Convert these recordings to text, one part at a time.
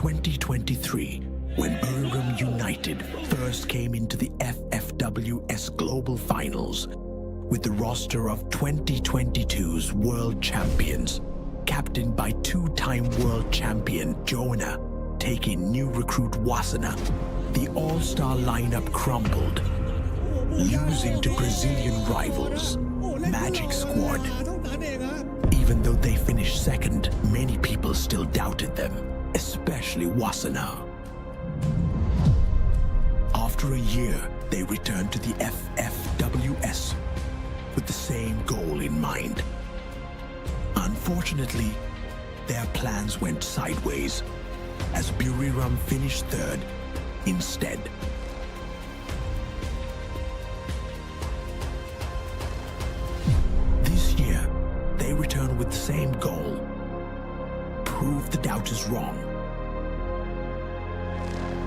2023, when Booyah United first came into the FFWS Global Finals with the roster of 2022's world champions, captained by two-time world champion Jonah, taking new recruit Wasana, the all-star lineup crumbled, losing to Brazilian rivals Magic Squad. Even though they finished second, many people still doubted them, especially Wasana. After a year, they returned to the FFWS with the same goal in mind. Unfortunately, their plans went sideways as Booyah finished third instead. This year, they returned with the same goal: prove the doubters wrong.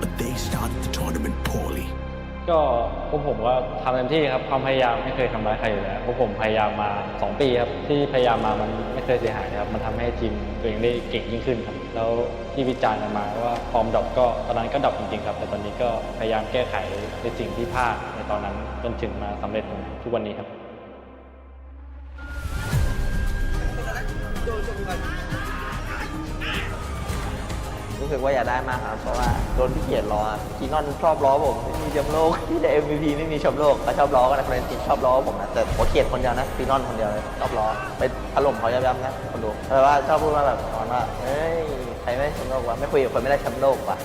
But they started the tournament poorly. ก็พวกผมก็ทำเต็มที่ครับความพยายามไม่เคยทำร้ายใครอยู่แล้วพวกผมพยายามมา2 ปีครับที่พยายามมามันไม่เคยเสียหายนะครับมันทำให้ทีมตัวเองได้เก่งยิ่งขึ้นครับแล้วที่วิจารณ์กันมาว่าฟอร์มดรอปก็ตอนนั้นก็ดรอปจริงๆครับแต่ตอนนี้ก็พยายามแก้ไขในสิ่งที่พลาดในตอนนั้นจนถึงมาสำเร็จทุกวันนี้ครับรู้สึกว่าอยากได้มากครับเพราะว่าโดนพี่เกียรติล้อคีนอนชอบล้อผมไม่มีแชมป์โลกที่ได้ MVP ไม่มีแชมป์โลกเขาชอบล้อกันนะคนทีมชอบล้อผมนะแต่ผมเกียรติคนเดียวนะคีนอนคนเดียวเลยชอบล้อไปถล่มเขาย้ำๆนะคนดูแต่ว่าชอบพูดมาแบบนอนว่าเฮ้ยใครไม่ได้แชมป์โลกวะไม่คุยกับคนไม่ได้แชมป์โลกวะ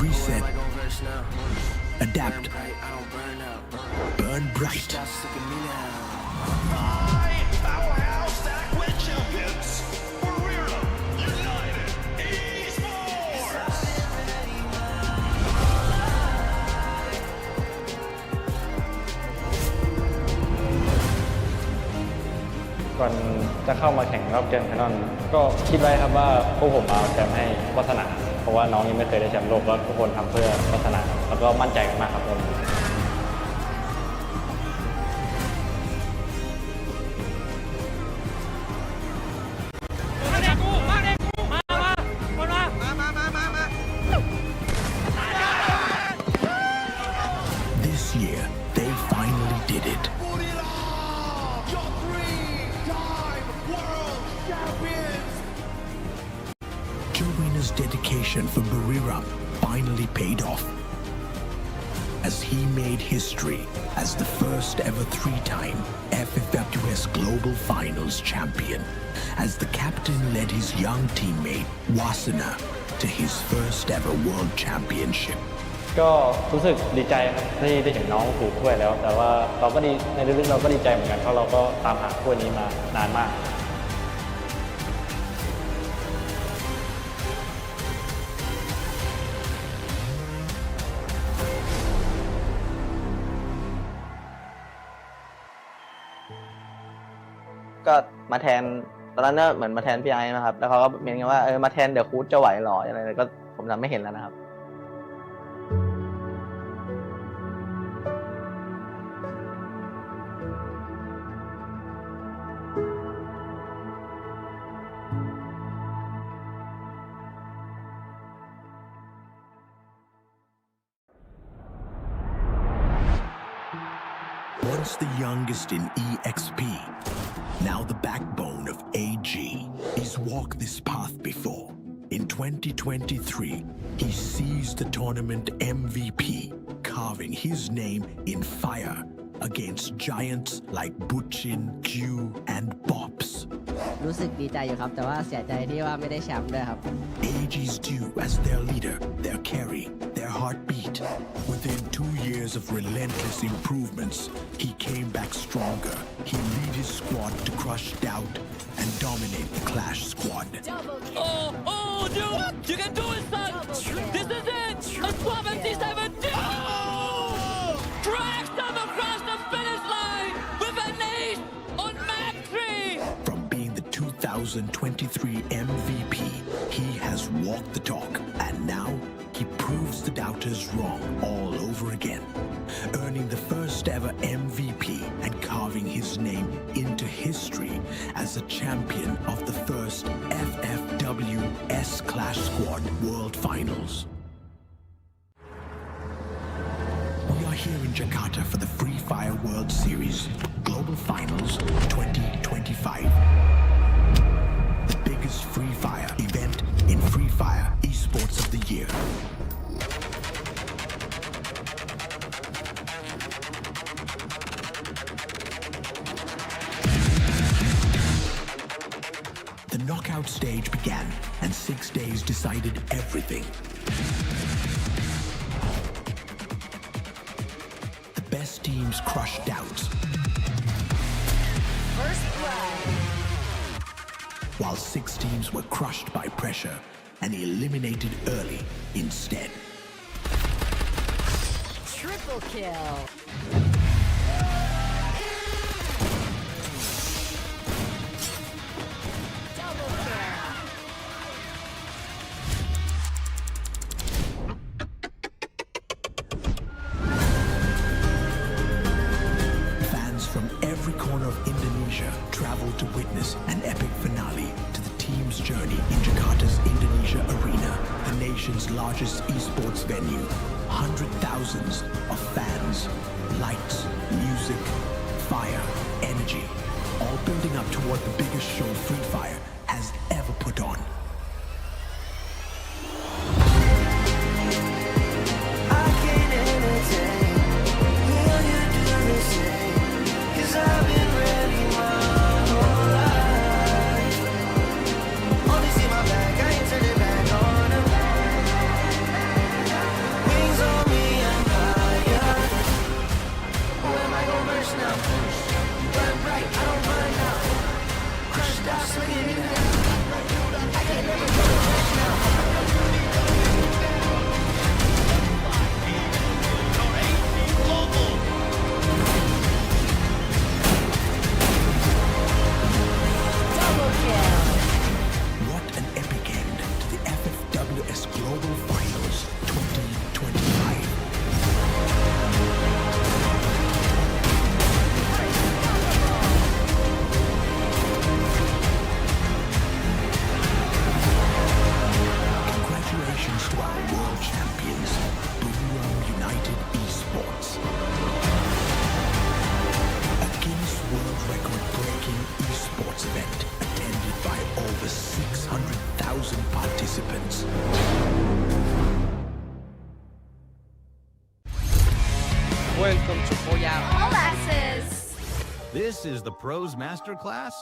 Reset. Adapt. Burn bright.ก่อนจะเข้ามาแข่งรอบเกมแคนนอนก็คิดไว้ครับว่าพวกผมเอาแชมป์ให้วัฒนาเพราะว่าน้องยังไม่เคยได้แชมป์โลกแล้วทุกคนทำเพื่อวัฒนาแล้วก็มั่นใจกันมากครับผมThis year, they finally did it. Joanna's dedication for Booyah finally paid off as he made history as the first ever 3-time FFWS Global Finals champion, as the captain led his young teammate Wasana to his first ever world championship. ก็รู้สึกดีใจครับที่ได้เห็นน้องถูกถ้วยแล้วแต่ว่าเราก็ดีในลึกๆเราก็ดีใจเหมือนกันเพราะเราก็ตามหาถ้วยนี้มานานมากก็มาแทนตอนนั้นเนี่ยเหมือนมาแทนพี่ไอ้นะครับแล้วเขาก็เมนกันว่ามาแทนเดี๋ยวคูดจะไหวหรออะไรก็ผมจำไม่เห็นแล้วนะครับ Once the youngest in EXP, now the backbone of AG, he's walked this path before. In 2023, he seized the tournament MVP, carving his name in fire against giants like Buchin, Q, and Bops. รู้สึกดีใจอยู่ครับแต่ว่าเสียใจที่ว่าไม่ได้แชมป์ด้วยครับ AG's due as their leader, their carry, their heartbeat. Within 2 years of relentless improvements, he came back stronger. He lead his squad to crush doubt and dominate the Clash squad. Oh, dude! You can do it, son! This is it! A 12-57 cracks them across the finish line with an ace on Mac 3! From being the 2023 MVP, he has walked the talk, and now he proves the the doubters wrong all over again, earning the first ever MVP and carving his name into history as the champion of the first FFWS Clash Squad World Finals. We are here in Jakarta for the Free Fire World Series Global Finals 2025. The biggest Free Fire event in Free Fire Esports of the year. The knockout stage began, and 6 days decided everything. The best teams crushed doubts, First blood. while 6 teams were crushed by pressure and eliminated early instead. Triple kill. Double kill. Fans from every corner of Indonesia traveled to witness an epic finale to the team's journey in Jakarta's Indonesia Arena, the nation's largest esports venue. Hundred thousands of fans, lights, music, fire, energy, all building up toward the biggest show Free Fire has ever put on. Double kill. What an epic end to the FFWS Global Finals 2025. Congratulations to our world champions, Booyah United Esports. A Guinness World Record-breaking esports event attended by over 600,000 participants. Welcome to Booyah. All access. This is the Pros Masterclass.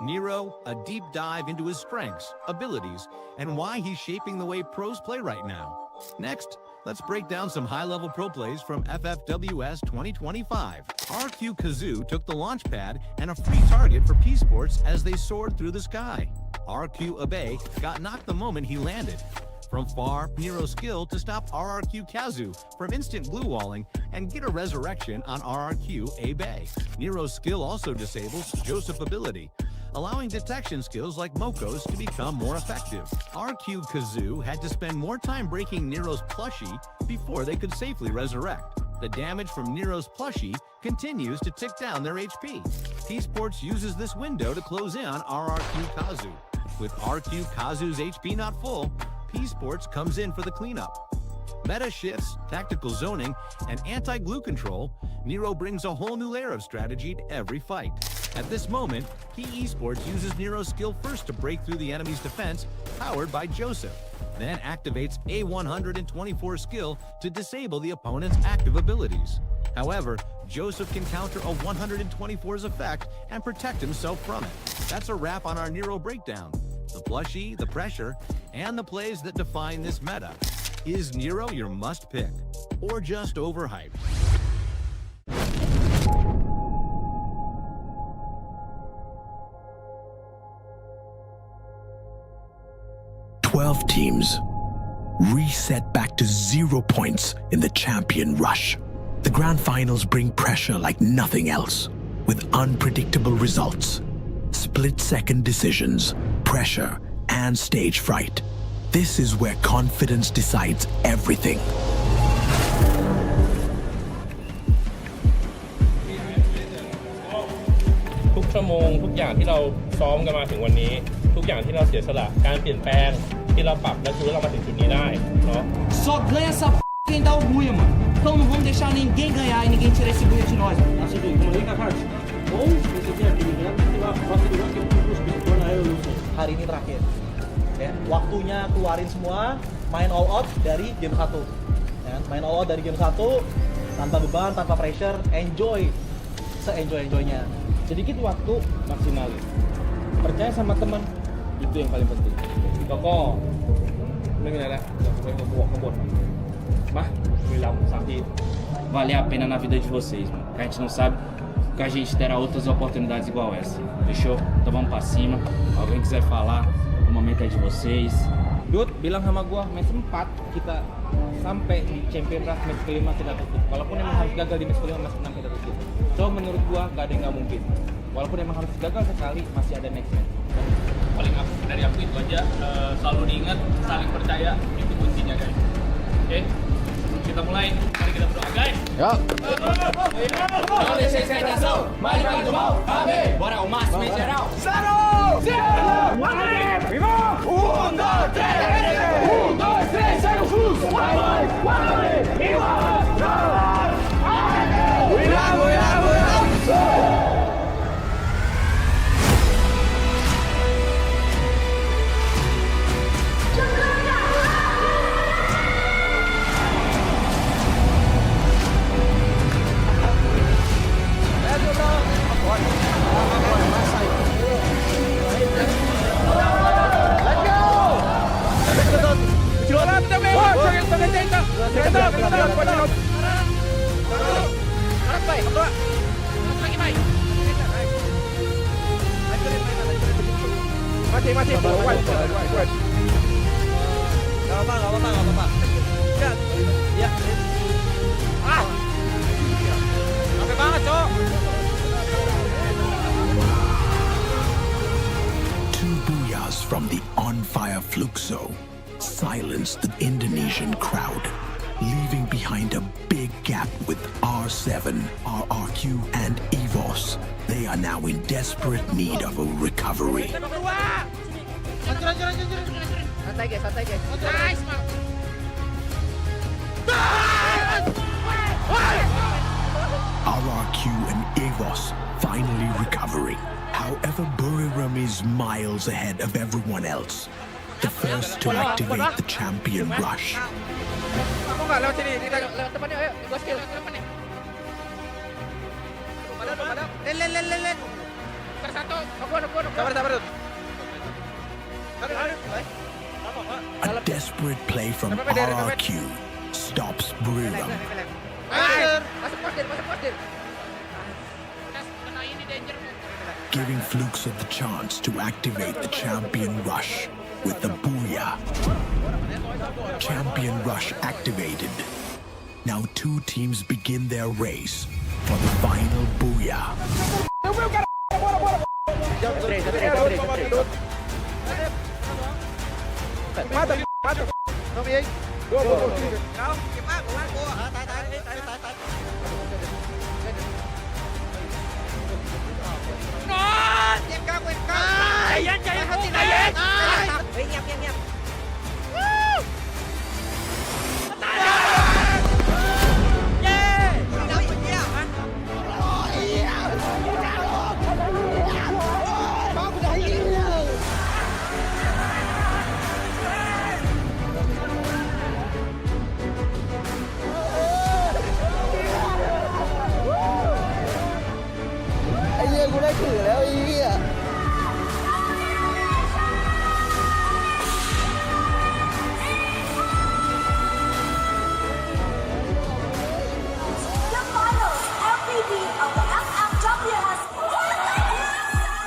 Nero, a deep dive into his strengths, abilities, and why he's shaping the way pros play right now. Next, let's break down some high-level pro plays from FFWS 2025. RQ Kazoo took the launch pad and a free target for P-Sports as they soared through the sky. RQ Abe got knocked the moment he landed. From far, Nero's skill to stop RRQ Kazu from instant glue walling and get a resurrection on RRQ Abe. Nero's skill also disables Joseph ability, allowing detection skills like Moko's to become more effective. RQ Kazoo had to spend more time breaking Nero's plushie before they could safely resurrect. The damage from Nero's plushie continues to tick down their HP. T-Sports uses this window to close in on RRQ Kazu. With RQ Kazu's HP not full, P-Sports comes in for the cleanup. Meta shifts, tactical zoning, and anti-glue control, Nero brings a whole new layer of strategy to every fight. At this moment, P Esports uses Nero's skill first to break through the enemy's defense, powered by Joseph, then activates a 124 skill to disable the opponent's active abilities. However, Joseph can counter a 124's effect and protect himself from it. That's a wrap on our Nero breakdown. The plushie, the pressure, and the plays that define this meta. Is Nero your must pick, or just overhyped? 12 teams reset back to 0 points in the champion rush. The grand finals bring pressure like nothing else, with unpredictable results, split-second decisions, pressure, and stage fright. This is where confidence decides everything. อย่างที่เราซ้อมกันมาถึงวันนี้ทุกอย่างที่เราเสียสละการเปลี่ยนแปลงที่เราปรับและชีวิตเรามาถึงจุดนี้ได้เนาะ Só ganha essa quem dá o Booyah, mano. Então não vamos deixar ninguém ganhar e ninguém tirar esse Booyah de nós. Asli comunica kartu. Oh, seperti yang dibilang kita pasti juga kita terus bisa ayo lulus. Hari ini terakhir. Ya, waktunya keluarin semua, main all out dari game 1. Ya, main all out dari game 1 tanpa beban, tanpa pressure, enjoy. Se-enjoy-enjoynya. Sedikit waktu maksimalin. Percaya sama teman, itu yang paling penting. แล้วก็ไม่มีอะไรแล้วไปข้างบนมาคุยเรา3 ที Valer a pena na vida de vocês, mano. A gente não sabe que a gente terá outras oportunidades igual essa. Fechou? Então vamos pra cima. Alguém quiser falar, o momento é de vocês. Dut bilang sama gua match 4 kita sampai di champion rush match kelima kita tutup. Walaupun emang harus gagal di match kelima match 6 kita tutup. So menurut gua gak ada yang gak mungkin. Walaupun emang harus gagal sekali masih ada next match. paling dari aku itu aja, selalu diingat, saling percaya, itu kuncinya guys. Oke, kita mulai, mari kita berdoa guys. Yuk. Não deixe a expectação, mas vai do mal, amém. Bora ao máximo em geral. 0, 0, 1, 2, 3, sai o fluxo. Vai, e Masih, Gak apa-apa. Ya. Capek banget, Cok. Two Booyahs from the on-fire Fluxo silenced the Indonesian crowd, leaving behind a big gap with R7, RRQ, and EVOS. They are now in desperate need of a recovery. Santai guys. RRQ and EVOS finally recovering. However, Buriram is miles ahead of everyone else. The first to activate the champion rush. Aku nggak lewat sini, lewat depannya, ayo, gua skill, lewat depannya. Len. Satu, aku. Sabar. A desperate play from RRQ stops Buriram. Masuk postir. Giving Fluxo the chance to activate the champion rush with the Booyah. Champion rush activated. Now two teams begin their race for the final Booyah. Mata. Não me aí. Go. Calma, que vai, boa. Tá. Nossa, tem cá. Ai, Nyiap.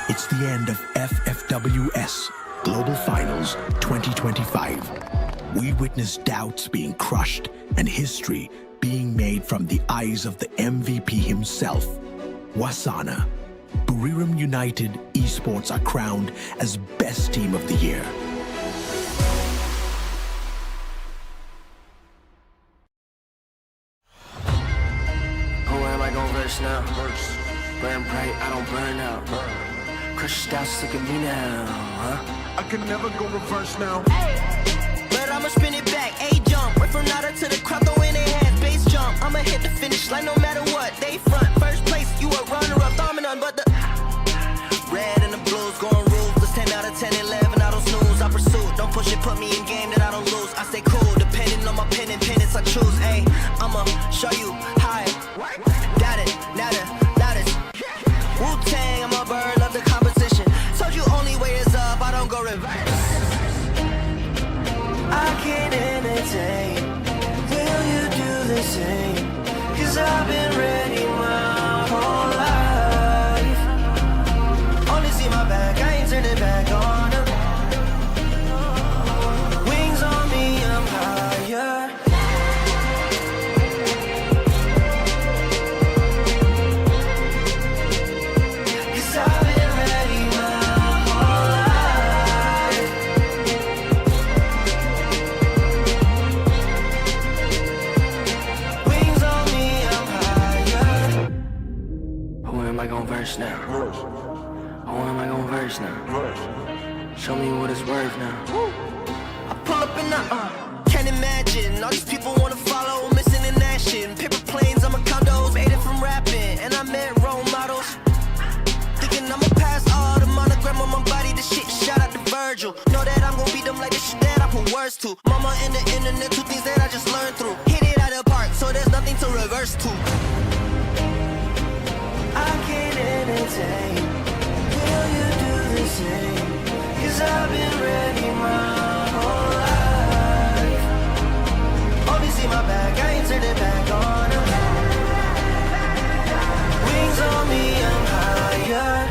It's the end of FFWS Global Finals 2025. We witnessed doubts being crushed and history being made from the eyes of the MVP himself, Wasana. Buriram United Esports are crowned as Best Team of the Year. Who am I gonna verse now? Burn bright, I don't burn out. Crush doubts, look at me now, huh? I can never go reverse now. But I'ma spin it back, A-jump. Went from nada to the crowd, throwing their hands, base jump. I'ma hit the finish line no matter what. They front, first place, you a runner-up, dominant, but the red and the blues going ruthless. 10 out of 10, 11, I don't snooze. I pursue, don't push it, put me in game that I don't lose. I stay cool, depending on my pen and pennants I choose. Ayy, I'ma show you how. Doubt it, loudest. Wu-Tang, I'm a bird, love the competition. Told you only way is up, I don't go reverse. I can't entertain. Will you do the same? Cause I've been ready my whole life. Only see my back, I ain't turning back on them. Wings on me, I'm higher. Cause I've been ready my whole life. Wings on me, I'm higher. Who am I gon' verse now? Who am I gon' verse now? Show me what it's worth now. I pull up in the can't imagine all these people wanna follow, missing in action. Paper planes, I'm a condos, made it from rapping, and I met role models. Thinking I'ma pass all the monogram on my body, the shit. Shout out to Virgil. Know that I'm gon' beat them like the shit that I put words to. Mama and the internet, two things that I just learned through. Hit it out of the park, so there's nothing to reverse to. I can't entertain. Will you do the same? Cause I've been ready my whole life. Only see my back, I ain't turning back on them. Wings on me, I'm higher.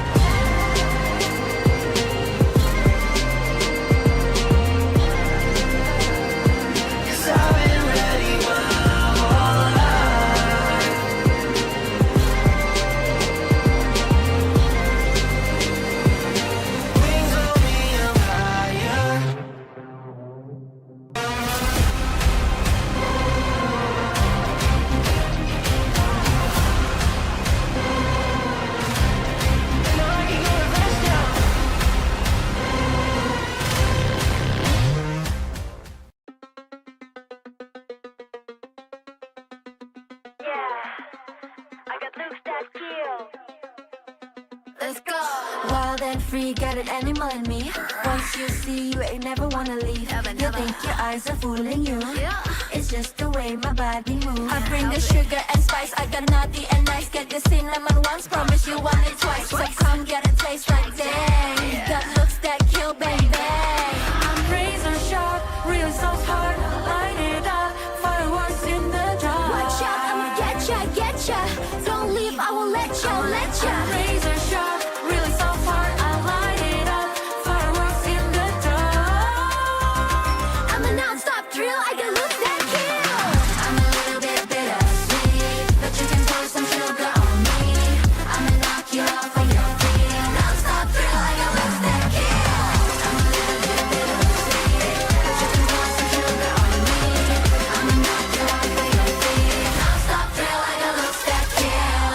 Cause I've been ready my whole life. Wings on me, I'm higher. Now I can go reverse now. Let's go. Wild and free, got an animal in me. Once you see, you ain't never wanna leave. You think your eyes are fooling you. It's just the way my body moves. I bring the sugar and spice. I got naughty and nice. Get the cinnamon once, promise you want it twice. So come get a taste right there. Got looks that kill, bang bang. I'm razor sharp, real so hard. Light it up, fireworks in the dark. Watch out, I'ma get ya. Don't leave, I won't let ya. I'm razor sharp, really so hard. I light it up, fireworks in the dark. I'm a non-stop thrill, I can lose that kill. I'm a little bit bittersweet, but you can pour some sugar on me. I'ma knock you off of your feet. Non-stop thrill, I can lose that kill. I'm a little bit bittersweet, but you can pour some sugar on me. I'ma knock you off of your feet. Non-stop thrill, I can lose that kill.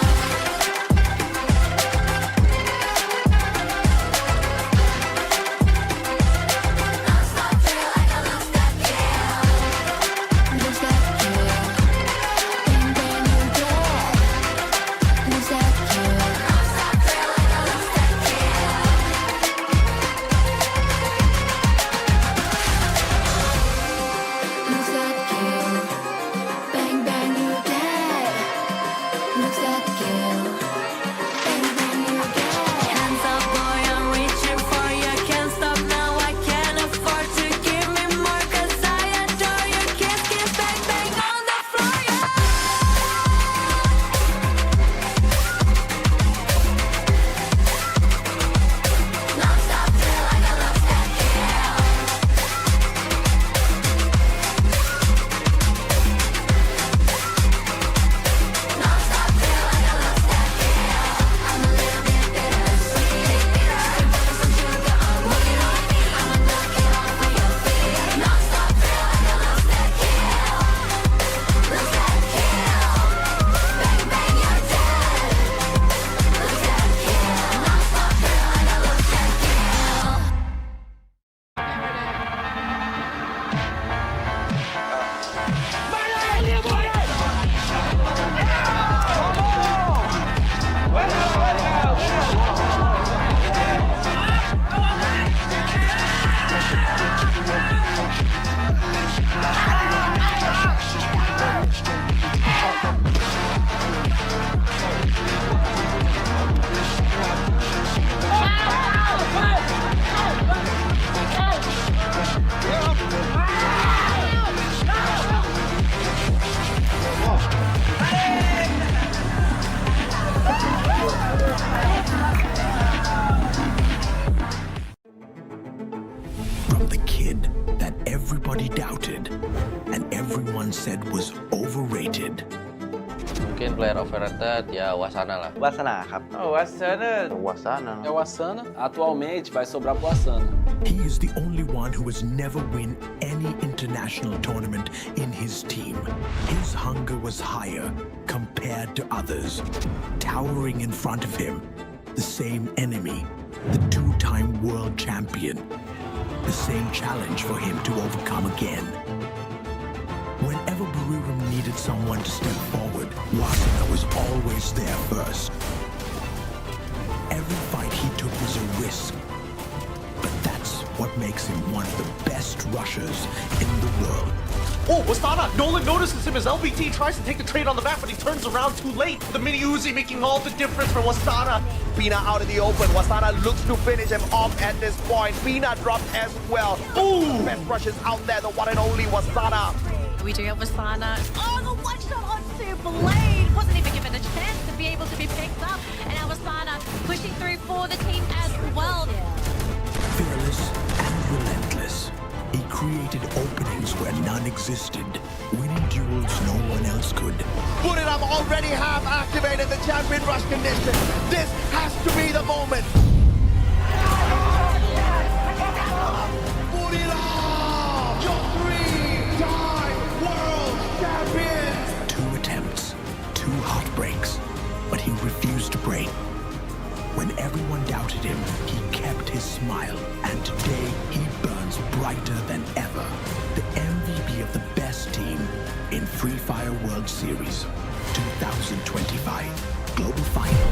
mungkin player overrated ya Wasana lah. Wasana ครับ Wasana. Atualmente vai sobrar pro Wasana. He is the only one who has never won any international tournament in his team. His hunger was higher compared to others. Towering in front of him, the same enemy, the two-time world champion. The same challenge for him to overcome again. Whenever Booyah needed someone to step forward, Wasana was always there first. Every fight he took was a risk. But that's what makes him one of the best rushers in the world. Oh, Wasana! Nolan notices him as LBT tries to take the trade on the map, but he turns around too late. The mini Uzi making all the difference for Wasana. Bina out in the open. Wasana looks to finish him off at this point. Bina dropped as well. Ooh! Best rushes out there, the one and only Wasana. We do have Wasana. Oh, the one shot onto Blade. Wasn't even given a chance to be able to be picked up. And now Wasana pushing through for the team as well. Fearless and relentless, he created openings where none existed, winning duels no one else could. Booyah already have activated the champion rush condition. This has to be the moment. Booyah! Your three-time world champions! 2 attempts, 2 heartbreaks, but he refused to break. When everyone doubted him, he kept his smile, and today he burns brighter than ever. The MVP of the best team in Free Fire World Series 2025 Global Final.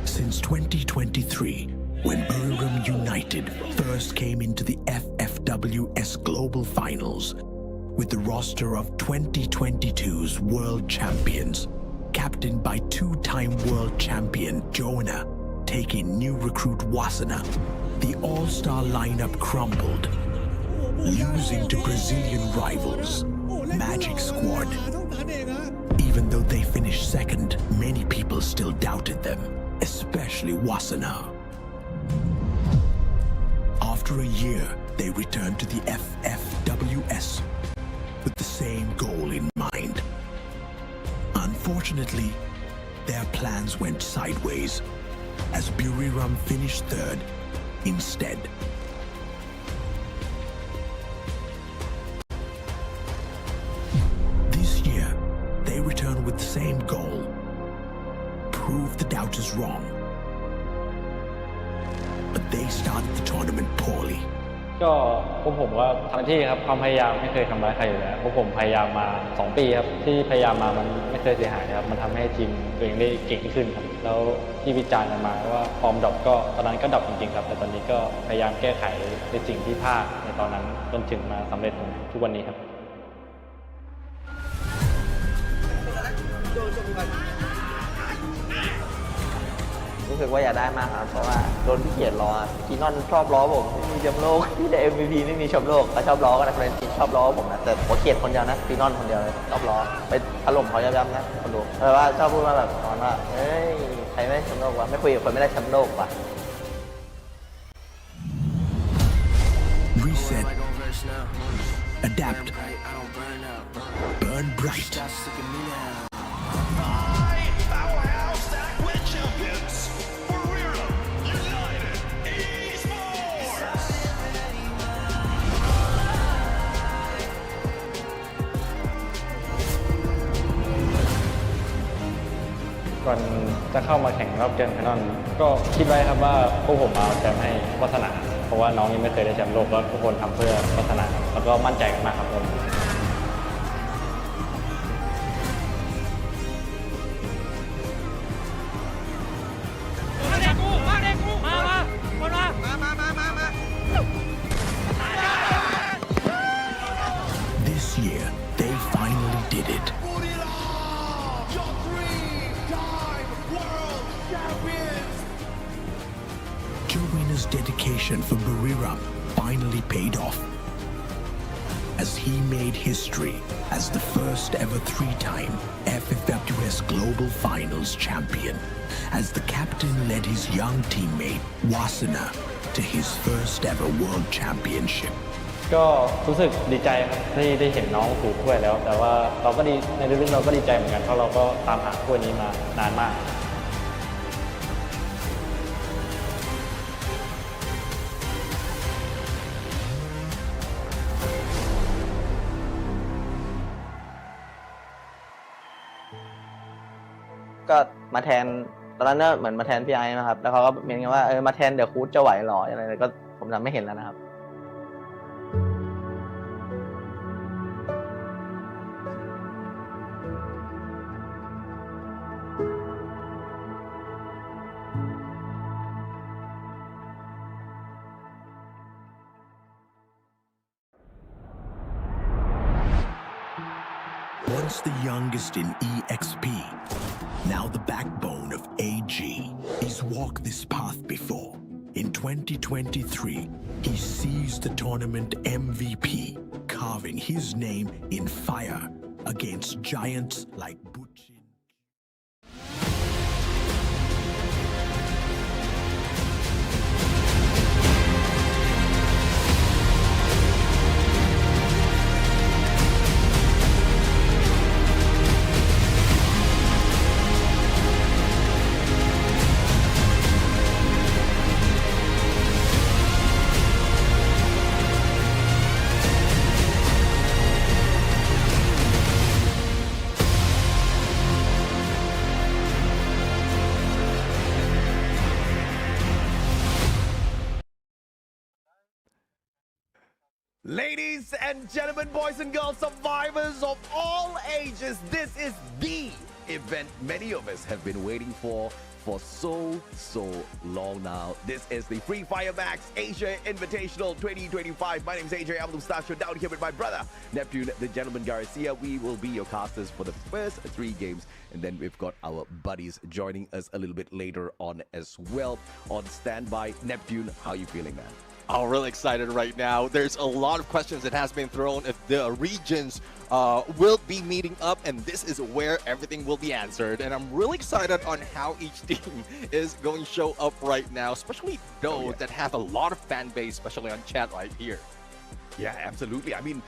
Since 2023, when Booyah United first came into the FFWS Global Finals, with the roster of 2022's world champions, captained by 2-time world champion Jonah, taking new recruit Wasana, the all-star lineup crumbled, losing to Brazilian rivals, Magic Squad. Even though they finished second, many people still doubted them, especially Wasana. After a year, they returned to the FFWS with the same goal in mind. Unfortunately, their plans went sideways as Booyah finished third instead. This year, they returned with the same goal: prove the doubters wrong. But they started the tournament poorly. ก็พวกผมก็ทำที่ครับความพยายามไม่เคยทำร้ายใครอยู่แล้วพวกผมพยายามมา2 ปีครับที่พยายามมามันไม่เคยเสียหายครับมันทำให้ทีมตัวเองได้เก่งขึ้นครับแล้วที่วิจารณ์กันมาว่าฟอร์มดรอปก็ตอนนั้นก็ดรอปจริงๆครับแต่ตอนนี้ก็พยายามแก้ไขในสิ่งที่พลาดในตอนนั้นจนถึงมาสำเร็จทุกวันนี้ครับ รู้สึกว่าอยากได้มากครับเพราะว่าโดนพี่เกียรติล้อคีนอนชอบล้อผมไม่มีแชมป์โลกที่แต่ MVP ไม่มีแชมป์โลกเขาชอบล้อกันนะคนจีนชอบล้อผมนะแต่ผมเกียรติคนเดียวนะคีนอนคนเดียวเลยชอบล้อไปถล่มเขาย้ำๆนะคนดูแต่ว่าชอบพูดมาแบบตอนว่าเฮ้ยใครไม่ได้แชมป์โลกวะไม่คุยกับคนไม่ได้แชมป์โลกวะ Reset. Adapt. Burn bright.ก่อนจะเข้ามาแข่งรอบเดือนแคนนอนก็คิดไว้ครับว่าพวกผมมาเอาแชมป์ให้วัฒนาเพราะว่าน้องยังไม่เคยได้แชมป์โลกแล้วทุกคนทำเพื่อวัฒนาแล้วก็มั่นใจกันมากครับผมThis year, they finally did it. Joanna's dedication for Booyah finally paid off. as he made history as the first ever three-time FFWS Global Finals champion, as the captain led his young teammate Wasana to his first ever World Championship. ก็รู้สึกดีใจครับที่ได้เห็นน้องถือถ้วยแล้ว แต่ว่าเราก็ดีในลึกๆเราก็ดีใจเหมือนกันเพราะเราก็ตามหาถ้วยนี้มานานมาก ก็มาแทนตอนนั้นเนี่ยเหมือนมาแทนพี่ไอ้นะครับแล้วเขาก็เมนกันว่ามาแทนเดี๋ยวคูดจะไหวหรออะไรก็ผมจำไม่เห็นแล้วนะครับ Once the youngest in EXP, now the backbone of AG, he's walked this path before. In 2023, he seized the tournament MVP, carving his name in fire against giants like Ladies and gentlemen, boys and girls, survivors of all ages, this is the event many of us have been waiting for so long now. This is the Fire MAX Asia Invitational 2025. My name is AJ. I'm the Mustachio down here with my brother, Neptune, the Gentleman Garcia. We will be your casters for the first 3 games. And then we've got our buddies joining us a little bit later on as well. On standby, Neptune, how are you feeling, man? I'm really excited right now. There's a lot of questions that has been thrown if the regions will be meeting up, and this is where everything will be answered. And I'm really excited on how each team is going to show up right now, especially those that have a lot of fan base, especially on chat right here. Yeah, absolutely. I mean,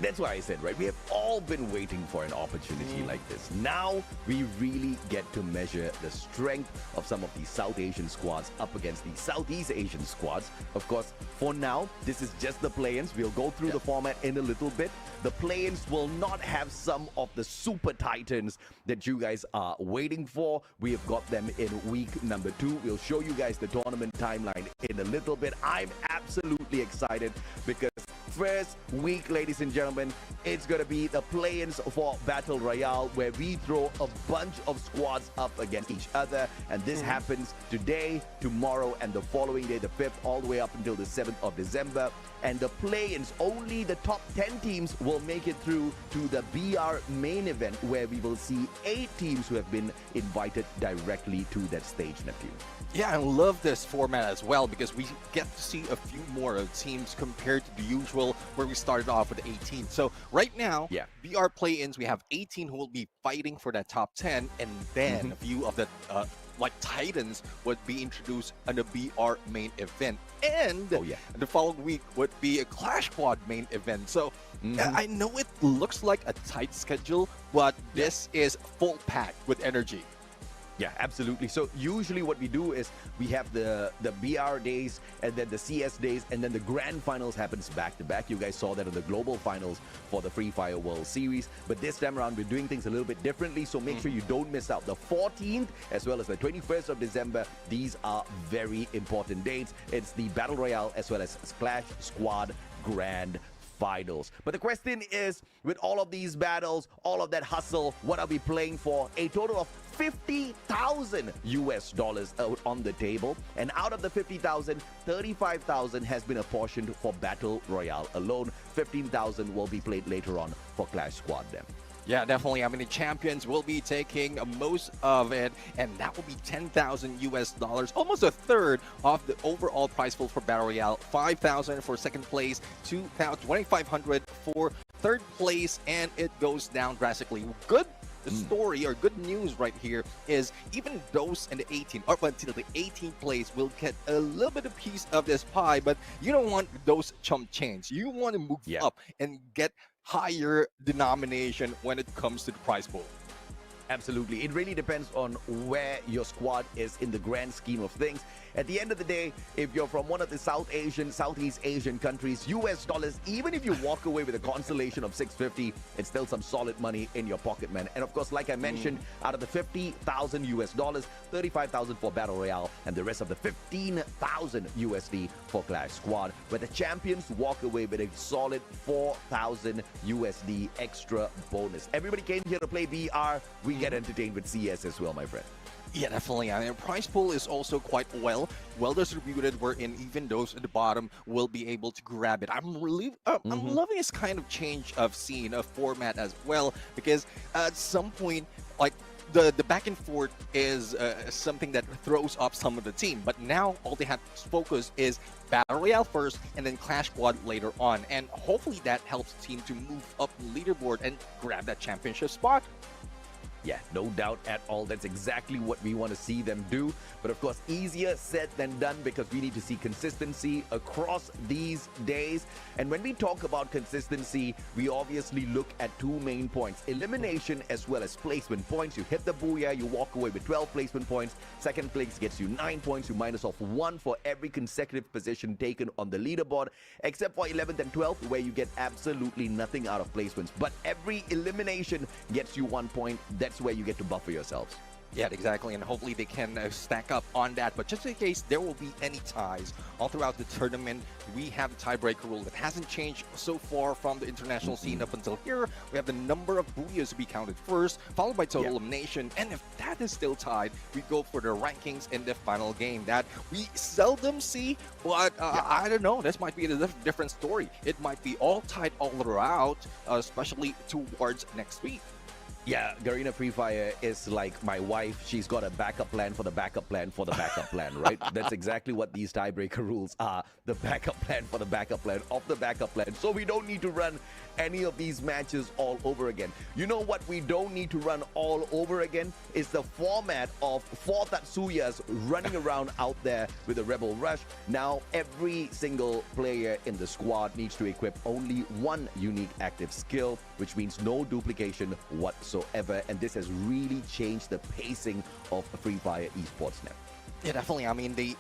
that's why I said, right, we have all been waiting for an opportunity like this. Now we really get to measure the strength of some of these South Asian squads up against the Southeast Asian squads. Of course, for now, this is just the play-ins. We'll go through the format in a little bit. The play-ins will not have some of the super titans that you guys are waiting for. We have got them in week number 2. We'll show you guys the tournament timeline in a little bit. I'm absolutely excited because first week, ladies and gentlemen, it's going to be the play-ins for Battle Royale, where we throw a bunch of squads up against each other. And this happens today, tomorrow, and the following day, the 5th, all the way up until the 7th of December. And the play-ins, only the top 10 teams will make it through to the BR main event, where we will see 8 teams who have been invited directly to that stage, Neptune. Yeah, I love this format as well because we get to see a few more teams compared to the usual where we started off with 18. So right now, BR play-ins, we have 18 who will be fighting for that top 10, and then a few of the like titans would be introduced on the BR main event, and the following week would be a Clash Squad main event. So I know it looks like a tight schedule, but this is full packed with energy. Yeah, absolutely. So usually what we do is we have the BR days and then the CS days, and then the grand finals happens back to back. You guys saw that in the global finals for the Free Fire World Series. But this time around, we're doing things a little bit differently. So make sure you don't miss out. The 14th as well as the 21st of December. These are very important dates. It's the Battle Royale as well as Clash Squad Grand Finals. But the question is, with all of these battles, all of that hustle, what are we playing for? A total of $50,000 US out on the table, and out of the 50,000, 35,000 has been apportioned for Battle Royale alone. 15,000 will be played later on for Clash Squad then. Yeah, definitely. I mean, the champions will be taking most of it, and that will be 10,000 US dollars, almost a third of the overall prize pool for Battle Royale. 5,000 for second place, 2,500 for third place, and it goes down drastically. Good story or good news right here is even those in the 18 up until the 18th place will get a little bit of piece of this pie, but you don't want those chump change. You want to move up and get higher denomination when it comes to the prize pool. Absolutely. It really depends on where your squad is in the grand scheme of things. At the end of the day, if you're from one of the Southeast Asian countries, US dollars, even if you walk away with a consolation of 650, it's still some solid money in your pocket, man. And of course, like I mentioned, out of the 50,000 US dollars, 35,000 for Battle Royale, and the rest of the 15,000 USD for Clash Squad, where the champions walk away with a solid 4,000 USD extra bonus. Everybody came here to play BR. We get entertained with CS as well, my friend. Yeah, definitely. I mean, the prize pool is also quite well distributed, wherein even those at the bottom will be able to grab it. I'm loving this kind of change of scene, of format as well, because at some point, like, the back and forth is something that throws up some of the team, but now all they have to focus is Battle Royale first and then Clash Squad later on, and hopefully that helps the team to move up the leaderboard and grab that championship spot. Yeah, no doubt at all. That's exactly what we want to see them do. But of course, easier said than done, because we need to see consistency across these days. And when we talk about consistency, we obviously look at two main points: elimination as well as placement points. You hit the Booyah, you walk away with 12 placement points. Second place gets you 9 points. You minus off 1 for every consecutive position taken on the leaderboard, except for 11th and 12th, where you get absolutely nothing out of placements. But every elimination gets you 1 point. That's where you get to buffer yourselves. Yeah, exactly, and hopefully they can stack up on that. But just in case there will be any ties all throughout the tournament, we have the tiebreaker rule that hasn't changed so far from the international scene up until here. We have the number of Booyahs to be counted first, followed by total elimination, and if that is still tied, we go for the rankings in the final game. That we seldom see, but I don't know, this might be a different story. It might be all tied all throughout, especially towards next week. Yeah, Garena Free Fire is like my wife. She's got a backup plan for the backup plan for the backup plan, right? That's exactly what these tiebreaker rules are. The backup plan for the backup plan of the backup plan. So we don't need to run any of these matches all over again. You know what we don't need to run all over again is the format of 4 Tatsuyas running around out there with a Rebel Rush. Now every single player in the squad needs to equip only 1 unique active skill, which means no duplication whatsoever, and this has really changed the pacing of Free Fire Esports now. Yeah, definitely. I mean, they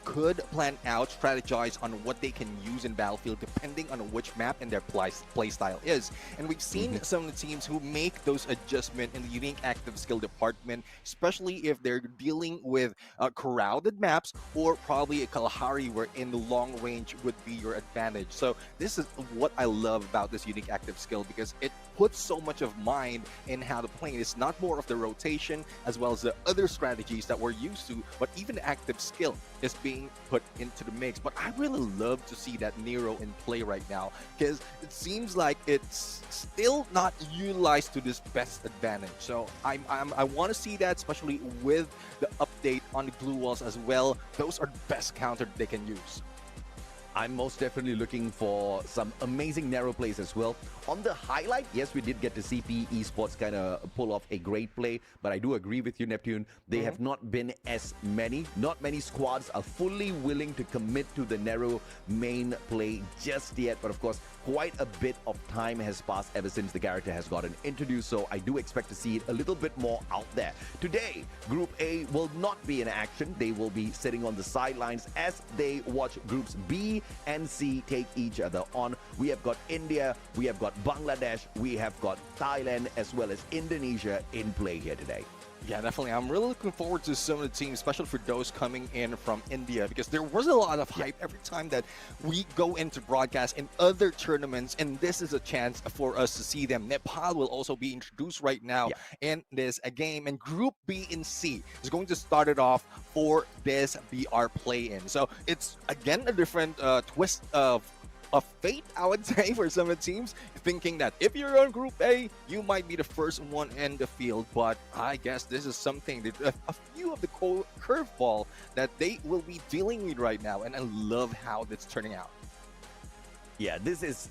could plan out, strategize on what they can use in Battlefield depending on which map and their play style is. And we've seen some of the teams who make those adjustments in the unique active skill department, especially if they're dealing with crowded maps or probably a Kalahari where in the long range would be your advantage. So this is what I love about this unique active skill, because it puts so much of mind in how to play. It's not more of the rotation as well as the other strategies that we're used to, but even active skill is being put into the mix. But I really love to see that Nero in play right now, because it seems like it's still not utilized to this best advantage. So I want to see that, especially with the update on the glue walls as well. Those are the best counter they can use. I'm most definitely looking for some amazing narrow plays as well. On the highlight, yes, we did get to see PE Esports kind of pull off a great play, but I do agree with you, Neptune. They have not been as many. Not many squads are fully willing to commit to the narrow main play just yet. But of course, quite a bit of time has passed ever since the character has gotten introduced, so I do expect to see it a little bit more out there. Today, Group A will not be in action. They will be sitting on the sidelines as they watch Groups B and C take each other on. We have got India, we have got Bangladesh, we have got Thailand, as well as Indonesia in play here today. Yeah, definitely. I'm really looking forward to some of the teams, especially for those coming in from India, because there was a lot of hype every time that we go into broadcast in other tournaments, and this is a chance for us to see them. Nepal will also be introduced right now in this game, and Group B and C is going to start it off for this BR play-in. So it's, again, a different twist of a fate, I would say, for some of the teams, thinking that if you're on Group A, you might be the first one in the field. But I guess this is something that a few of the curveball that they will be dealing with right now, and I love how it's turning out. Yeah, this is...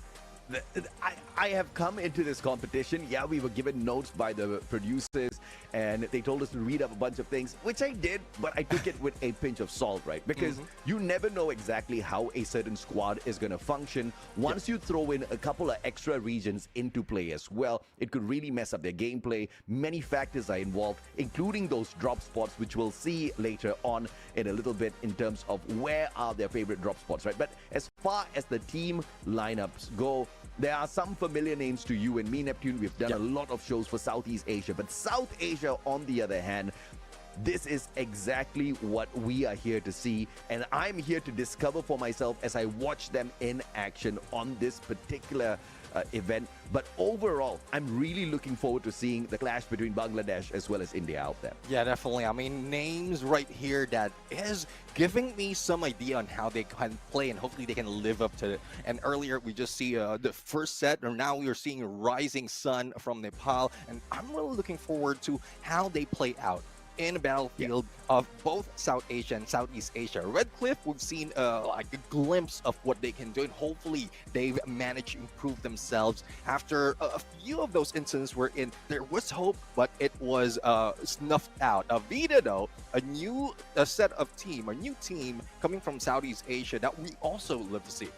I have come into this competition. Yeah, we were given notes by the producers and they told us to read up a bunch of things, which I did, but I took it with a pinch of salt, right? Because you never know exactly how a certain squad is going to function. Once you throw in a couple of extra regions into play as well, it could really mess up their gameplay. Many factors are involved, including those drop spots, which we'll see later on in a little bit in terms of where are their favorite drop spots, right? But as far as the team lineups go, there are some familiar names to you and me, Neptune. We've done a lot of shows for Southeast Asia, but South Asia, on the other hand, this is exactly what we are here to see, and I'm here to discover for myself as I watch them in action on this particular event. But overall, I'm really looking forward to seeing the clash between Bangladesh as well as India out there. Yeah, definitely. I mean, names right here that is giving me some idea on how they can play, and hopefully they can live up to it. And earlier, we just see the first set, and now we are seeing Rising Sun from Nepal, and I'm really looking forward to how they play out in a battlefield of both South Asia and Southeast Asia. Red Cliff, we've seen like a glimpse of what they can do, and hopefully they've managed to improve themselves after a few of those instances wherein there was hope, but it was snuffed out. Avida, though, a new new team coming from Southeast Asia that we also love to see.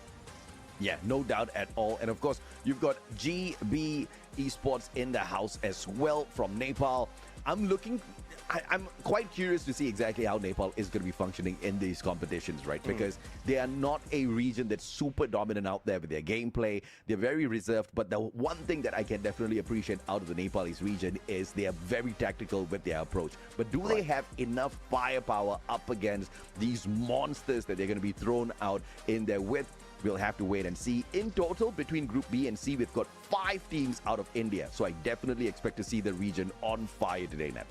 Yeah, no doubt at all. And of course, you've got GB Esports in the house as well from Nepal. I'm quite curious to see exactly how Nepal is going to be functioning in these competitions, right? Because they are not a region that's super dominant out there with their gameplay. They're very reserved, but the one thing that I can definitely appreciate out of the Nepalese region is they are very tactical with their approach. But do they have enough firepower up against these monsters that they're going to be thrown out in their width? We'll have to wait and see. In total, between Group B and C, we've got 5 teams out of India. So I definitely expect to see the region on fire today, Nat.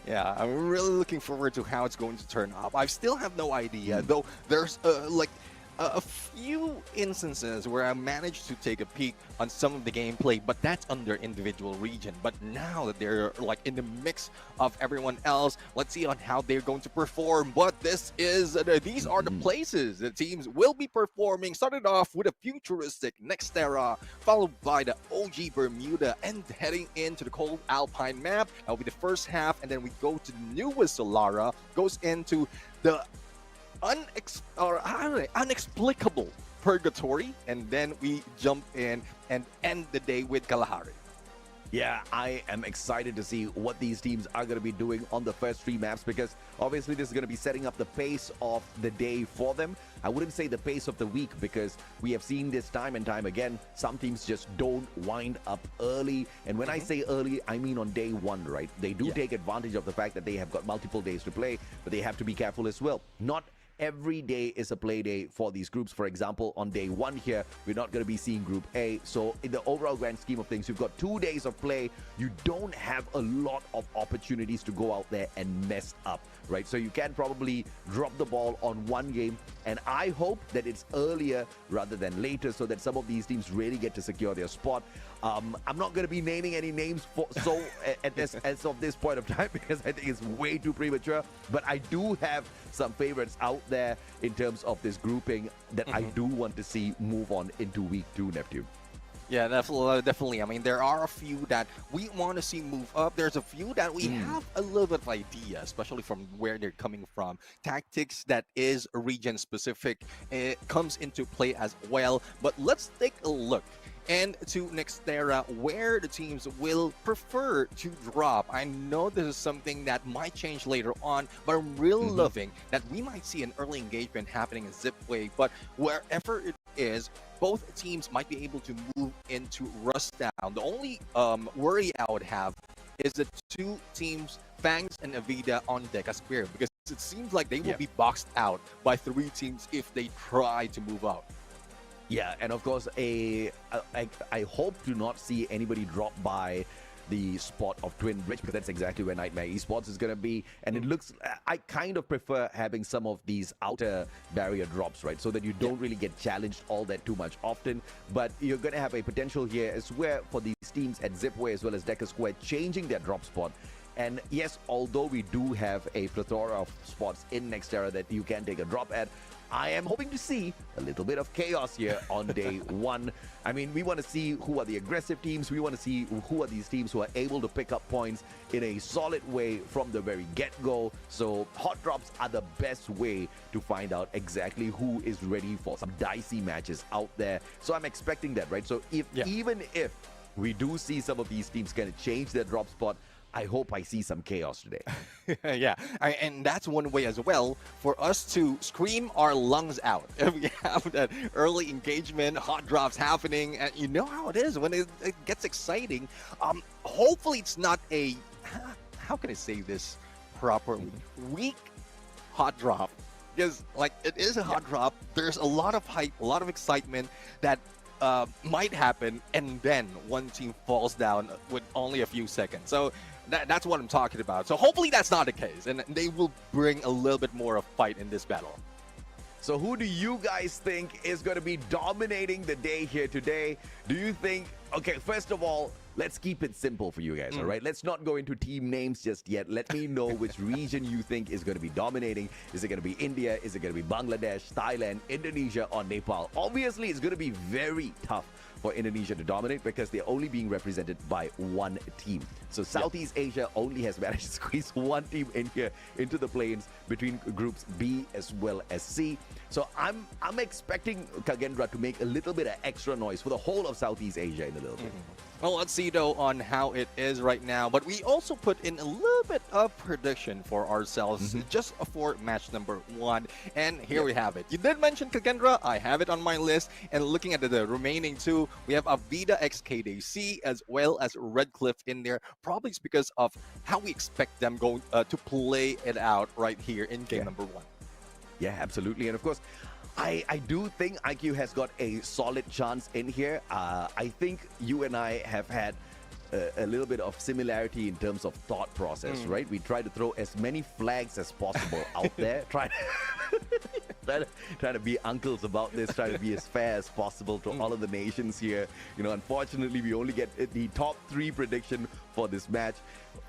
Yeah, I'm really looking forward to how it's going to turn out. I still have no idea, though there's like a few instances where I managed to take a peek on some of the gameplay, but that's under individual region. But now that they're like in the mix of everyone else, let's see on how they're going to perform. But this is these are the places the teams will be performing. Started off with a futuristic Nextera, followed by the OG Bermuda, and heading into the cold Alpine map. That'll be the first half, and then we go to the newest Solara, goes into the unexplicable purgatory, and then we jump in and end the day with Kalahari. Yeah, I am excited to see what these teams are going to be doing on the first 3 maps, because obviously this is going to be setting up the pace of the day for them. I wouldn't say the pace of the week, because we have seen this time and time again. Some teams just don't wind up early. And when I say early, I mean on day 1, right? They do take advantage of the fact that they have got multiple days to play, but they have to be careful as well. Not every day is a play day for these groups. For example, on day 1 here, we're not going to be seeing Group A. So in the overall grand scheme of things, you've got 2 days of play. You don't have a lot of opportunities to go out there and mess up, right? So you can probably drop the ball on one game, and I hope that it's earlier rather than later, so that some of these teams really get to secure their spot. I'm not going to be naming any names as of this point of time, because I think it's way too premature. But I do have some favorites out there in terms of this grouping that I do want to see move on into week 2, Neptune. Yeah, definitely. I mean, there are a few that we want to see move up. There's a few that we have a little bit of idea, especially from where they're coming from. Tactics that is region specific comes into play as well. But let's take a look and to Nextera, where the teams will prefer to drop. I know this is something that might change later on, but I'm really loving that we might see an early engagement happening in Zipway. But wherever it is, both teams might be able to move into Rust Down. The only worry I would have is the 2 teams, Fangs and Avida, on deck as Spear, because it seems like they will be boxed out by 3 teams if they try to move out. Yeah, and of course, I hope to not see anybody drop by the spot of Twin Bridge, because that's exactly where Nightmare Esports is going to be. And it looks, I kind of prefer having some of these outer barrier drops, right? So that you don't really get challenged all that too much often. But you're going to have a potential here as well for these teams at Zipway as well as Decker Square changing their drop spot. And yes, although we do have a plethora of spots in Nextera that you can take a drop at, I am hoping to see a little bit of chaos here on day one. I mean, we want to see who are the aggressive teams. We want to see who are these teams who are able to pick up points in a solid way from the very get-go. So hot drops are the best way to find out exactly who is ready for some dicey matches out there. So I'm expecting that, right? So even if we do see some of these teams kind of change their drop spot, I hope I see some chaos today. And that's one way as well for us to scream our lungs out. If we have that early engagement, hot drops happening, and you know how it is when it gets exciting. Hopefully it's not a, how can I say this properly, weak hot drop. Because like it is a hot drop, there's a lot of hype, a lot of excitement that might happen, and then one team falls down with only a few seconds. So that's what I'm talking about. So hopefully that's not the case, and they will bring a little bit more of fight in this battle. So who do you guys think is going to be dominating the day here today? Do you think, okay, first of all, let's keep it simple for you guys, all right? Let's not go into team names just yet. Let me know which region you think is going to be dominating. Is it going to be India? Is it going to be Bangladesh, Thailand, Indonesia, or Nepal? Obviously, it's going to be very tough for Indonesia to dominate because they're only being represented by one team. So Southeast Asia only has managed to squeeze one team in here into the play-ins between groups B as well as C. So I'm expecting Kagendra to make a little bit of extra noise for the whole of Southeast Asia in a little bit. Well, let's see though on how it is right now, but we also put in a little bit of prediction for ourselves just for match number 1, and here we have it. You did mention Kagendra, I have it on my list, and looking at the remaining 2, we have Avida x KDC as well as Redcliffe in there. Probably it's because of how we expect them going to play it out right here in game number 1. Yeah, absolutely. And of course, I do think iQOO has got a solid chance in here. I think you and I have had a little bit of similarity in terms of thought process, right? We try to throw as many flags as possible out there. Try to be uncles about this, try to be as fair as possible to all of the nations here. You know, unfortunately, we only get the top 3 prediction for this match.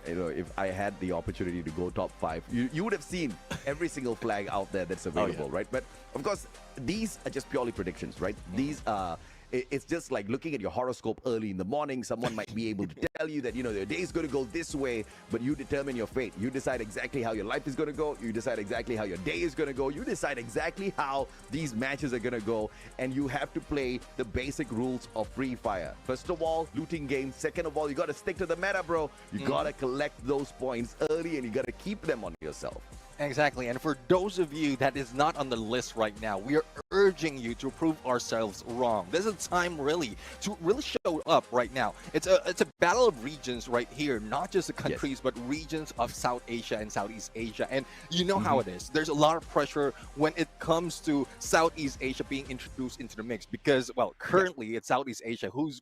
You know, if I had the opportunity to go top 5, you would have seen every single flag out there that's available, right? But of course, these are just purely predictions, right? These are, it's just like looking at your horoscope early in the morning. Someone might be able to tell you that, you know, your day is going to go this way, but you determine your fate. You decide exactly how your life is going to go. You decide exactly how your day is going to go. You decide exactly how these matches are going to go. And you have to play the basic rules of Free Fire. First of all, looting game. Second of all, you got to stick to the meta, bro. You got to collect those points early and you got to keep them on yourself. Exactly, and for those of you that is not on the list right now, we are urging you to prove ourselves wrong. This is a time really to really show up right now. It's a battle of regions right here, not just the countries, but regions of South Asia and Southeast Asia. And you know how it is. There's a lot of pressure when it comes to Southeast Asia being introduced into the mix because, well, currently it's Southeast Asia who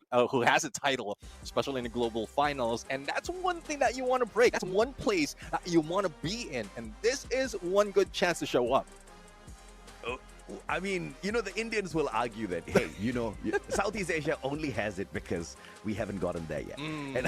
has a title, especially in the global finals, and that's one thing that you want to break. That's one place that you want to be in, and this is one good chance to show up. I mean, you know, the Indians will argue that, hey, you know, Southeast Asia only has it because we haven't gotten there yet. And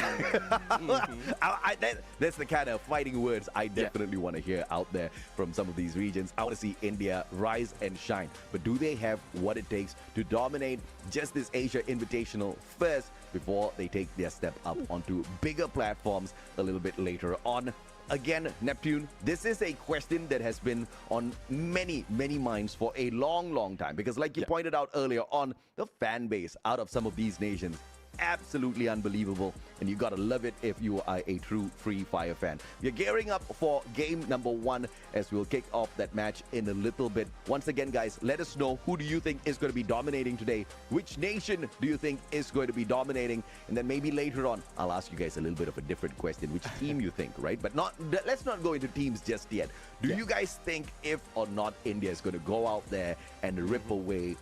that's the kind of fighting words I definitely want to hear out there from some of these regions. I want to see India rise and shine. But do they have what it takes to dominate just this Asia Invitational first before they take their step up onto bigger platforms a little bit later on? Again, Neptune, this is a question that has been on many minds for a long time. Because like you pointed out earlier on, the fan base out of some of these nations, absolutely unbelievable. And you gotta love it if you are a true Free Fire fan. We're gearing up for game number 1 as we'll kick off that match in a little bit. Once again, guys, let us know who do you think is going to be dominating today? Which nation do you think is going to be dominating? And then maybe later on, I'll ask you guys a little bit of a different question. Which team you think, right? But let's not go into teams just yet. Do you guys think if or not India is going to go out there and rip away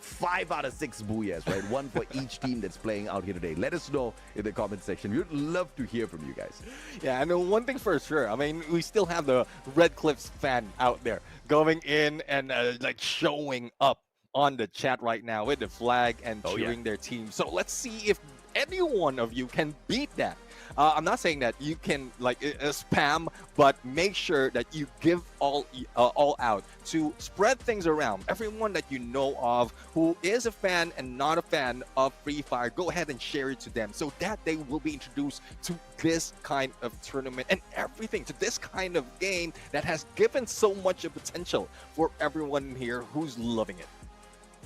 5 out of 6 Booyahs, right? One for each team that's playing out here today. Let us know in the comment section. We would love to hear from you guys. Yeah, and one thing for sure, I mean, we still have the Red Cliffs fan out there going in and like showing up on the chat right now with the flag and cheering their team. So let's see if any one of you can beat that. I'm not saying that you can like spam, but make sure that you give all out to spread things around. Everyone that you know of who is a fan and not a fan of Free Fire, go ahead and share it to them so that they will be introduced to this kind of tournament and everything, to this kind of game that has given so much of potential for everyone here who's loving it.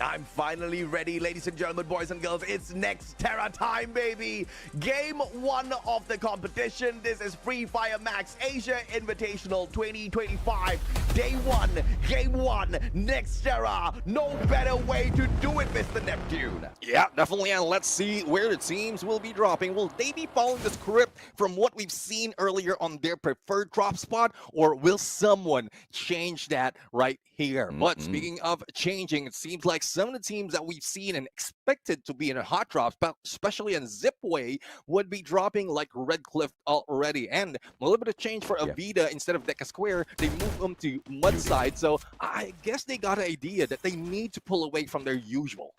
I'm finally ready, ladies and gentlemen, boys and girls. It's next Terra time, baby. Game 1 of the competition. This is Free Fire MAX Asia Invitational 2025. Day 1, Game 1, next Terra. No better way to do it, Mr. Neptune. Yeah, definitely. And let's see where the teams will be dropping. Will they be following the script from what we've seen earlier on their preferred drop spot, or will someone change that right here? But speaking of changing, it seems like some of the teams that we've seen and expected to be in a hot drop, especially in Zipway, would be dropping like Red Cliff already. And a little bit of change for Avida. Instead of Deca Square, they moved them to Mudside. So I guess they got an idea that they need to pull away from their usual.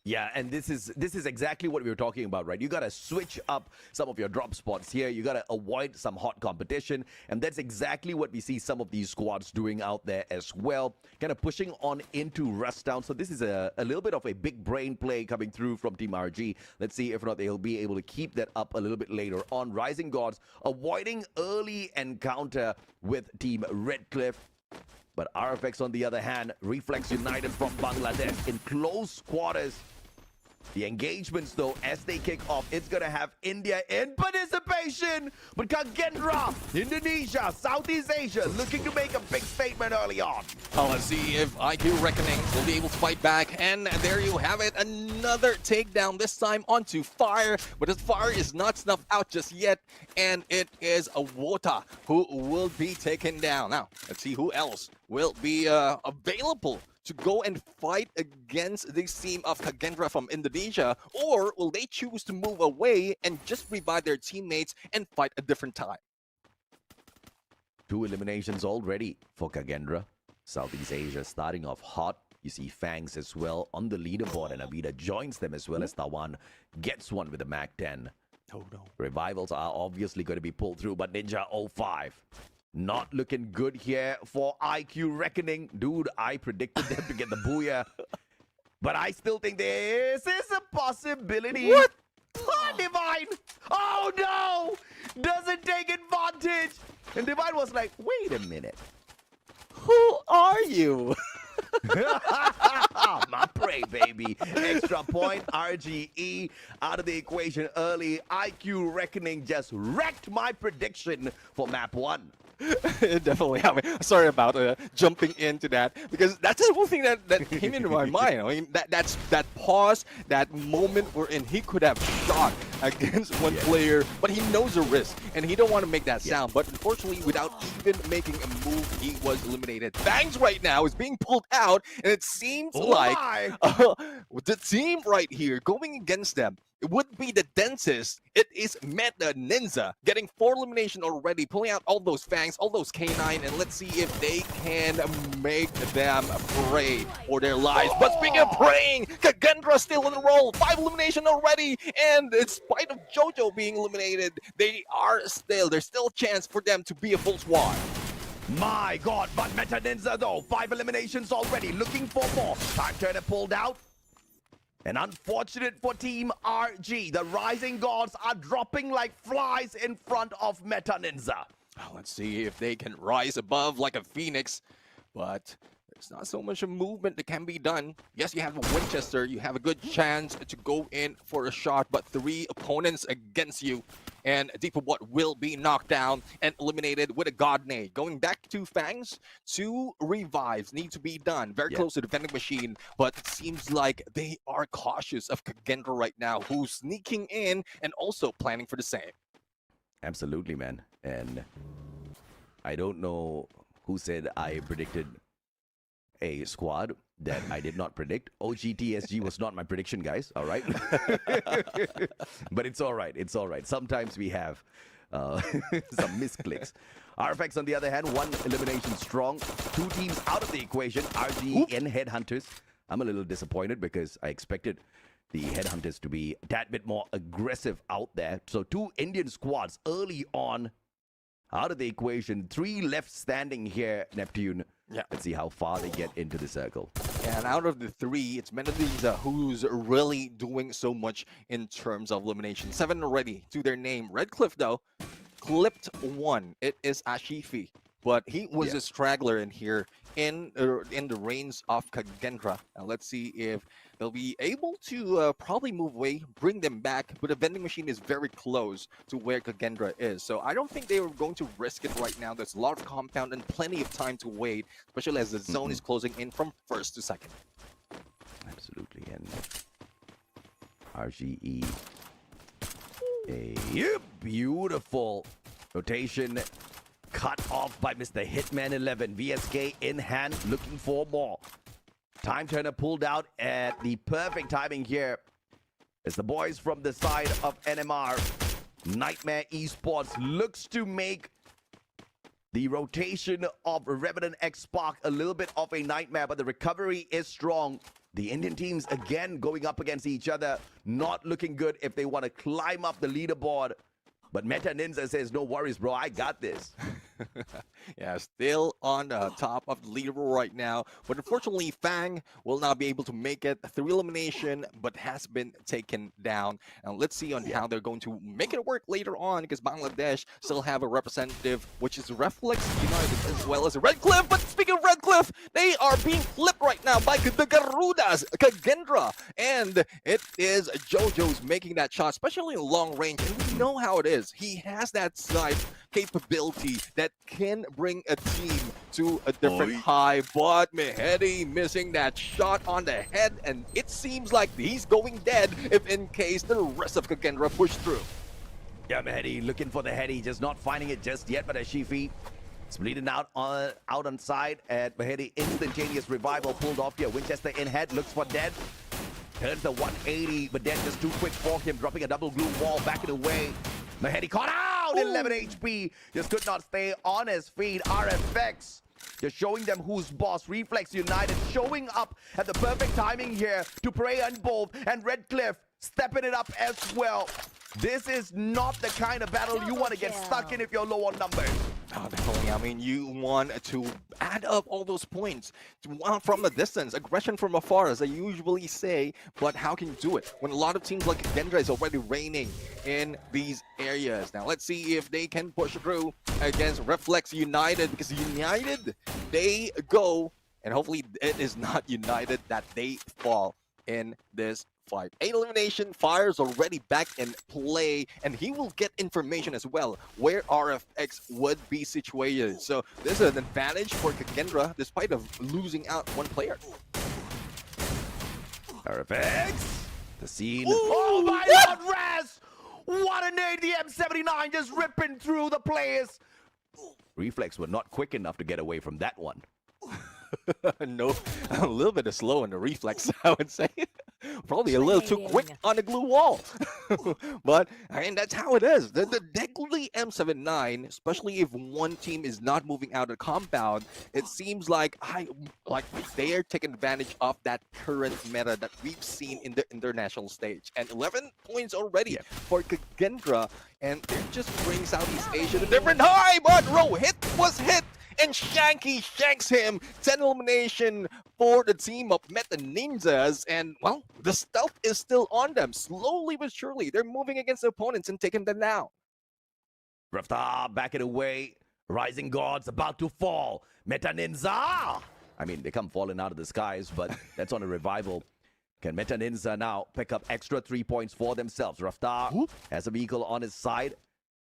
Yeah, and this is exactly what we were talking about, right? You got to switch up some of your drop spots here. You got to avoid some hot competition, and that's exactly what we see some of these squads doing out there as well, kind of pushing on into Rust Town. So this is a little bit of a big brain play coming through from Team RG. Let's see if or not they'll be able to keep that up a little bit later on. Rising Gods avoiding early encounter with Team Redcliffe. But RFX, on the other hand, Reflex United from Bangladesh in close quarters. The engagements, though, as they kick off, it's going to have India in participation. But Kagendra, Indonesia, Southeast Asia, looking to make a big statement early on. Oh, let's see if iQOO Reckoning will be able to fight back. And there you have it, another takedown, this time onto Fire. But the Fire is not snuffed out just yet. And it is a Wota who will be taken down. Now, let's see who else will be available to go and fight against this team of Kagendra from Indonesia, or will they choose to move away and just revive their teammates and fight a different time? 2 eliminations already for Kagendra. Southeast Asia starting off hot. You see Fangs as well on the leaderboard, and Avida joins them as well as Tawan gets one with the Mac 10. Oh no. Revivals are obviously going to be pulled through, but Ninja 05. Not looking good here for iQOO Reckoning. Dude, I predicted them to get the Booyah. But I still think this is a possibility. What? Oh, Divine! Oh no! Doesn't take advantage! And Divine was like, wait a minute. Who are you? My prey, baby. Extra point, RGE out of the equation early. iQOO Reckoning just wrecked my prediction for map 1. Definitely. I mean, sorry about jumping into that, because that's the whole thing that came into my mind. I mean, that pause, that moment wherein he could have shot against one player, but he knows the risk and he don't want to make that sound. But unfortunately, without even making a move, he was eliminated. Fangs right now is being pulled out, and it seems like the team right here going against them, it would be the densest. It is Meta Ninza getting 4 elimination already, pulling out all those Fangs, all those K9, and let's see if they can make them pray for their lives. But speaking of praying, Kagendra still in the roll, 5 elimination already, and in spite of Jojo being eliminated, there's still a chance for them to be a full squad. My God, but Meta Ninja though, 5 eliminations already, looking for more. Time turner pulled out. And unfortunate for Team RG, the Rising Gods are dropping like flies in front of Meta Ninja. Let's see if they can rise above like a phoenix, but there's not so much of movement that can be done. Yes, you have a Winchester, you have a good chance to go in for a shot, but 3 opponents against you. And Deep of What will be knocked down and eliminated with a God Nade. Going back to Fangs, 2 revives need to be done. Very close to the vending machine, but it seems like they are cautious of Kagendra right now, who's sneaking in and also planning for the same. Absolutely, man. And I don't know who said I predicted a squad that I did not predict. OGTSG was not my prediction, guys. All right. But it's all right. It's all right. Sometimes we have some misclicks. RFX, on the other hand, 1 elimination strong. 2 teams out of the equation. RGE and Headhunters. I'm a little disappointed because I expected the Headhunters to be a tad bit more aggressive out there. So 2 Indian squads early on out of the equation. 3 left standing here, Neptune. Yeah. Let's see how far they get into the circle. And out of the 3, it's Ninza who's really doing so much in terms of elimination. 7 already to their name. Redcliffe, though, clipped 1. It is Ashifi. But he was a straggler in here in the reins of Kagendra. Now let's see if they'll be able to probably move away, bring them back. But the vending machine is very close to where Kagendra is. So I don't think they were going to risk it right now. There's a lot of compound and plenty of time to wait, especially as the zone is closing in from first to second. Absolutely. And RGE, a beautiful rotation cut off by Mr. Hitman 11. VSK in hand, looking for more. Time Turner pulled out at the perfect timing here. As the boys from the side of NMR, Nightmare Esports, looks to make the rotation of Revenant Xspark a little bit of a nightmare, but the recovery is strong. The Indian teams again going up against each other, not looking good if they want to climb up the leaderboard. But Meta Ninza says, no worries, bro, I got this. Yeah, still on top of the leaderboard right now. But unfortunately, Fang will not be able to make it through elimination, but has been taken down. And let's see on how they're going to make it work later on, because Bangladesh still have a representative, which is Reflex United, as well as Redcliffe. But speaking of Redcliffe, they are being flipped right now by the Garudas, Kagendra. And it is Jojo's making that shot, especially in long range. And we know how it is. He has that snipe capability that can bring a team to a different high, but Mehedi missing that shot on the head, and it seems like he's going dead if in case the rest of Kagendra push through. Yeah, Mehedi looking for the heady, just not finding it just yet, but Ashifi is bleeding out on side, and Mehedi instantaneous revival pulled off here. Winchester in head, looks for dead. Turns the 180, but then just too quick for him, dropping a double glue wall, backing away. Mehedi caught out, 11 HP, just could not stay on his feet. RFX just showing them who's boss. Reflex United showing up at the perfect timing here to prey on both, and Redcliffe stepping it up as well. This is not the kind of battle you want to get stuck in if you're low on numbers. Oh, definitely. I mean, you want to add up all those points from a distance, aggression from afar, as I usually say, but how can you do it when a lot of teams like Kagendra is already reigning in these areas? Now, let's see if they can push through against Reflex United, because United, they go, and hopefully it is not United that they fall in this fight. 8 elimination, Fire's already back in play, and he will get information as well where RFX would be situated. So this is an advantage for Kagendra despite of losing out one player. RFX, the scene. Oh my God, Raz! What a nade, the M79 just ripping through the players. Reflex were not quick enough to get away from that one. No, a little bit of slow on the Reflex, I would say. Probably a little too quick on the glue wall. But I mean, that's how it is. The deadly M79, especially if one team is not moving out of the compound, it seems like they are taking advantage of that current meta that we've seen in the international stage. And 11 points already for Kagendra, and it just brings Southeast Asia to a different high. But Rohit was hit, and Shanky shanks him. 10 elimination for the team of Meta Ninjas, and well, the stealth is still on them. Slowly but surely, they're moving against the opponents and taking them down. Raftar backing away. Rising Gods about to fall. Meta Ninja! I mean, they come falling out of the skies, but that's on a revival. Can Meta Ninja now pick up extra 3 points for themselves? Raftar has a vehicle on his side,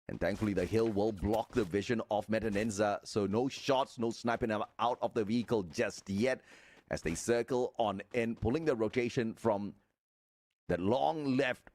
and thankfully the hill will block the vision of Meta Ninja, so no shots, no sniping them out of the vehicle just yet, as they circle on in, pulling the rotation from the long left,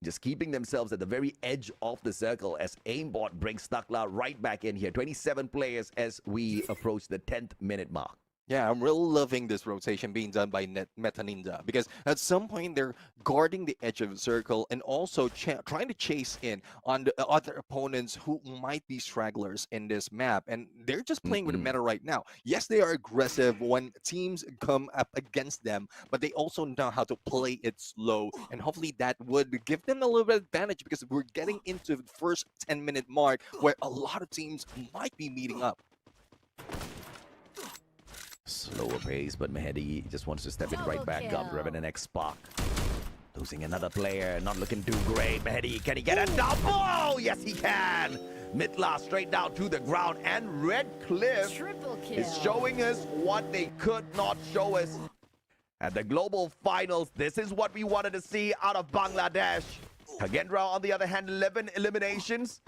just keeping themselves at the very edge of the circle as Aimbot brings Stakla right back in here. 27 players as we approach the 10th minute mark. Yeah, I'm really loving this rotation being done by Meta Ninja because at some point they're guarding the edge of the circle and also trying to chase in on the other opponents who might be stragglers in this map. And they're just playing with the meta right now. Yes, they are aggressive when teams come up against them, but they also know how to play it slow. And hopefully that would give them a little bit of advantage because we're getting into the first 10-minute mark where a lot of teams might be meeting up. Slower pace, but Mehdi just wants to step it right back up. Revenant Xspark losing another player, not looking too great. Mehdi, can he get a double? Yes, he can. Midla straight down to the ground, and Redcliffe is showing us what they could not show us at the global finals. This is what we wanted to see out of Bangladesh. Kagendra, on the other hand, 11 eliminations.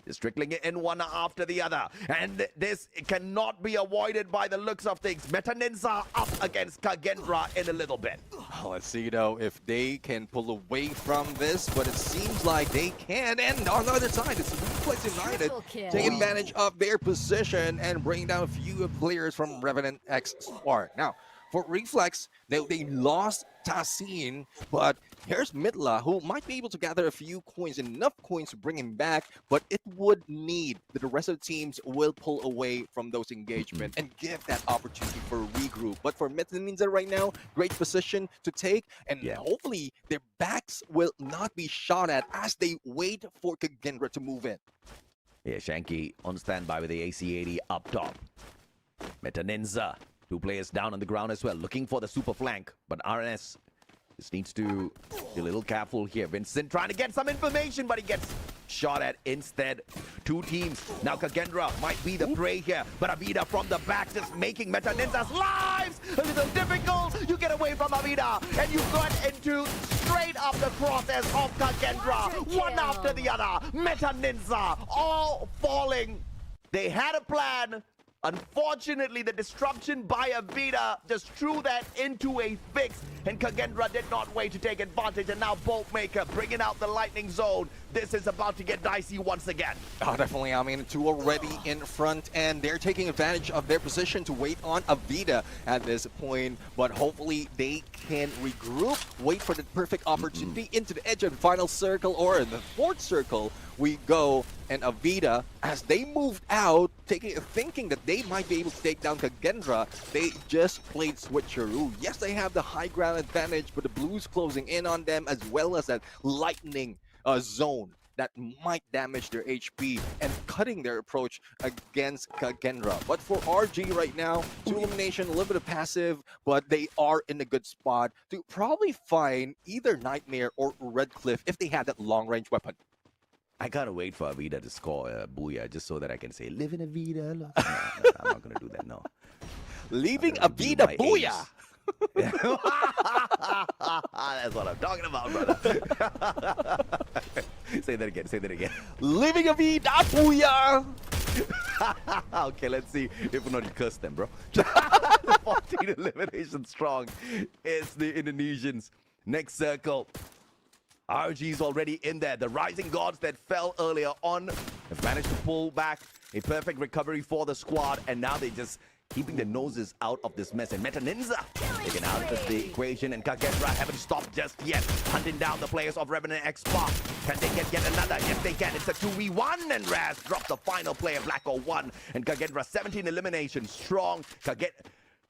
Just trickling it in one after the other. And this cannot be avoided by the looks of things. Meta Ninza up against Kagendra in a little bit. Let's see, though, if they can pull away from this, but it seems like they can. And on the other side, it's Reflex United taking advantage of their position and bringing down a few players from Revenant Xspark. Now, for Reflex, they lost Tassin, but here's Midla, who might be able to gather a few coins, enough coins to bring him back, but it would need that the rest of the teams will pull away from those engagements and give that opportunity for a regroup. But for Meta Ninja right now, great position to take, and hopefully their backs will not be shot at as they wait for Kagendra to move in. Yeah, Shanky on standby with the AC-80 up top. Meta Ninja. 2 players down on the ground as well, looking for the super flank. But RNS just needs to be a little careful here. Vincent trying to get some information, but he gets shot at instead. 2 teams. Now Kagendra might be the prey here, but Avida from the back just making Meta Ninja's lives a little difficult. You get away from Avida, and you got into straight up the crosshairs of Kagendra. One after the other. Meta Ninja all falling. They had a plan. Unfortunately, the disruption by Avida just threw that into a fix, and Kagendra did not wait to take advantage, and now Boltmaker bringing out the lightning zone. This is about to get dicey once again. Oh, definitely. I mean, 2 already in front, and they're taking advantage of their position to wait on Avida at this point, but hopefully they can regroup, wait for the perfect opportunity into the edge of the final circle, or the 4th circle we go, and Avida, as they moved out, thinking that they might be able to take down Kagendra, they just played switcheroo. Yes, they have the high ground advantage, but the Blues closing in on them, as well as that lightning zone that might damage their HP and cutting their approach against Kagendra. But for RG right now, 2 elimination, a little bit of passive, but they are in a good spot to probably find either Nightmare or Redcliffe if they had that long-range weapon. I gotta wait for Avida to score Booyah just so that I can say, live in Avida. No, I'm not gonna do that, no. Leaving Avida, Booyah! That's what I'm talking about, brother. Say that again. Leaving Avida, Booyah! Okay, let's see if or not you curse them, bro. 14 elimination strong. It's the Indonesians. Next circle. RG's already in there. The Rising Gods that fell earlier on have managed to pull back a perfect recovery for the squad, and now they just keeping their noses out of this mess. And Meta Ninja taken out of the equation, and Kagendra haven't stopped just yet, hunting down the players of Revenant Xspark. Can they get yet another? Yes, they can. It's a 2v1, and Raz dropped the final player, Black 01, and Kagendra 17 eliminations strong.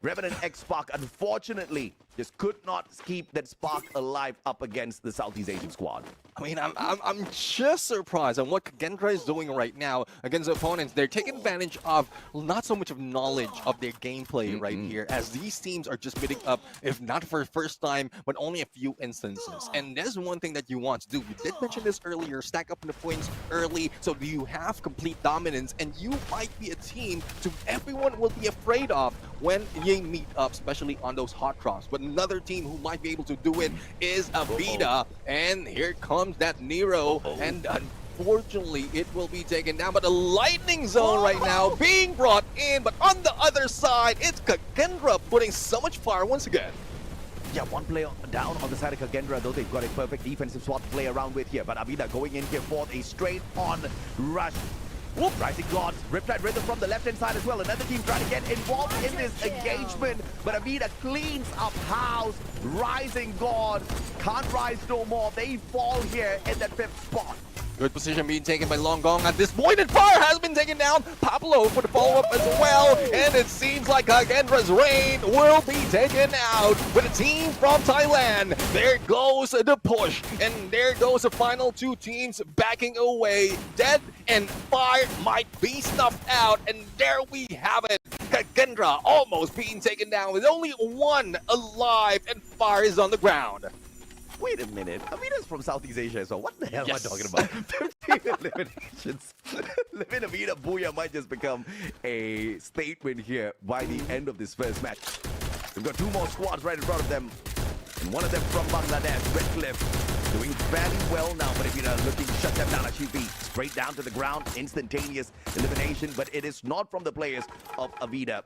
Revenant Xspark, unfortunately, just could not keep that spark alive up against the Southeast Asian squad. I mean, I'm just surprised on what Kagendra is doing right now against the opponents. They're taking advantage of not so much of knowledge of their gameplay right here, as these teams are just meeting up, if not for the first time, but only a few instances. And there's one thing that you want to do. You did mention this earlier, stack up the points early, so you have complete dominance, and you might be a team to everyone will be afraid of when you meet up, especially on those hot drops. But another team who might be able to do it is Avida, and here comes that Nero, and unfortunately it will be taken down. But a lightning zone right now being brought in, but on the other side, it's Kagendra putting so much fire once again. Yeah, 1 player down on the side of Kagendra, though they've got a perfect defensive spot to play around with here. But Avida going in here for a straight-on rush. Whoop, Rising Gods, Riptide Rhythm from the left-hand side as well. Another team trying to get involved in this engagement, but Avida cleans up house. Rising Gods can't rise no more. They fall here in that 5th spot. Good position being taken by Long Gong at this point, and Fire has been taken down. Pablo for the follow-up as well, and it seems like Kagendra's reign will be taken out with a team from Thailand. There goes the push, and there goes the final 2 teams backing away. Dead and Fire might be snuffed out, and there we have it. Kagendra almost being taken down with only 1 alive, and Fire is on the ground. Wait a minute. Avida's from Southeast Asia, so what the hell am I talking about? 15 eliminations. Living Avida Booyah might just become a statement here by the end of this first match. We've got 2 more squads right in front of them. And one of them from Bangladesh, Redcliffe, doing fairly well now, but Avida looking to shut them down as she beat. Straight down to the ground, instantaneous elimination, but it is not from the players of Avida.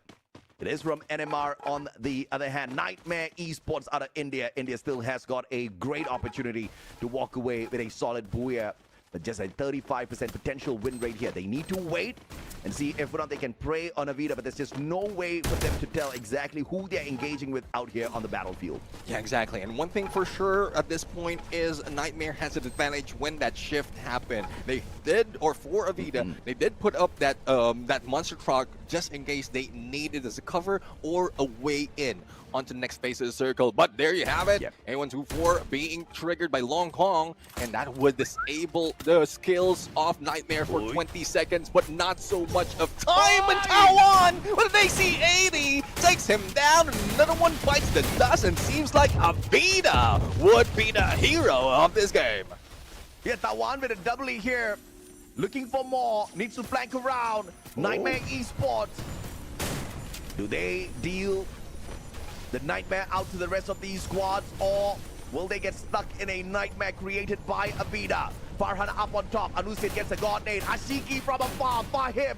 It is from NMR on the other hand. Nightmare Esports out of India. India still has got a great opportunity to walk away with a solid Booyah, but just a 35% potential win rate here. They need to wait and see if or not they can prey on Avida, but there's just no way for them to tell exactly who they're engaging with out here on the battlefield. Yeah, exactly. And one thing for sure at this point is Nightmare has an advantage when that shift happened. They did, or for Avida, they did put up that that monster truck just in case they needed as a cover or a way in onto the next phase of the circle. But there you have it. Yep. A124 being triggered by Long Kong, and that would disable the skills of Nightmare for 20 seconds, but not so much of time. And Tawan with an AC-80 takes him down. Another one bites the dust, and seems like Avida would be the hero of this game. Yeah, Tawan with a doubly here. Looking for more. Needs to flank around. Nightmare Esports. Do they deal the Nightmare out to the rest of these squads, or will they get stuck in a nightmare created by Avida? Farhan up on top. Anusit gets a god nade. Ashiki from afar. Fahim,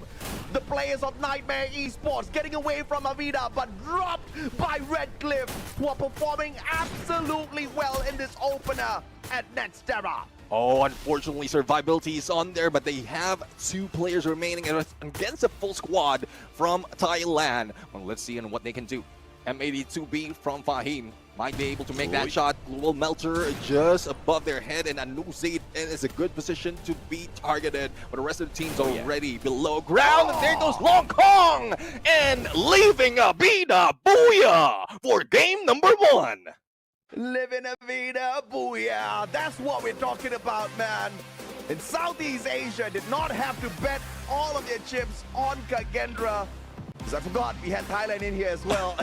the players of Nightmare Esports, getting away from Avida, but dropped by Redcliffe, who are performing absolutely well in this opener at Netstera. Oh, unfortunately, survivability is on there, but they have 2 players remaining against a full squad from Thailand. Well, let's see what they can do. M82B from Fahim might be able to make that shot. Global Melter just above their head, and Anusit is a good position to be targeted. But the rest of the team's already below ground. And there goes Long Kong, and leaving Avida Booyah for game number 1. Living Avida Booyah. That's what we're talking about, man. In Southeast Asia, did not have to bet all of their chips on Kagendra. Because I forgot we had Thailand in here as well.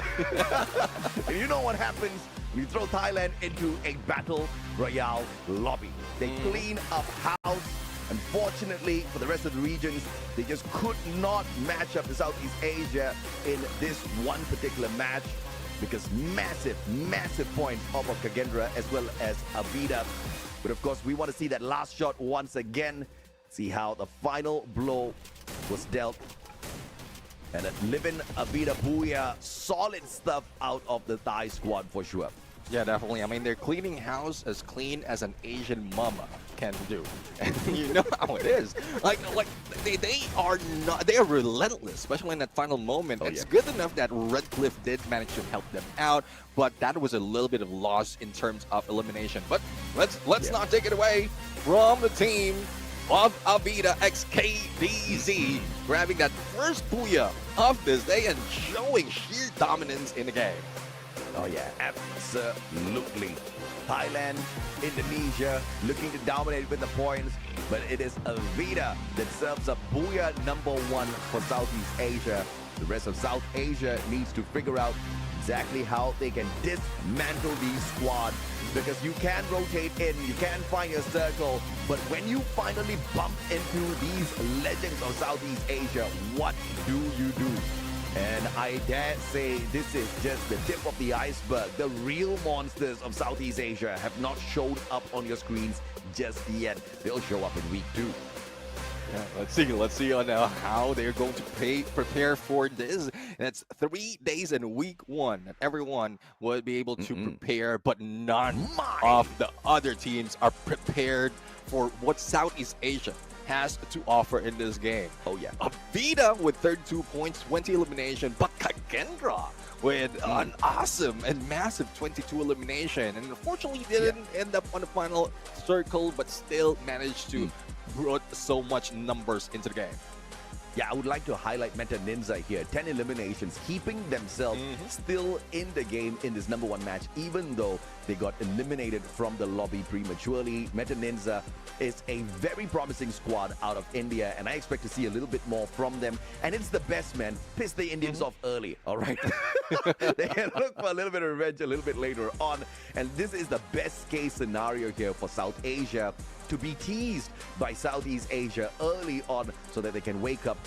And you know what happens when you throw Thailand into a Battle Royale lobby. They clean up house. Unfortunately, for the rest of the regions, they just could not match up to Southeast Asia in this one particular match, because massive, massive points off of Kagendra as well as Avida. But of course, we want to see that last shot once again. See how the final blow was dealt. And Living Avida Booyah, solid stuff out of the Thai squad for sure. Yeah, definitely. I mean, they're cleaning house as clean as an Asian mama can do. And you know how it is. Like they are relentless, especially in that final moment. It's good enough that Redcliffe did manage to help them out, but that was a little bit of loss in terms of elimination. But let's not take it away from the team of Avida XKDZ, grabbing that first Booyah of this day and showing sheer dominance in the game. Oh yeah, absolutely. Thailand, Indonesia, looking to dominate with the points, but it is Avida that serves up Booyah number 1 for Southeast Asia. The rest of South Asia needs to figure out exactly how they can dismantle these squads, because you can rotate in, you can find your circle, but when you finally bump into these legends of Southeast Asia, what do you do? And I dare say this is just the tip of the iceberg. The real monsters of Southeast Asia have not showed up on your screens just yet. They'll show up in week 2. Yeah, let's see on how they're going to prepare for this. That's 3 days in week 1 that everyone will be able to prepare, but none of the other teams are prepared for what Southeast Asia has to offer in this game. Oh yeah. Avida with 32 points, 20 elimination, but Kagendra with an awesome and massive 22 elimination, and unfortunately didn't end up on the final circle, but still managed to put so much numbers into the game. Yeah, I would like to highlight Meta Ninza here. 10 eliminations, keeping themselves still in the game in this #1 match, even though they got eliminated from the lobby prematurely. Meta Ninza is a very promising squad out of India, and I expect to see a little bit more from them. And it's the best, man. Piss the Indians off early, all right? They can look for a little bit of revenge a little bit later on. And this is the best case scenario here for South Asia, to be teased by Southeast Asia early on so that they can wake up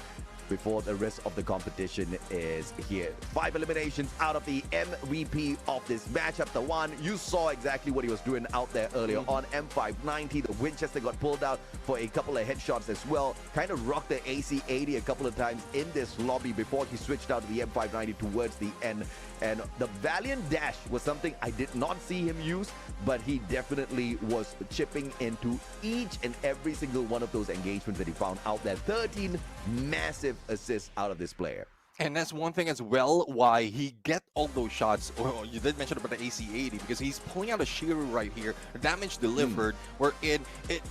before the rest of the competition is here. 5 eliminations out of the MVP of this matchup. The one, you saw exactly what he was doing out there earlier on. M590, the Winchester got pulled out for a couple of headshots as well. Kind of rocked the AC80 a couple of times in this lobby before he switched out to the M590 towards the end. And the Valiant Dash was something I did not see him use, but he definitely was chipping into each and every single one of those engagements that he found out there. 13 massive assists out of this player. And that's one thing as well why he get all those shots. Well, you did mention about the AC80 because he's pulling out a Shiru right here, damage delivered, wherein it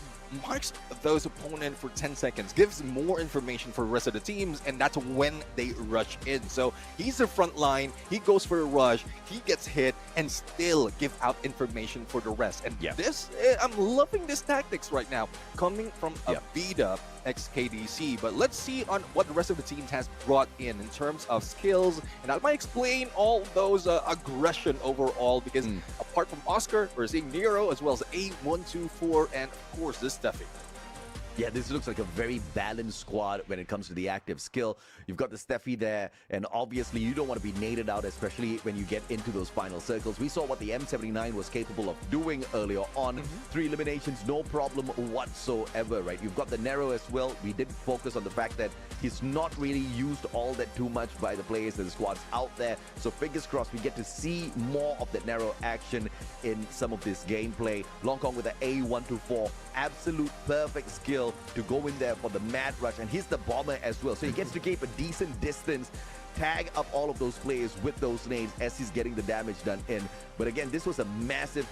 marks those opponent for 10 seconds, gives more information for the rest of the teams, and that's when they rush in. So he's the front line, he goes for a rush, he gets hit, and still give out information for the rest. And this, I'm loving this tactics right now, coming from Avida XKDC. But let's see on what the rest of the teams has brought in terms of skills, and that might explain all those aggression overall, because apart from Oscar, we're seeing Nero as well as A124, and of course this Steffi. Yeah, this looks like a very balanced squad when it comes to the active skill. You've got the Steffi there, and obviously you don't want to be naded out, especially when you get into those final circles. We saw what the M79 was capable of doing earlier on. 3 eliminations, no problem whatsoever, right? You've got the Nero as well. We did focus on the fact that he's not really used all that too much by the players and the squads out there. So fingers crossed we get to see more of that Nero action in some of this gameplay. Long Kong with the A124, absolute perfect skill to go in there for the mad rush, and he's the bomber as well, so he gets to keep a decent distance, tag up all of those players with those nades as he's getting the damage done in. But again, this was a massive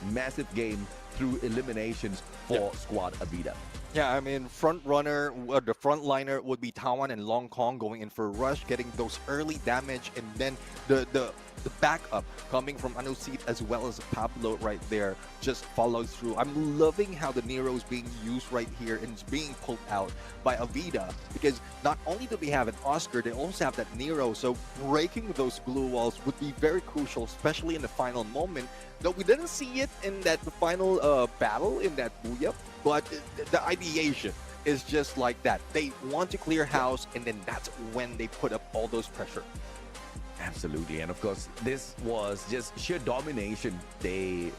game through eliminations for squad Avida. Yeah, I mean, front runner, the front liner would be Tawan and Long Kong going in for a rush, getting those early damage, and then the backup coming from Anusit as well as Pablo right there just follows through. I'm loving how the Nero is being used right here and it's being pulled out by Avida, because not only do they have an Oscar, they also have that Nero, so breaking those glue walls would be very crucial, especially in the final moment. Though we didn't see it in that final battle in that Booyah, but the ideation is just like that. They want to clear house, and then that's when they put up all those pressure. Absolutely, and of course, this was just sheer domination. They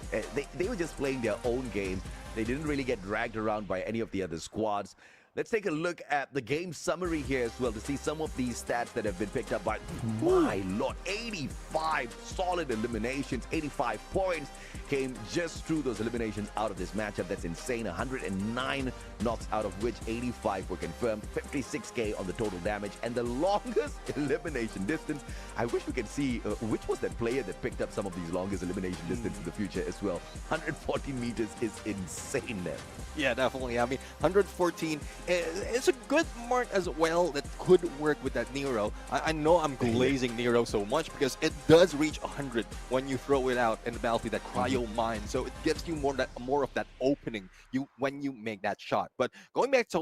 were just playing their own game. They didn't really get dragged around by any of the other squads. Let's take a look at the game summary here as well to see some of these stats that have been picked up by, my lord, 85 solid eliminations, 85 points came just through those eliminations out of this matchup. That's insane. 109 knocks, out of which 85 were confirmed, 56k on the total damage, and the longest elimination distance. I wish we could see which was that player that picked up some of these longest elimination distance in the future as well. 114 meters is insane there. Yeah, definitely. I mean, 114, it's a good mark as well that could work with that Nero. I know I'm glazing Nero so much because it does reach 100 when you throw it out in the battlefield, that cryo mine. So it gives you more of that opening when you make that shot. But going back to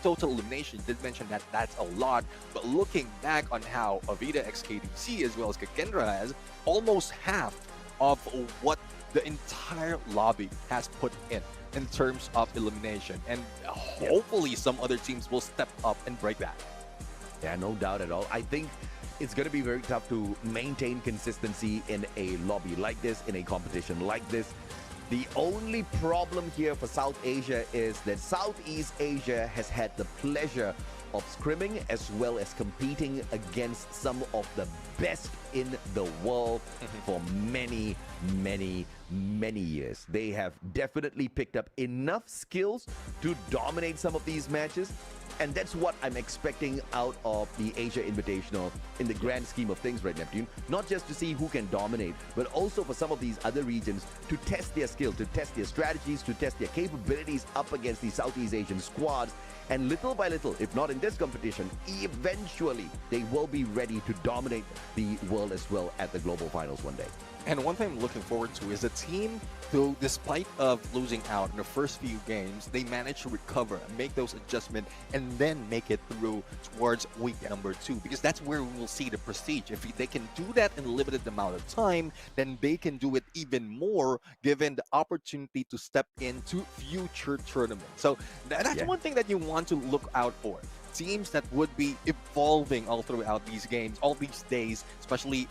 total elimination, did mention that that's a lot. But looking back on how Avida XKDC as well as Kagendra has, almost half of what the entire lobby has put in terms of elimination, and hopefully some other teams will step up and break that. Yeah, no doubt at all. I think it's going to be very tough to maintain consistency in a lobby like this, in a competition like this. The only problem here for South Asia is that Southeast Asia has had the pleasure of scrimming as well as competing against some of the best in the world for many, many, many years. They have definitely picked up enough skills to dominate some of these matches. And that's what I'm expecting out of the Asia Invitational in the grand scheme of things, right, Neptune? Not just to see who can dominate, but also for some of these other regions to test their skill, to test their strategies, to test their capabilities up against the Southeast Asian squads. And little by little, if not in this competition, eventually they will be ready to dominate the world as well at the global finals one day. And one thing I'm looking forward to is a team who, despite of losing out in the first few games, they managed to recover and make those adjustments and then make it through towards week number 2, because that's where we will see the prestige. If they can do that in a limited amount of time, then they can do it even more given the opportunity to step into future tournaments. So that's one thing that you want to look out for. Teams that would be evolving all throughout these games, all these days, especially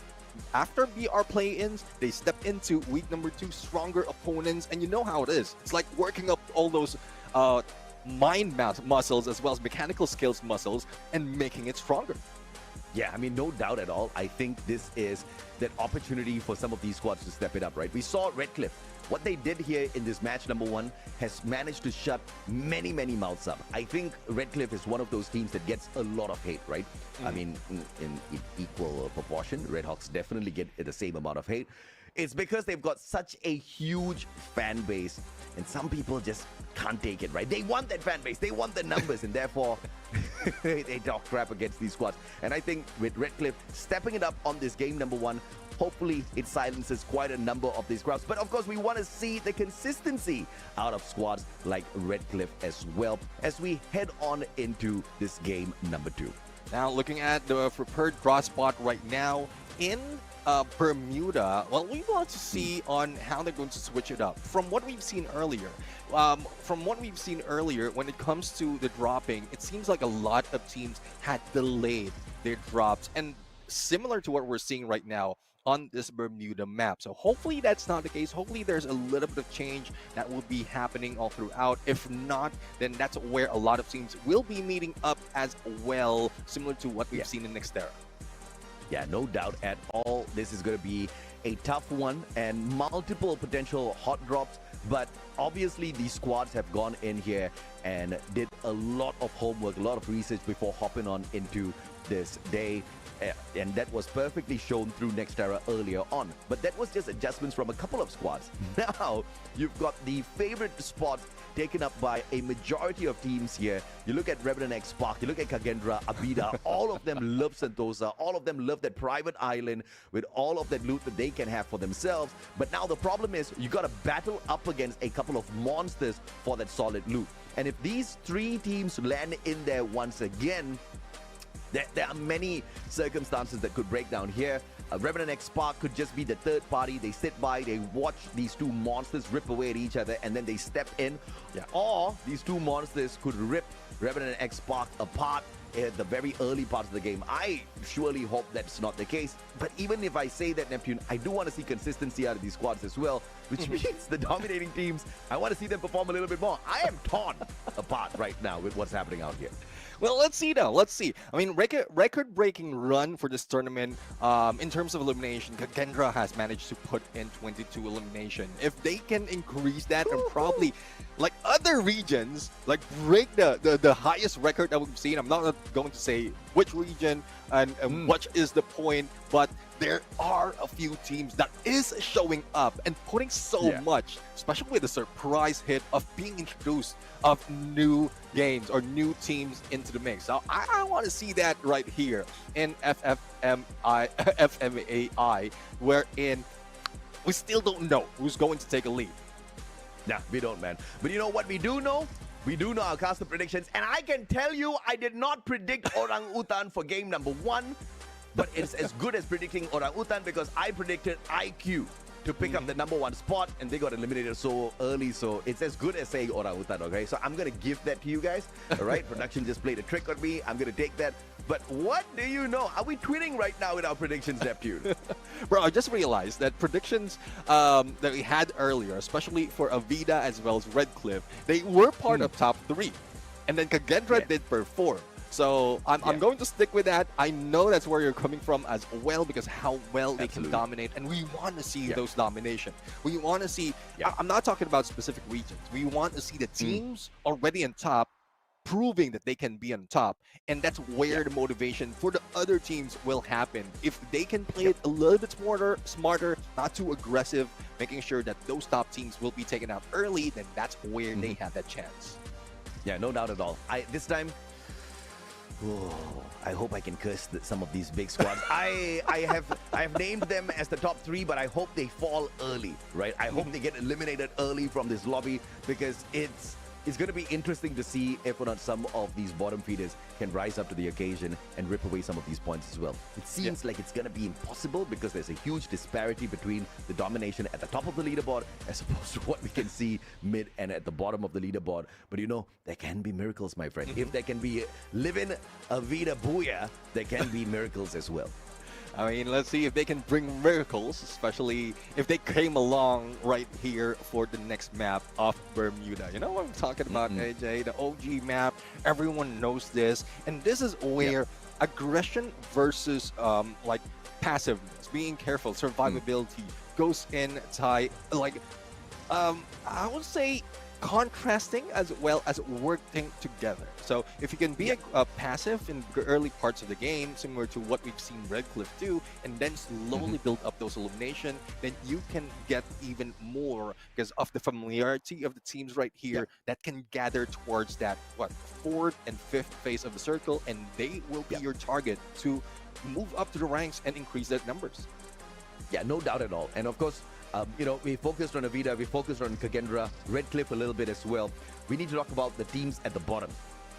after BR play-ins, they step into week number 2 stronger opponents, and you know how it is. It's like working up all those mind muscles as well as mechanical skills muscles and making it stronger. Yeah, I mean, no doubt at all. I think this is that opportunity for some of these squads to step it up, right? We saw Redcliffe. What they did here in this match number 1 has managed to shut many, many mouths up. I think Redcliffe is one of those teams that gets a lot of hate, right? I mean, in equal proportion, Redhawks definitely get the same amount of hate. It's because they've got such a huge fan base, and some people just can't take it, right? They want that fan base, they want the numbers, and therefore they talk crap against these squads. And I think with Redcliffe stepping it up on this game number 1, hopefully it silences quite a number of these crowds. But of course, we want to see the consistency out of squads like Redcliffe as well as we head on into this game number 2. Now, looking at the prepared cross spot right now in Bermuda, well, we want to see on how they're going to switch it up. From what we've seen earlier, when it comes to the dropping, it seems like a lot of teams had delayed their drops, and similar to what we're seeing right now on this Bermuda map. So hopefully that's not the case. Hopefully there's a little bit of change that will be happening all throughout. If not, then that's where a lot of teams will be meeting up as well, similar to what we've seen in Xterra. Yeah, no doubt at all. This is going to be a tough one and multiple potential hot drops. But obviously, these squads have gone in here and did a lot of homework, a lot of research before hopping on into this day. And that was perfectly shown through Nextera earlier on. But that was just adjustments from a couple of squads. Now, you've got the favorite spots taken up by a majority of teams here. You look at Revenant Xspark, you look at Kagendra, Avida, all of them love Sentosa, all of them love that private island with all of that loot that they can have for themselves. But now the problem is you got to battle up against a couple of monsters for that solid loot. And if these 3 teams land in there once again, there are many circumstances that could break down here. Revenant Xspark could just be the third party. They sit by, they watch these 2 monsters rip away at each other, and then they step in. Or these 2 monsters could rip Revenant Xspark apart at the very early parts of the game. I surely hope that's not the case. But even if I say that, Neptune, I do want to see consistency out of these squads as well, which means the dominating teams, I want to see them perform a little bit more. I am torn apart right now with what's happening out here. Well, let's see now. Let's see. I mean, record-breaking run for this tournament. In terms of elimination, Kagendra has managed to put in 22 elimination. If they can increase that and probably, like other regions, like break the highest record that we've seen. I'm not going to say which region and what is the point, but there are a few teams that is showing up and putting so much, especially with the surprise hit of being introduced of new games or new teams into the mix. So I want to see that right here in FFMAI, wherein we still don't know who's going to take a lead. Nah, we don't, man. But you know what we do know? We do know our custom predictions, and I can tell you I did not predict Orang Utan for game number 1, but it's as good as predicting Orang Utan because I predicted iQOO to pick up the number 1 spot, and they got eliminated so early, so it's as good as saying Orang Utan, okay? So I'm going to give that to you guys, all right? Production just played a trick on me. I'm going to take that. But what do you know? Are we twinning right now with our predictions, Neptune? Bro, I just realized that predictions that we had earlier, especially for Avida as well as Redcliffe, they were part of top 3. And then Kagendra did perform. So I'm going to stick with that. I know that's where you're coming from as well, because how well they can dominate, and we want to see those domination. We want to see, I'm not talking about specific regions. We want to see the teams already on top proving that they can be on top, and that's where the motivation for the other teams will happen. If they can play it a little bit smarter, not too aggressive, making sure that those top teams will be taken out early, then that's where they have that chance. Yeah, no doubt at all. This time, I hope I can curse some of these big squads. I have named them as the top 3, but I hope they fall early, right? I hope they get eliminated early from this lobby, because it's going to be interesting to see if or not some of these bottom feeders can rise up to the occasion and rip away some of these points as well. It seems like it's going to be impossible, because there's a huge disparity between the domination at the top of the leaderboard as opposed to what we can see mid and at the bottom of the leaderboard. But you know, there can be miracles, my friend. If there can be living Avida Booyah, there can be miracles as well. I mean, let's see if they can bring miracles, especially if they came along right here for the next map of Bermuda. You know what I'm talking about, AJ? The OG map, everyone knows this. And this is where aggression versus like passiveness, being careful, survivability goes in tie, like, I would say contrasting as well as working together. So if you can be a passive in the early parts of the game, similar to what we've seen Redcliffe do, and then slowly build up those elimination, then you can get even more because of the familiarity of the teams right here that can gather towards that, what, 4th and 5th phase of the circle, and they will be your target to move up to the ranks and increase their numbers. Yeah, no doubt at all. And of course, you know, we focused on Avida, we focused on Kagendra, Redcliffe a little bit as well. We need to talk about the teams at the bottom.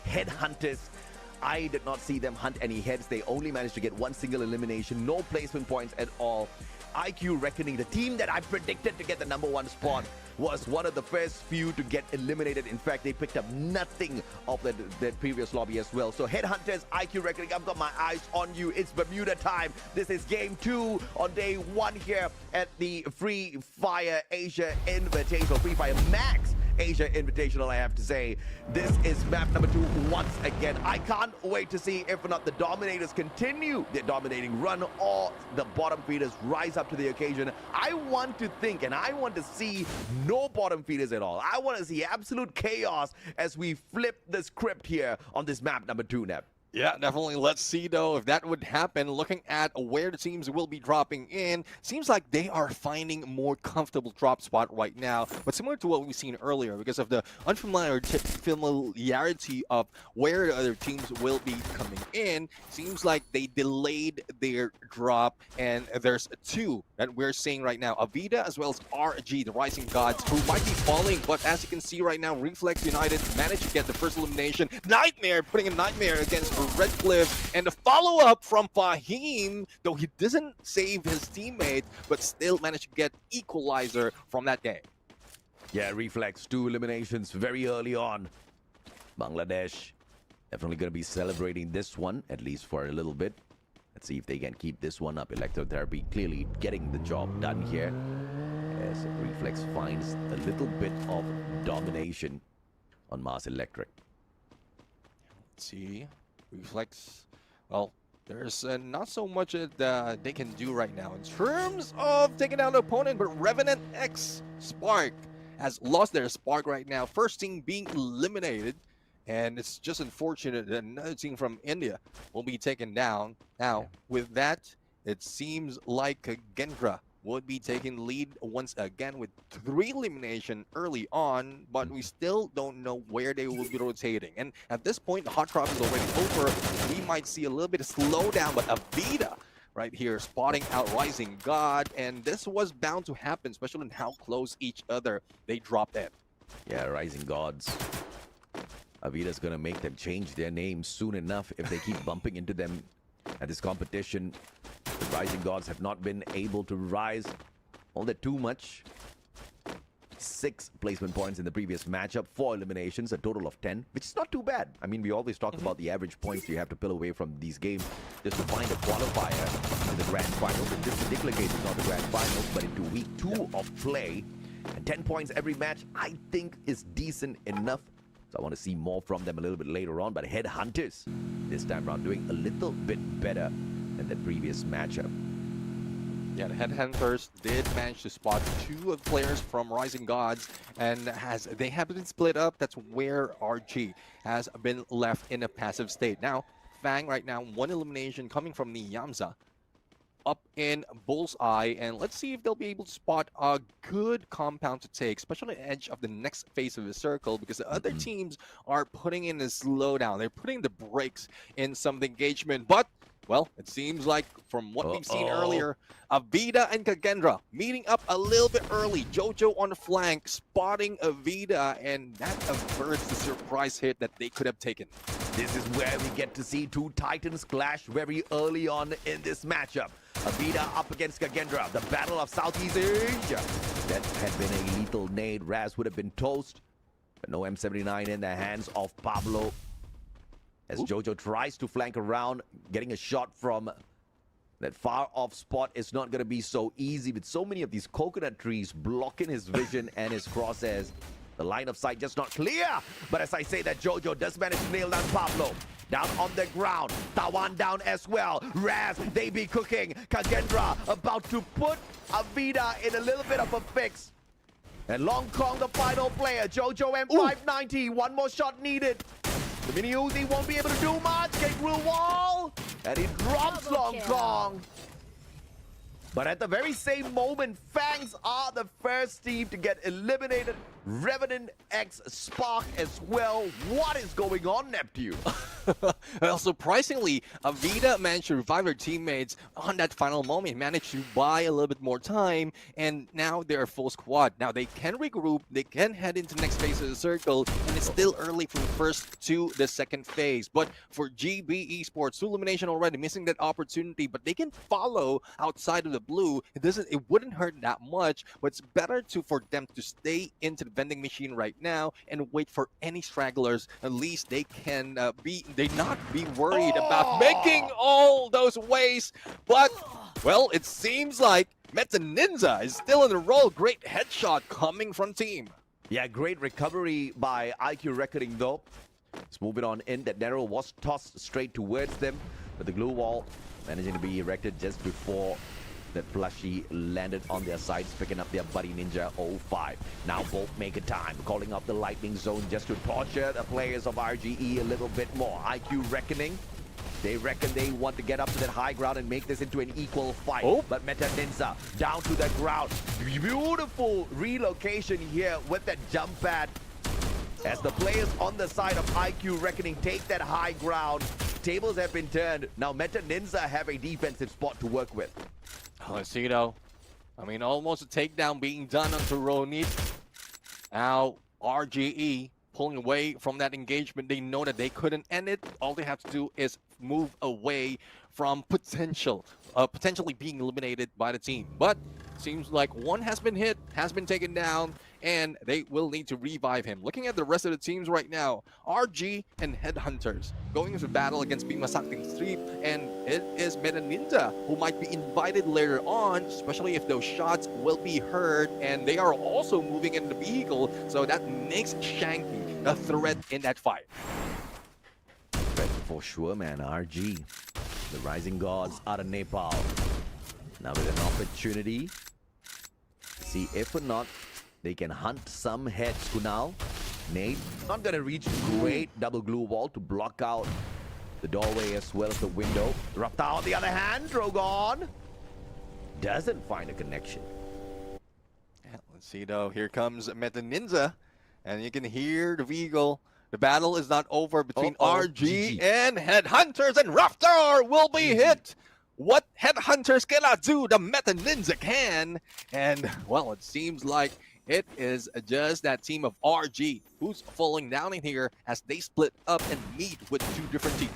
Headhunters, I did not see them hunt any heads. They only managed to get 1 single elimination, no placement points at all. iQOO Reckoning, the team that I predicted to get the #1 spot, was one of the first few to get eliminated. In fact, they picked up nothing of the previous lobby as well. So Headhunters, iQOO Reckoning, I've got my eyes on you. It's Bermuda time. This is game 2 on day 1 here at the Free Fire Asia Invitational, Free Fire MAX Asia Invitational, I have to say. This is map number 2 once again. I can't wait to see if or not the Dominators continue their dominating run or the bottom feeders rise up to the occasion. I want to think and I want to see no bottom feeders at all. I want to see absolute chaos as we flip the script here on this map number 2, Neb. Yeah, definitely. Let's see, though, if that would happen. Looking at where the teams will be dropping in, seems like they are finding a more comfortable drop spot right now. But similar to what we've seen earlier, because of the unfamiliarity of where the other teams will be coming in, seems like they delayed their drop. And there's 2 that we're seeing right now. Avida as well as RG, the Rising Gods, who might be falling. But as you can see right now, Reflex United managed to get the first elimination. Nightmare putting a Nightmare against Redcliffe, and the follow-up from Fahim, though he doesn't save his teammate, but still managed to get equalizer from that game. Yeah, Reflex, 2 eliminations very early on. Bangladesh definitely going to be celebrating this one, at least for a little bit. Let's see if they can keep this one up. Electrotherapy clearly getting the job done here, as Reflex finds a little bit of domination on Mars Electric. Let's see. Reflex, well, there's not so much that they can do right now in terms of taking down the opponent, but Revenant Xspark has lost their spark right now. First team being eliminated, and it's just unfortunate that another team from India will be taken down. Now, with that, it seems like Kagendra would be taking the lead once again with 3 elimination early on, but we still don't know where they will be rotating. And at this point, the hot drop is already over. We might see a little bit of slowdown, but Avida right here spotting out Rising God, and this was bound to happen, especially in how close each other they dropped in. Yeah, Rising Gods. Avida's gonna make them change their names soon enough if they keep bumping into them at this competition. The Rising Gods have not been able to rise all that too much. 6 placement points in the previous matchup, 4 eliminations, a total of 10, which is not too bad. I mean, we always talk about the average points you have to pull away from these games just to find a qualifier in the grand finals. In this particular case, it's not the grand finals, but into week 2 of play. And 10 points every match, I think, is decent enough. So I want to see more from them a little bit later on. But Headhunters, this time around, doing a little bit better than the previous matchup. Yeah, the Headhunters did manage to spot 2 of the players from Rising Gods, and as they have been split up, that's where RG has been left in a passive state. Now, Fang right now, 1 elimination coming from the Yamza up in Bullseye, and let's see if they'll be able to spot a good compound to take, especially on the edge of the next phase of the circle, because the other teams are putting in a slowdown. They're putting the brakes in some of the engagement, but well, it seems like from what we've seen earlier, Avida and Kagendra meeting up a little bit early. Jojo on the flank, spotting Avida, and that averts the surprise hit that they could have taken. This is where we get to see 2 Titans clash very early on in this matchup. Avida up against Kagendra, the battle of Southeast Asia. That had been a lethal nade. Raz would have been toast, but no M79 in the hands of Pablo. As Jojo tries to flank around, getting a shot from that far off spot is not going to be so easy with so many of these coconut trees blocking his vision and his crosshairs. The line of sight just not clear. But as I say that, Jojo does manage to nail down Pablo. Down on the ground. Tawan down as well. Raz, they be cooking. Kagendra about to put Avida in a little bit of a fix. And Long Kong, the final player. Jojo M590. One more shot needed. The Mini Uzi won't be able to do much. Get through wall. And he drops Long Kong. But at the very same moment, Fangs are the first team to get eliminated. Revenant Xspark as well. What is going on, Neptune? Well, surprisingly, Avida managed to revive their teammates on that final moment, managed to buy a little bit more time, and now they're full squad. Now they can regroup, they can head into the next phase of the circle, and it's still early from the first to the second phase. But for GB Esports, 2 elimination already, missing that opportunity, but they can follow outside of the blue. It wouldn't hurt that much, but it's better for them to stay into the vending machine right now and wait for any stragglers. At least they can not be worried about making all those ways. But well, it seems like Meta Ninza is still in the role. Great headshot coming from team. Yeah, great recovery by iQOO Reckoning though. Let's move it on in. That narrow was tossed straight towards them, but the glue wall managing to be erected just before that plushie landed on their sides, picking up their buddy Ninja 05. Now both make a time, calling up the lightning zone just to torture the players of RGE a little bit more. iQOO Reckoning, they reckon they want to get up to that high ground and make this into an equal fight. But Meta Ninza down to the ground. Beautiful relocation here with that jump pad. As the players on the side of iQOO Reckoning take that high ground, tables have been turned. Now Meta Ninza have a defensive spot to work with. Let's see though. I mean, almost a takedown being done onto Ronit. Now, RGE pulling away from that engagement. They know that they couldn't end it. All they have to do is move away from potentially being eliminated by the team. But seems like one has been hit, has been taken down, and they will need to revive him. Looking at the rest of the teams right now, RG and Headhunters going into battle against Bima Sakting Street, and it is Meta Ninja who might be invited later on, especially if those shots will be heard, and they are also moving in the vehicle, so that makes Shanky a threat in that fight. Threat for sure, man. RG, the Rising Gods out of Nepal. Now with an opportunity to see if or not they can hunt some heads. Kunal, Nate, not gonna reach great double glue wall to block out the doorway as well as the window. Rapta on the other hand, Drogon doesn't find a connection. Yeah, let's see though, here comes Meta Ninja, and you can hear the vehicle. The battle is not over between RG and Headhunters, and Raptor will be hit. What Headhunters cannot do, the Meta Ninja can. And, well, it seems like it is just that team of RG who's falling down in here as they split up and meet with 2 different teams.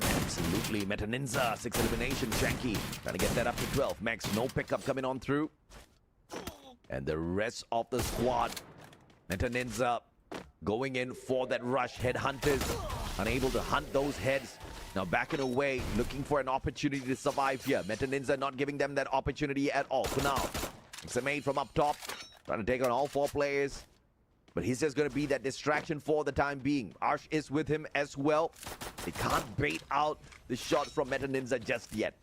Absolutely, Meta Ninja, 6 elimination. Shanky trying to get that up to 12. Max, no pickup coming on through. And the rest of the squad, Meta Ninja going in for that rush. Headhunters unable to hunt those heads. Now backing away, looking for an opportunity to survive here. Meta Ninja not giving them that opportunity at all. Kunal, XMA from up top, trying to take on all 4 players. But he's just going to be that distraction for the time being. Arsh is with him as well. They can't bait out the shots from Meta Ninza just yet.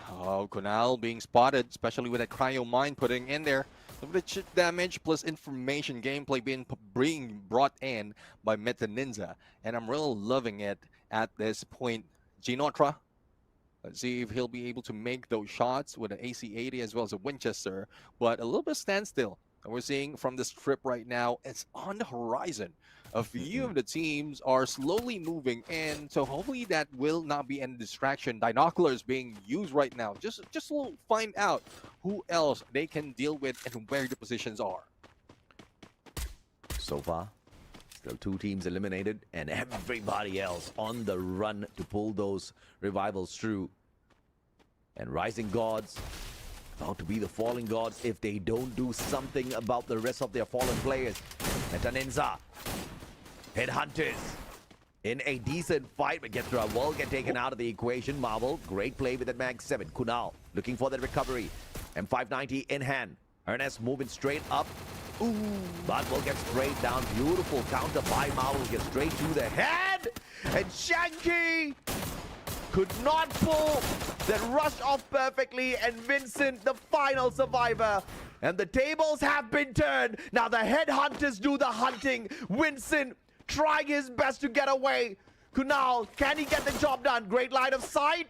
Oh, Kunal being spotted, especially with that cryo mine putting in there. Look at the chip damage plus information gameplay being brought in by Meta Ninza. And I'm really loving it at this point. Ginotra, let's see if he'll be able to make those shots with an AC-80 as well as a Winchester. But a little bit standstill. And we're seeing from this trip right now, it's on the horizon. A few of the teams are slowly moving in, so hopefully that will not be any distraction. Binoculars being used right now, just to find out who else they can deal with and where the positions are. So far, still 2 teams eliminated, and everybody else on the run to pull those revivals through. And Rising Gods about to be the falling gods if they don't do something about the rest of their fallen players. Meta Ninza, Headhunters in a decent fight, but Kagendra will get taken out of the equation. Marvel, great play with that Mag 7. Kunal looking for that recovery. M590 in hand. Ernest moving straight up. Ooh, but will get straight down. Beautiful counter by Marvel. Gets straight to the head. And Shanky could not pull that rush off perfectly. And Vincent, the final survivor. And the tables have been turned. Now the Headhunters do the hunting. Vincent trying his best to get away. Kunal, can he get the job done? Great line of sight.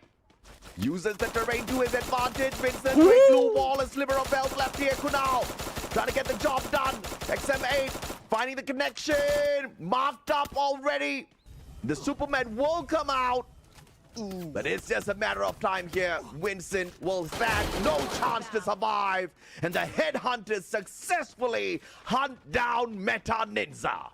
Uses the terrain to his advantage. Vincent, great blue wall, a sliver of health left here. Kunal trying to get the job done. XM8 finding the connection. Marked up already. The Superman will come out. But it's just a matter of time here. Vincent will stand no chance to survive. And the Headhunters successfully hunt down Meta Ninza.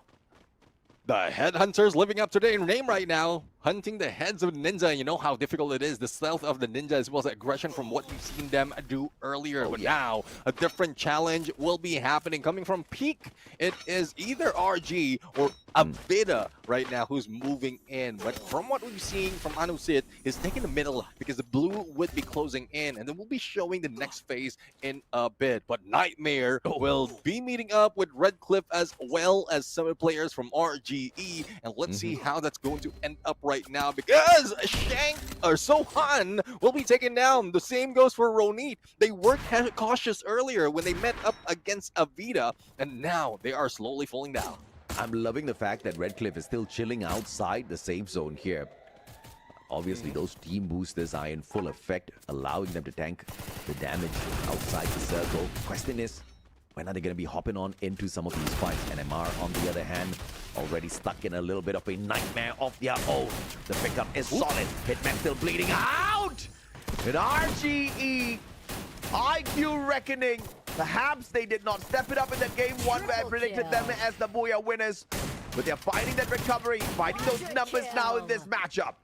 The Headhunters living up to their name right now, hunting the heads of Ninja. You know how difficult it is, the stealth of the Ninja as well as aggression from what we've seen them do earlier. But now, a different challenge will be happening. Coming from Peak, it is either RG or Avida right now who's moving in. But from what we've seen from Anusit, he's taking the middle because the blue would be closing in. And then we'll be showing the next phase in a bit. But Nightmare will be meeting up with Redcliffe as well as some players from RGE. And let's see how that's going to end up right now, because Sohan will be taken down. The same goes for Ronit. They were cautious earlier when they met up against Avida, and now they are slowly falling down. I'm loving the fact that Redcliffe is still chilling outside the safe zone here. Obviously, those team boosters are in full effect, allowing them to tank the damage outside the circle. Question is, when are they going to be hopping on into some of these fights? NMR, on the other hand, already stuck in a little bit of a nightmare of their own. The pickup is solid. Hitman still bleeding out! And RGE, iQOO reckoning. Perhaps they did not step it up in that game 1 where I predicted them as the Booyah winners. But they're finding that recovery, finding those numbers now in this matchup.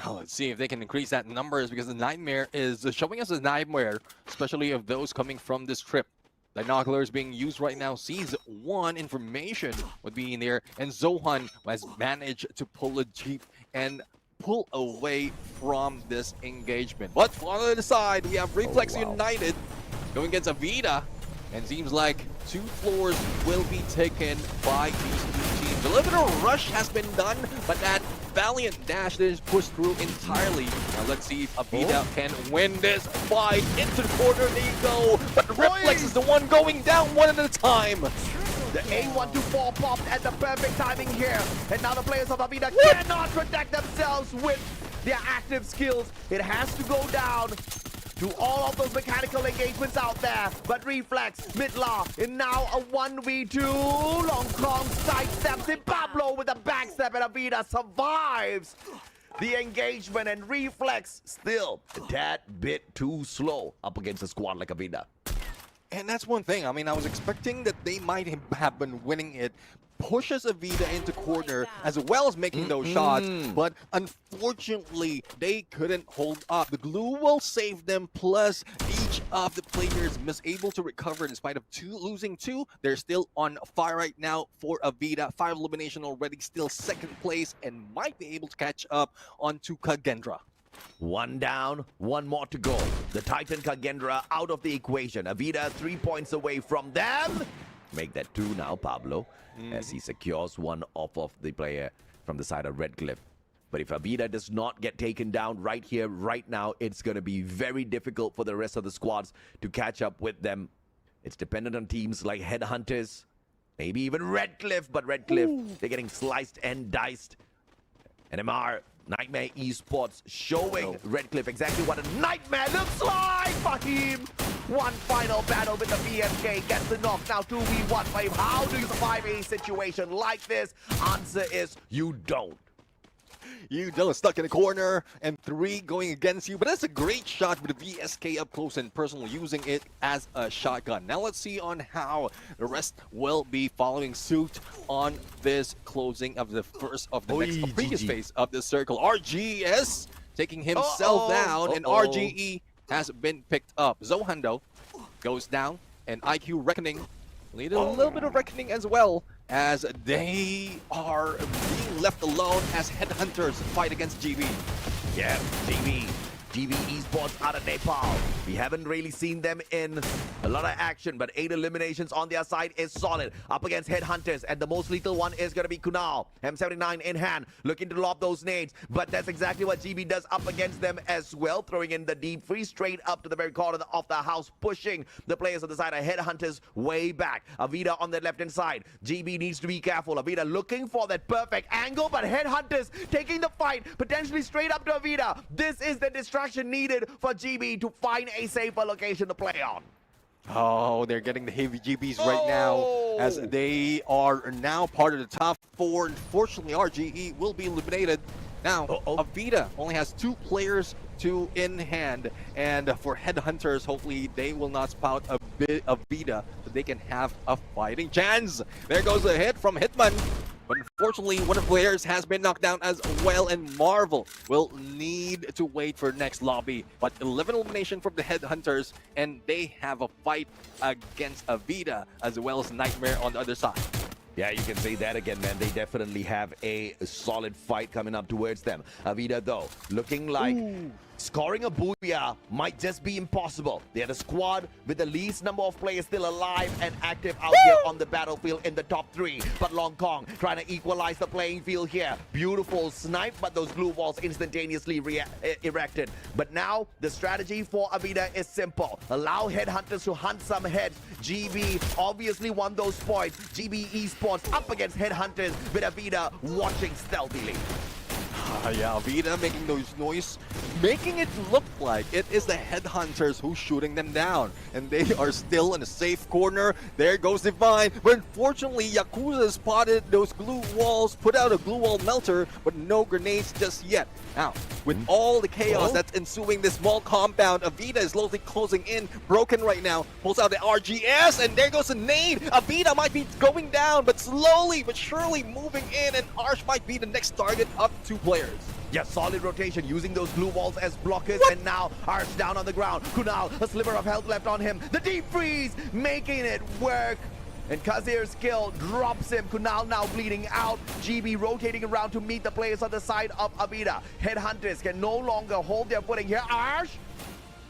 Oh, let's see if they can increase that numbers, because the Nightmare is showing us a nightmare, especially of those coming from this trip. Binoculars being used right now. Sees 1 information would be in there, and Zohan has managed to pull a Jeep and pull away from this engagement. But on the other side, we have Reflex United going against Avida, and seems like 2 floors will be taken by these 2 teams. A little bit of rush has been done, but that valiant dash that is pushed through entirely. Now let's see if Avida can win this fight. Into the corner they go, but Reflex is the one going down one at a time. The A124 popped at the perfect timing here. And now the players of Avida cannot protect themselves with their active skills. It has to go down to all of those mechanical engagements out there. But Reflex, Midla, and now a 1v2. Long Kong sidesteps in. Pablo with a backstep, and Avida survives the engagement. And Reflex still a tad bit too slow up against a squad like Avida. And that's one thing. I mean, I was expecting that they might have been winning it. Pushes Avida into corner as well as making those shots, but unfortunately they couldn't hold up. The glue will save them, plus each of the players was able to recover in spite of losing 2. They're still on fire right now for Avida. 5 elimination already, still 2nd place, and might be able to catch up onto Kagendra. 1 down, 1 more to go. The Titan Kagendra out of the equation. Avida 3 points away from them. make that 2 now, Pablo, as he secures one off of the player from the side of Redcliffe. But if Avida does not get taken down right here, right now, it's going to be very difficult for the rest of the squads to catch up with them. It's dependent on teams like Headhunters, maybe even Redcliffe, but Redcliffe, they're getting sliced and diced. NMR, Nightmare Esports, showing Redcliffe exactly what a nightmare looks like. Fahim, one final battle with the BMK, gets the knock, now 2v1 Fahim. How do you survive a situation like this? Answer is, you don't. You don't, stuck in a corner, and 3 going against you. But that's a great shot with the VSK up close and personal, using it as a shotgun. Now let's see on how the rest will be following suit on this closing of the first of the previous phase of the circle. RGS taking himself down, and RGE has been picked up. Zohando goes down, and iQOO Reckoning need a little bit of reckoning as well, as they are being left alone as Headhunters fight against GB. Yeah, GB Esports out of Nepal. We haven't really seen them in a lot of action, but 8 eliminations on their side is solid. Up against Headhunters, and the most lethal one is going to be Kunal. M79 in hand, looking to lob those nades, but that's exactly what GB does up against them as well, throwing in the deep freeze straight up to the very corner of the house, pushing the players on the side of Headhunters way back. Avida on the left-hand side. GB needs to be careful. Avida looking for that perfect angle, but Headhunters taking the fight, potentially straight up to Avida. This is the distraction needed for GB to find a safer location to play on. Oh, they're getting the heavy GBs right now, as they are now part of the top 4. Unfortunately, RGE will be eliminated. Now, Avida only has 2 players in hand, and for Headhunters, hopefully they will not spout a bit of Avida, so they can have a fighting chance. There goes a hit from Hitman, but unfortunately, one of the players has been knocked down as well, and Marvel will need to wait for next lobby. But 11 elimination from the Headhunters, and they have a fight against Avida as well as Nightmare on the other side. Yeah, you can say that again, man. They definitely have a solid fight coming up towards them. Avida, though, looking like scoring a Booyah might just be impossible. They're the squad with the least number of players still alive and active out here on the battlefield in the top 3. But Long Kong trying to equalize the playing field here. Beautiful snipe, but those glue walls instantaneously erected. But now the strategy for Avida is simple. Allow Headhunters to hunt some heads. GB obviously won those points. GB Esports up against Headhunters with Avida watching stealthily. Yeah, Avida making those noise, making it look like it is the Headhunters who's shooting them down. And they are still in a safe corner. There goes Divine. But unfortunately, Yakuza spotted those glue walls, put out a glue wall melter, but no grenades just yet. Now, with all the chaos that's ensuing this small compound, Avida is slowly closing in, broken right now, pulls out the RGS, and there goes a nade. Avida might be going down, but slowly but surely moving in, and Arsh might be the next target of 2 players. Yeah, solid rotation, using those glue walls as blockers, and now Arsh down on the ground. Kunal, a sliver of health left on him. The deep freeze, making it work. And Kazir's skill drops him. Kunal now bleeding out. GB rotating around to meet the players on the side of Avida. Headhunters can no longer hold their footing here. Arsh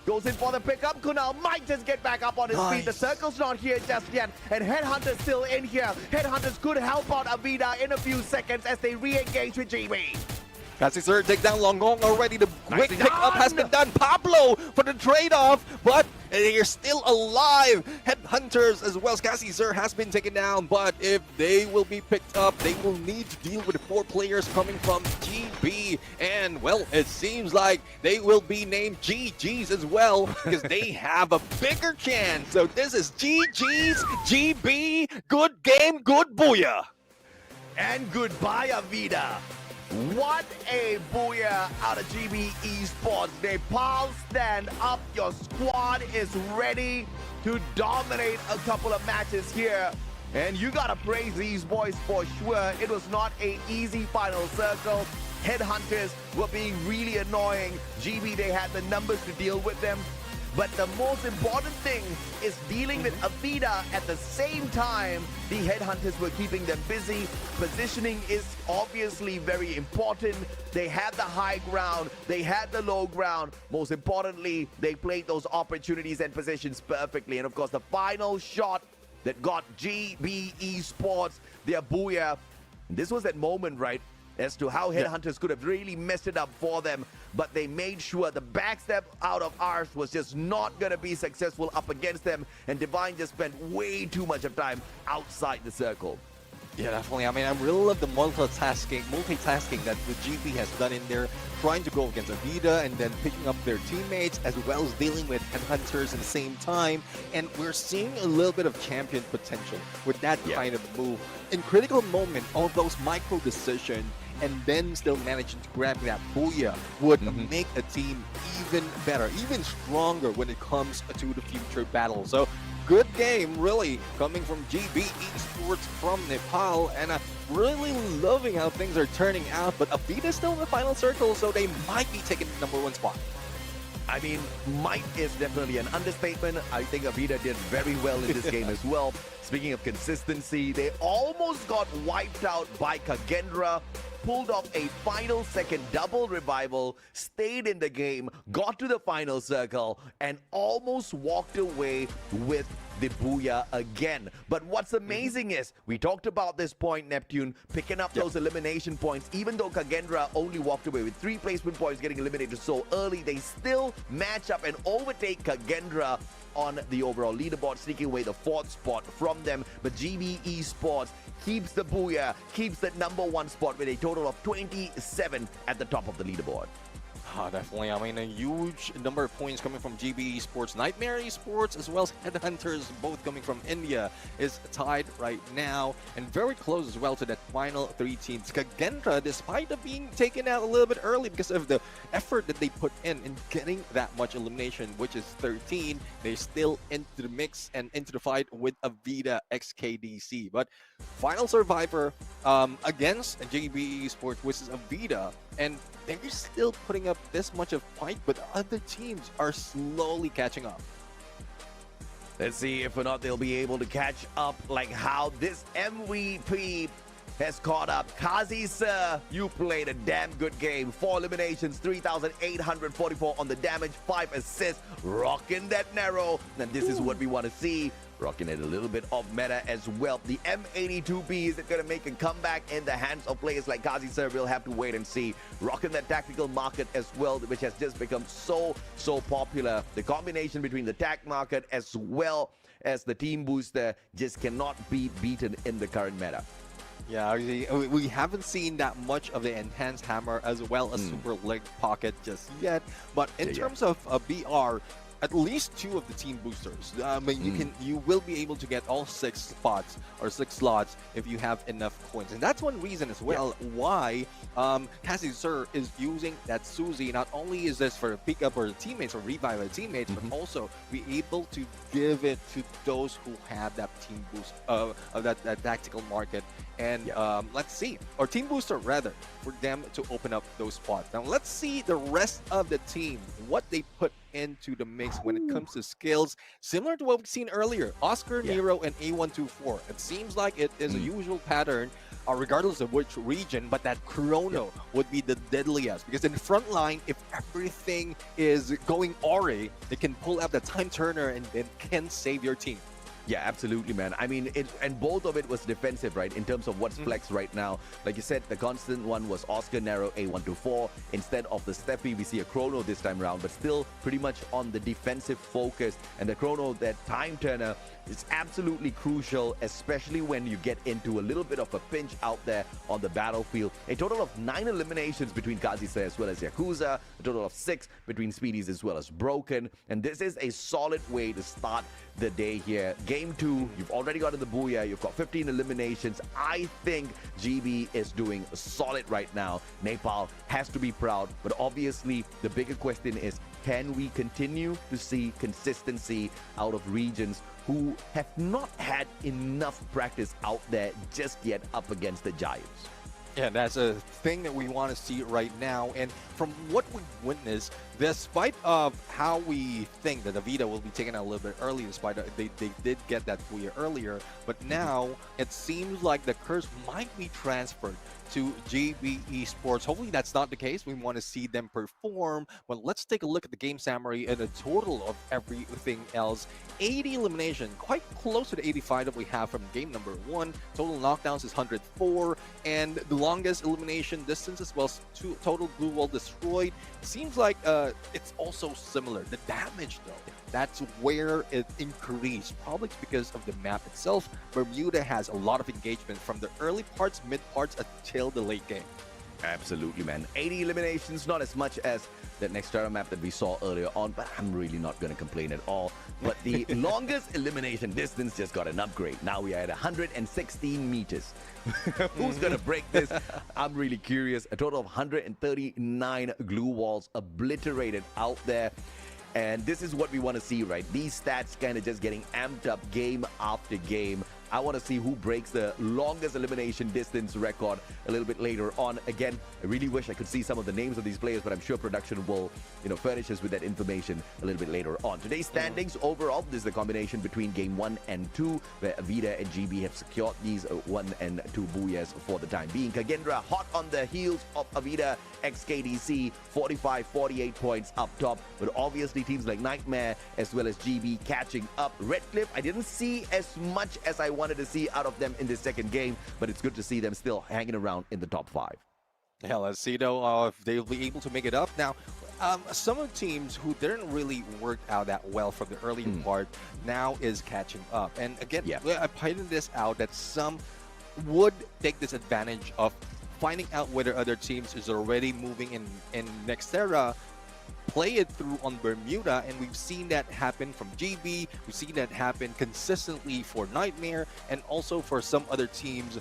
goes in for the pickup. Kunal might just get back up on his feet. The circle's not here just yet. And Headhunters still in here. Headhunters could help out Avida in a few seconds as they re-engage with GB. Kassisur take down Longong already. The quick pickup has been done. Pablo for the trade-off, but they are still alive. Headhunters as well as Kassisur has been taken down, but if they will be picked up, they will need to deal with 4 players coming from GB. And, well, it seems like they will be named GGs as well, because they have a bigger chance. So this is GG's, GB, good game, good Booyah. And goodbye, Avida. What a Booyah out of GB Esports. Nepal, stand up. Your squad is ready to dominate a couple of matches here. And you gotta praise these boys for sure. It was not an easy final circle. Headhunters were being really annoying. GB, they had the numbers to deal with them. But the most important thing is dealing with Avida at the same time. The Headhunters were keeping them busy. Positioning is obviously very important. They had the high ground. They had the low ground. Most importantly, they played those opportunities and positions perfectly. And of course, the final shot that got GB Esports their Booyah. This was that moment, right, as to how Headhunters could have really messed it up for them, but they made sure the backstep out of ours was just not going to be successful up against them, and Divine just spent way too much of time outside the circle. Yeah, definitely. I mean, I really love the multitasking that the GB has done in there, trying to go against Avida and then picking up their teammates, as well as dealing with Headhunters at the same time. And we're seeing a little bit of champion potential with that kind of move. In critical moment, all those micro decisions, and then still managing to grab that Booyah would make a team even better, even stronger when it comes to the future battle. So good game, really, coming from GB Esports from Nepal, and really loving how things are turning out. But Avida still in the final circle, so they might be taking the #1 spot. I mean, might is definitely an understatement. I think Avida did very well in this game as well. Speaking of consistency, they almost got wiped out by Kagendra, pulled off a final second double revival, stayed in the game, got to the final circle, and almost walked away with the Booyah again. But what's amazing is, we talked about this point, Neptune, picking up those elimination points. Even though Kagendra only walked away with 3 placement points, getting eliminated so early, they still match up and overtake Kagendra on the overall leaderboard, sneaking away the 4th spot from them. But GB Esports keeps the Booyah, keeps the #1 spot with a total of 27 at the top of the leaderboard. Definitely. I mean, a huge number of points coming from GB Esports. Nightmare Esports, as well as Headhunters, both coming from India, is tied right now, and very close as well to that final 3 teams. Kagendra, despite of being taken out a little bit early because of the effort that they put in getting that much elimination, which is 13, they're still into the mix and into the fight with Avida XKDC. But final survivor against GB Esports, which is Avida, and they're still putting up this much of fight, but other teams are slowly catching up. Let's see if or not they'll be able to catch up, like how this MVP has caught up. Kazi sir, you played a damn good game. 4 eliminations, 3,844 on the damage, 5 assists, rocking that narrow. And this is what we want to see. Rocking it a little bit of meta as well. The M82B, is it going to make a comeback in the hands of players like Kazi sir? We'll have to wait and see. Rocking that tactical market as well, which has just become so popular. The combination between the tac market as well as the team booster just cannot be beaten in the current meta. Yeah, we haven't seen that much of the enhanced hammer as well as super leg pocket just yet. But in terms of BR, at least 2 of the team boosters. I mean, you will be able to get all 6 spots or 6 slots if you have enough coins, and that's one reason as well why Cassie Sir is using that Suzy. Not only is this for pick up our teammates or revive our teammates, but also be able to give it to those who have that team boost of that tactical market. And let's see, or team booster rather, for them to open up those spots. Now let's see the rest of the team, what they put into the mix when it comes to skills, similar to what we've seen earlier. Oscar, Nero, and A124. It seems like it is a usual pattern, regardless of which region, but that Chrono would be the deadliest, because in the front line, if everything is going awry, they can pull out the time turner and then can save your team. Yeah, absolutely, man. I mean, and both of it was defensive, right? In terms of what's flex right now. Like you said, the constant one was Oscar, Nero, A124. Instead of the Steffi, we see a Chrono this time around, but still pretty much on the defensive focus. And the Chrono, that time turner, is absolutely crucial, especially when you get into a little bit of a pinch out there on the battlefield. A total of 9 eliminations between Kazisa as well as Yakuza, a total of 6 between Speedies as well as Broken. And this is a solid way to start the day here. Game 2, you've already gotten the Booyah, you've got 15 eliminations. I think GB is doing solid right now. Nepal has to be proud, but obviously the bigger question is, can we continue to see consistency out of regions who have not had enough practice out there just yet up against the Giants? Yeah, that's a thing that we want to see right now. And from what we witnessed, despite of how we think that Avida will be taken out a little bit early, despite they did get that Booyah earlier, but now it seems like the curse might be transferred to GB Esports. Hopefully that's not the case. We want to see them perform. But let's take a look at the game summary and a total of everything else. 80 elimination, quite close to the 85 that we have from game number 1. Total knockdowns is 104, and the longest elimination distance as well as total blue wall destroyed. Seems like it's also similar. The damage though, that's where it increased, probably because of the map itself. Bermuda has a lot of engagement from the early parts, mid parts, until the late game. Absolutely, man. 80 eliminations, not as much as that Nextera map that we saw earlier on, but I'm really not going to complain at all. But the longest elimination distance just got an upgrade. Now we are at 116 meters. Who's going to break this? I'm really curious. A total of 139 glue walls obliterated out there. And this is what we want to see, right? These stats kind of just getting amped up game after game. I want to see who breaks the longest elimination distance record a little bit later on. Again, I really wish I could see some of the names of these players, but I'm sure production will, furnish us with that information a little bit later on. Today's standings overall, this is the combination between game 1 and 2, where Avida and GB have secured these 1 and 2 Booyahs for the time being. Kagendra hot on the heels of Avida, XKDC, 45-48 points up top, but obviously teams like Nightmare as well as GB catching up. Redcliffe, I didn't see as much as I wanted to see out of them in this second game, but it's good to see them still hanging around in the top 5. Yeah, let's see though if they'll be able to make it up. Now, some of the teams who didn't really work out that well from the early part now is catching up. And again, I pointed this out that some would take this advantage of finding out whether other teams is already moving in Nextera, play it through on Bermuda, and we've seen that happen from GB, we've seen that happen consistently for Nightmare, and also for some other teams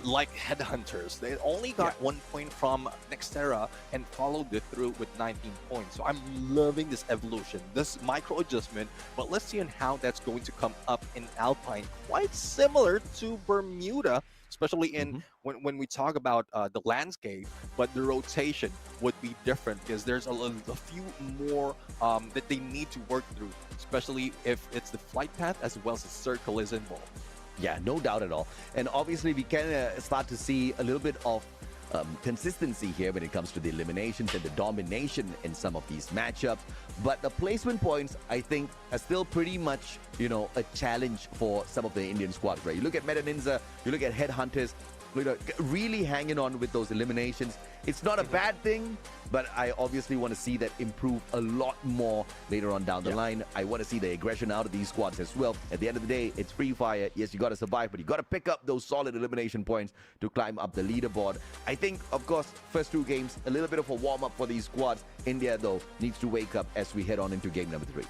like Headhunters. They only got 1 point from Nextera and followed it through with 19 points. So I'm loving this evolution, this micro adjustment, but let's see on how that's going to come up in Alpine. Quite similar to Bermuda, especially in when we talk about the landscape, but the rotation would be different because there's a few more that they need to work through, especially if it's the flight path as well as the circle is involved. Yeah, no doubt at all. And obviously we can start to see a little bit of consistency here when it comes to the eliminations and the domination in some of these matchups. But the placement points, I think, are still pretty much, a challenge for some of the Indian squads, right? You look at Meta Ninza, you look at Headhunters, really hanging on with those eliminations. It's not a bad thing, but I obviously want to see that improve a lot more later on down the line. I want to see the aggression out of these squads as well. At the end of the day, it's free fire. Yes, you got to survive, but you got to pick up those solid elimination points to climb up the leaderboard. I think, of course, first 2 games, a little bit of a warm-up for these squads. India, though, needs to wake up as we head on into game number 3.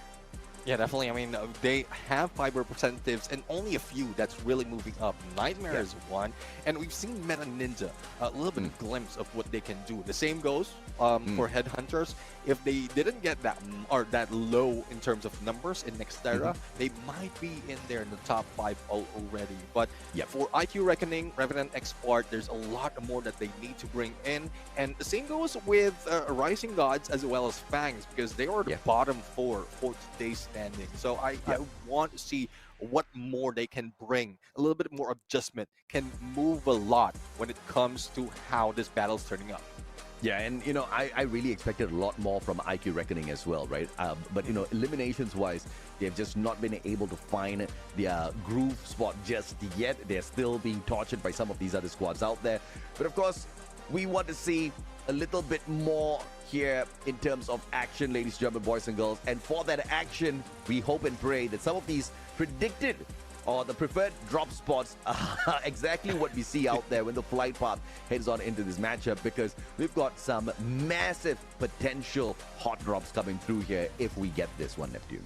Yeah, definitely. I mean, they have 5 representatives and only a few that's really moving up. Nightmare is one, and we've seen Meta Ninja, a little bit of glimpse of what they can do. The same goes for Headhunters. If they didn't get that that low in terms of numbers in Nextera, they might be in there in the top 5 already. But for iQOO Reckoning, Revenant, Xspark, there's a lot more that they need to bring in. And the same goes with Rising Gods as well as Fangs, because they are the bottom 4 for today's standing. So I want to see what more they can bring. A little bit more adjustment can move a lot when it comes to how this battle's turning up. Yeah, and I really expected a lot more from iQOO Reckoning as well, right? But eliminations-wise, they've just not been able to find their groove spot just yet. They're still being tortured by some of these other squads out there. But of course, we want to see a little bit more here in terms of action, ladies and gentlemen, boys and girls. And for that action, we hope and pray that some of these predicted or the preferred drop spots are exactly what we see out there when the flight path heads on into this matchup, because we've got some massive potential hot drops coming through here if we get this one, Neptune.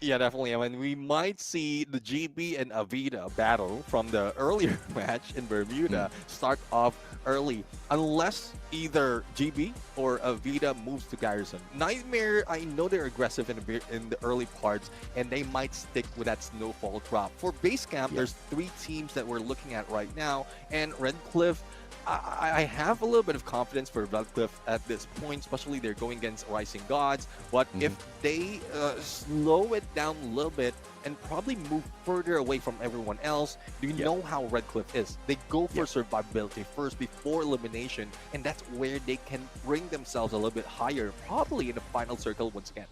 Yeah, definitely. I mean, we might see the GB and Avida battle from the earlier match in Bermuda start off early, unless either GB or Avida moves to Garrison. Nightmare, I know they're aggressive in the early parts, and they might stick with that snowfall drop. For base camp, there's 3 teams that we're looking at right now, and Redcliffe, I have a little bit of confidence for Redcliffe at this point, especially they're going against Rising Gods. But if they slow it down a little bit and probably move further away from everyone else, you know how Redcliffe is. They go for survivability first before elimination, and that's where they can bring themselves a little bit higher, probably in the final circle once again.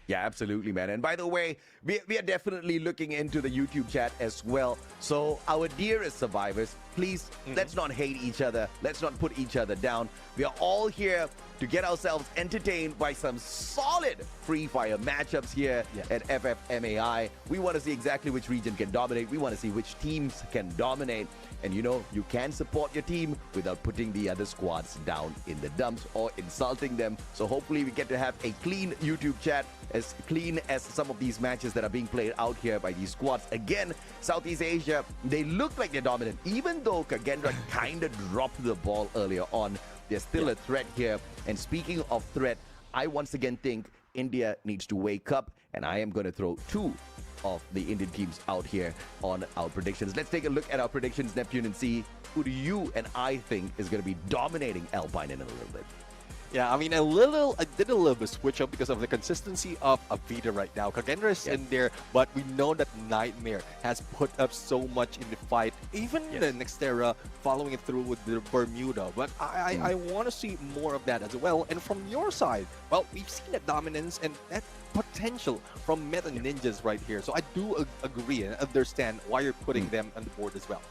Yeah, absolutely, man. And by the way, we are definitely looking into the YouTube chat as well. So our dearest survivors, please, let's not hate each other. Let's not put each other down. We are all here to get ourselves entertained by some solid Free Fire matchups here at FFMAI. We want to see exactly which region can dominate. We want to see which teams can dominate. And you know, you can support your team without putting the other squads down in the dumps or insulting them. So hopefully we get to have a clean YouTube chat, as clean as some of these matches that are being played out here by these squads. Again, Southeast Asia, they look like they're dominant. Even though Kagendra kind of dropped the ball earlier on, there's still a threat here. And speaking of threat, I once again think India needs to wake up, and I am going to throw 2 of the Indian teams out here on our predictions. Let's take a look at our predictions, Neptune, and see who do you and I think is going to be dominating Alpine in a little bit. Yeah, I mean, I did a little bit switch up because of the consistency of Avida right now. Kagendra is in there, but we know that Nightmare has put up so much in the fight. Even the Nextera following it through with the Bermuda. But I want to see more of that as well. And from your side, well, we've seen that dominance and that potential from Meta Ninjas right here. So I do agree and understand why you're putting them on the board as well.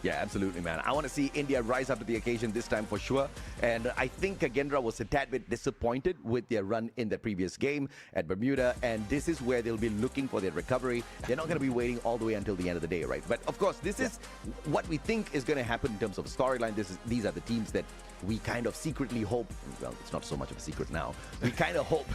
Yeah, absolutely, man. I want to see India rise up to the occasion this time for sure. And I think Kagendra was a tad bit disappointed with their run in the previous game at Bermuda. And this is where they'll be looking for their recovery. They're not going to be waiting all the way until the end of the day, right? But of course, this is what we think is going to happen in terms of storyline. These are the teams that we kind of secretly hope, well, it's not so much of a secret now, we kind of hope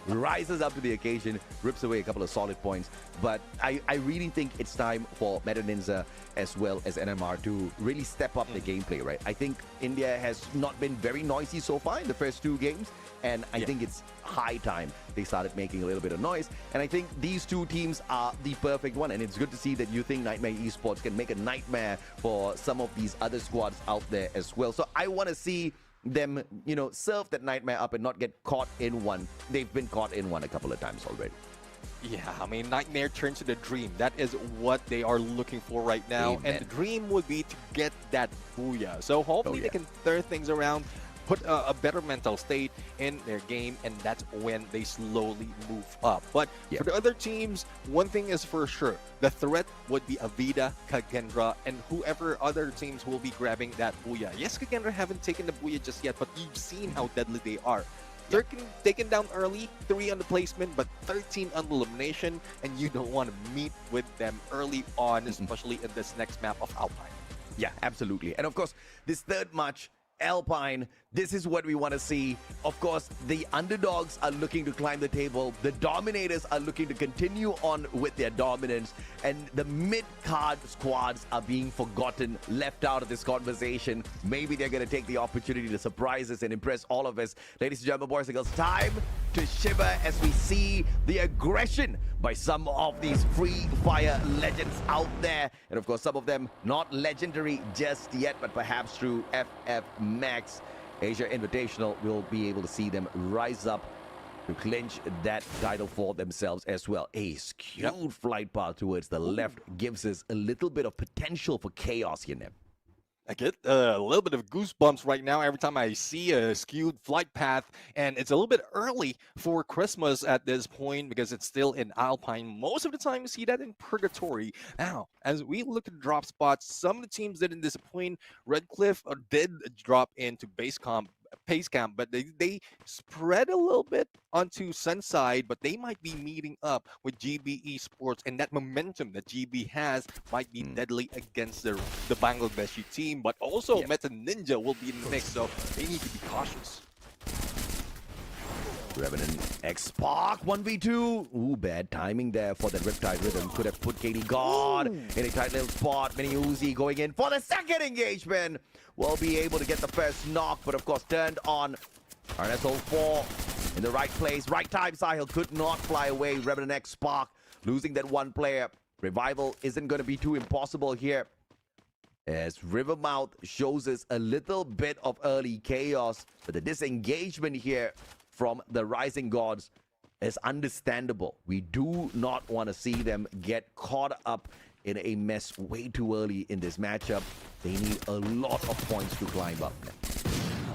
rises up to the occasion, rips away a couple of solid points. But I really think it's time for Meta Ninja as well as NMR to really step up the gameplay, right? I think India has not been very noisy so far in the first 2 games, and I think it's high time they started making a little bit of noise. And I think these 2 teams are the perfect one, and it's good to see that you think Nightmare Esports can make a nightmare for some of these other squads out there as well. So I want to see them, you know, serve that nightmare up and not get caught in one. They've been caught in one a couple of times already. Yeah, I mean, Nightmare turns to the dream. That is what they are looking for right now. And the dream would be to get that Booyah. So hopefully they can turn things around, put a better mental state in their game, and that's when they slowly move up. But for the other teams, one thing is for sure, the threat would be Avida, Kagendra, and whoever other teams will be grabbing that Booyah. Yes, Kagendra haven't taken the Booyah just yet, but you've seen how deadly they are. Taken down early, 3 on the placement, but 13 on the elimination, and you don't want to meet with them early on, especially in this next map of Alpine. Yeah, absolutely. And of course, this third match, Alpine, this is what we want to see. Of course, the underdogs are looking to climb the table. The dominators are looking to continue on with their dominance. And the mid-card squads are being forgotten, left out of this conversation. Maybe they're going to take the opportunity to surprise us and impress all of us. Ladies and gentlemen, boys and girls, time to shiver as we see the aggression by some of these Free Fire legends out there. And of course, some of them not legendary just yet, but perhaps through FFMAX Asia Invitational, we'll be able to see them rise up to clinch that title for themselves as well. A skewed flight path towards the left gives us a little bit of potential for chaos here, Neb. I get a little bit of goosebumps right now every time I see a skewed flight path, and it's a little bit early for Christmas at this point because it's still in Alpine. Most of the time you see that in Purgatory. Now, as we look at drop spots, some of the teams didn't disappoint. Redcliffe did drop into Pace Camp, but they spread a little bit onto Sunside, but they might be meeting up with GB Esports, and that momentum that GB has might be deadly against the Bangladeshi team, but also Meta Ninja will be in the mix, so they need to be cautious. Revenant Xspark 1v2. Ooh, bad timing there for the Riptide Rhythm. Could have put KD God in a tight little spot. Mini Uzi going in for the second engagement. Will be able to get the first knock, but of course turned on. RNSO4 in the right place, right time. Sahil could not fly away. Revenant Xspark losing that one player. Revival isn't going to be too impossible here, as Rivermouth shows us a little bit of early chaos, but the disengagement here from the Rising Gods is understandable. We do not want to see them get caught up in a mess way too early in this matchup. They need a lot of points to climb up.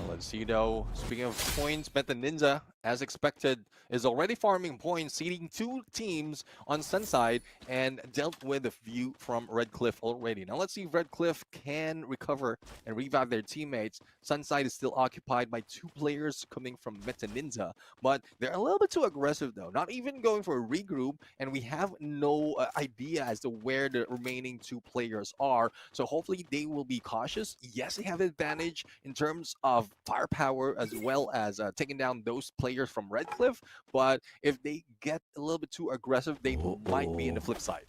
Let's see though. Speaking of points, Meta Ninza, as expected, is already farming points, seeding 2 teams on Sunside and dealt with a few from Redcliffe already. Now let's see if Redcliffe can recover and revive their teammates. Sunside is still occupied by 2 players coming from Meta Ninza, but they're a little bit too aggressive though, not even going for a regroup, and we have no idea as to where the remaining 2 players are. So hopefully they will be cautious. Yes, they have advantage in terms of firepower as well as taking down those players from Redcliffe, but if they get a little bit too aggressive, they might be in the flip side.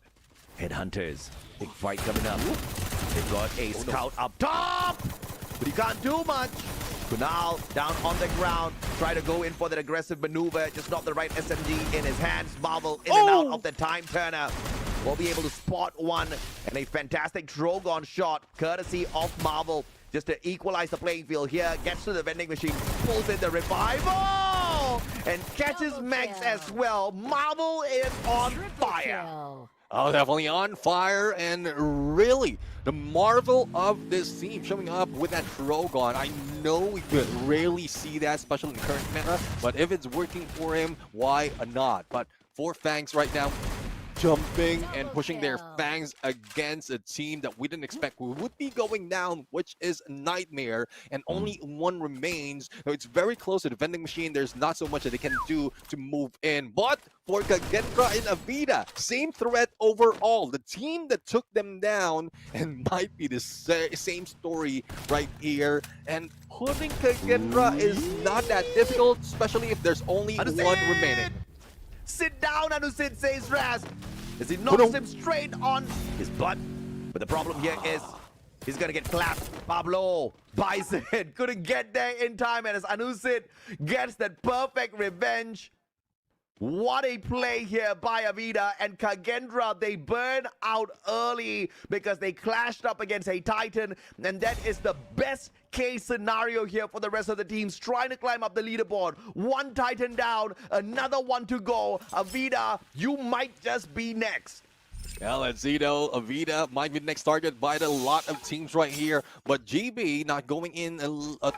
Headhunters, big fight coming up. They've got a scout up top, but he can't do much. Kunal down on the ground, try to go in for that aggressive maneuver, just not the right SMG in his hands. Marvel in and out of the time turner. Will be able to spot one, and a fantastic Drogon shot, courtesy of Marvel, just to equalize the playing field here. Gets to the vending machine, pulls in the revival, and catches Max as well. Marvel is on fire. Oh, definitely on fire, and really, the marvel of this team showing up with that Drogon. I know we could rarely see that, especially in the current meta, but if it's working for him, why not? But for Fangs right now, jumping and pushing their Fangs against a team that we didn't expect would be going down, which is Nightmare, and only 1 remains. So it's very close to the vending machine. There's not so much that they can do to move in. But for Kagendra and Avida, same threat overall. The team that took them down, and might be the same story right here. And putting Kagendra is not that difficult, especially if there's only 1 remaining. Sit down, Anusid, says Raz, as he knocks him straight on his butt. But the problem here is he's gonna get clapped. Pablo Bison couldn't get there in time, and as Anusid gets that perfect revenge. What a play here by Avida and Kagendra. They burn out early because they clashed up against a Titan, and that is the best case scenario here for the rest of the teams trying to climb up the leaderboard. 1 Titan down, another 1 to go. Avida, you might just be next. Well, let's see though, Avida might be the next target by a lot of teams right here, but GB not going in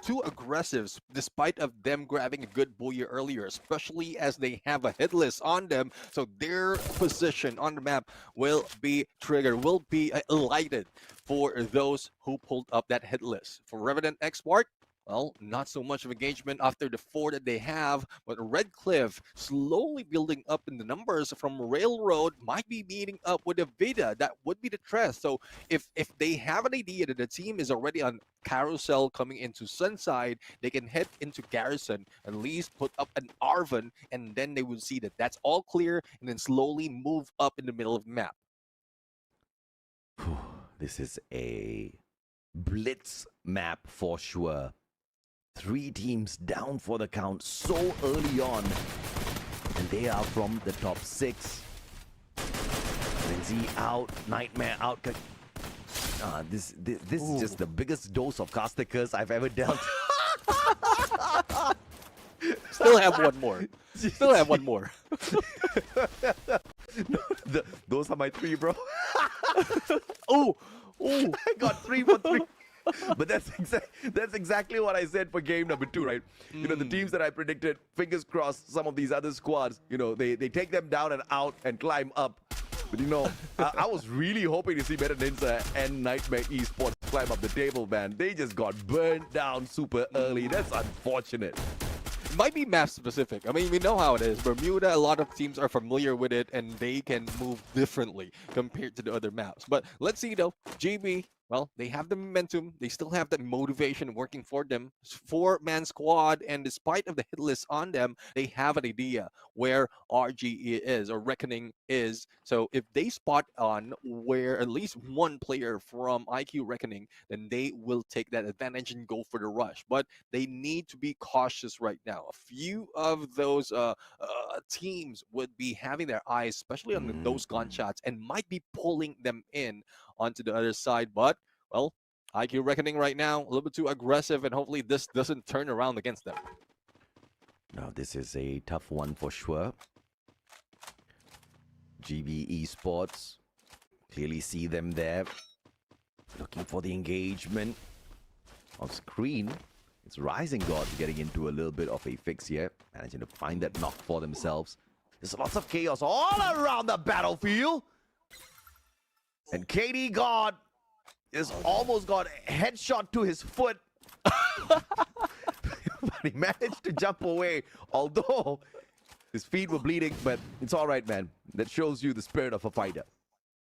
too aggressive despite of them grabbing a good Booyah earlier, especially as they have a hit list on them, so their position on the map will be triggered, will be lighted for those who pulled up that hit list. For Revenant Xspark, well, not so much of engagement after the 4 that they have, but Redcliffe slowly building up in the numbers from Railroad might be meeting up with Avida. That would be the threat. So if they have an idea that the team is already on Carousel coming into Sunside, they can head into Garrison, at least put up an Arvin, and then they will see that that's all clear, and then slowly move up in the middle of the map. This is a blitz map for sure. 3 teams down for the count so early on, and they are from the top 6. Lindsay out, Nightmare out. This is just the biggest dose of caster curse I've ever dealt. Still have 1 more. Still have 1 more. No, those are my 3, bro. Oh, I got 3 for 3. But that's exactly what I said for game number 2, right? You know, the teams that I predicted, fingers crossed, some of these other squads, you know, they take them down and out and climb up. But you know, I was really hoping to see Meta Ninza and Nightmare Esports climb up the table, man. They just got burned down super early. That's unfortunate. It might be map specific. I mean, we know how it is. Bermuda, a lot of teams are familiar with it, and they can move differently compared to the other maps. But let's see though, GB, well, they have the momentum. They still have that motivation working for them. 4-man squad, and despite of the hit list on them, they have an idea where RGE is or Reckoning is. So if they spot on where at least one player from iQOO Reckoning, then they will take that advantage and go for the rush. But they need to be cautious right now. A few of those teams would be having their eyes, especially on those gunshots, and might be pulling them in onto the other side. But, well, iQOO Reckoning right now, a little bit too aggressive, and hopefully this doesn't turn around against them. Now, this is a tough one for sure. GB Esports, clearly see them there. Looking for the engagement. On screen, it's Rising Gods getting into a little bit of a fix here. Managing to find that knock for themselves. There's lots of chaos all around the battlefield. And KD God is almost got a headshot to his foot. But he managed to jump away. Although his feet were bleeding, but it's all right, man. That shows you the spirit of a fighter.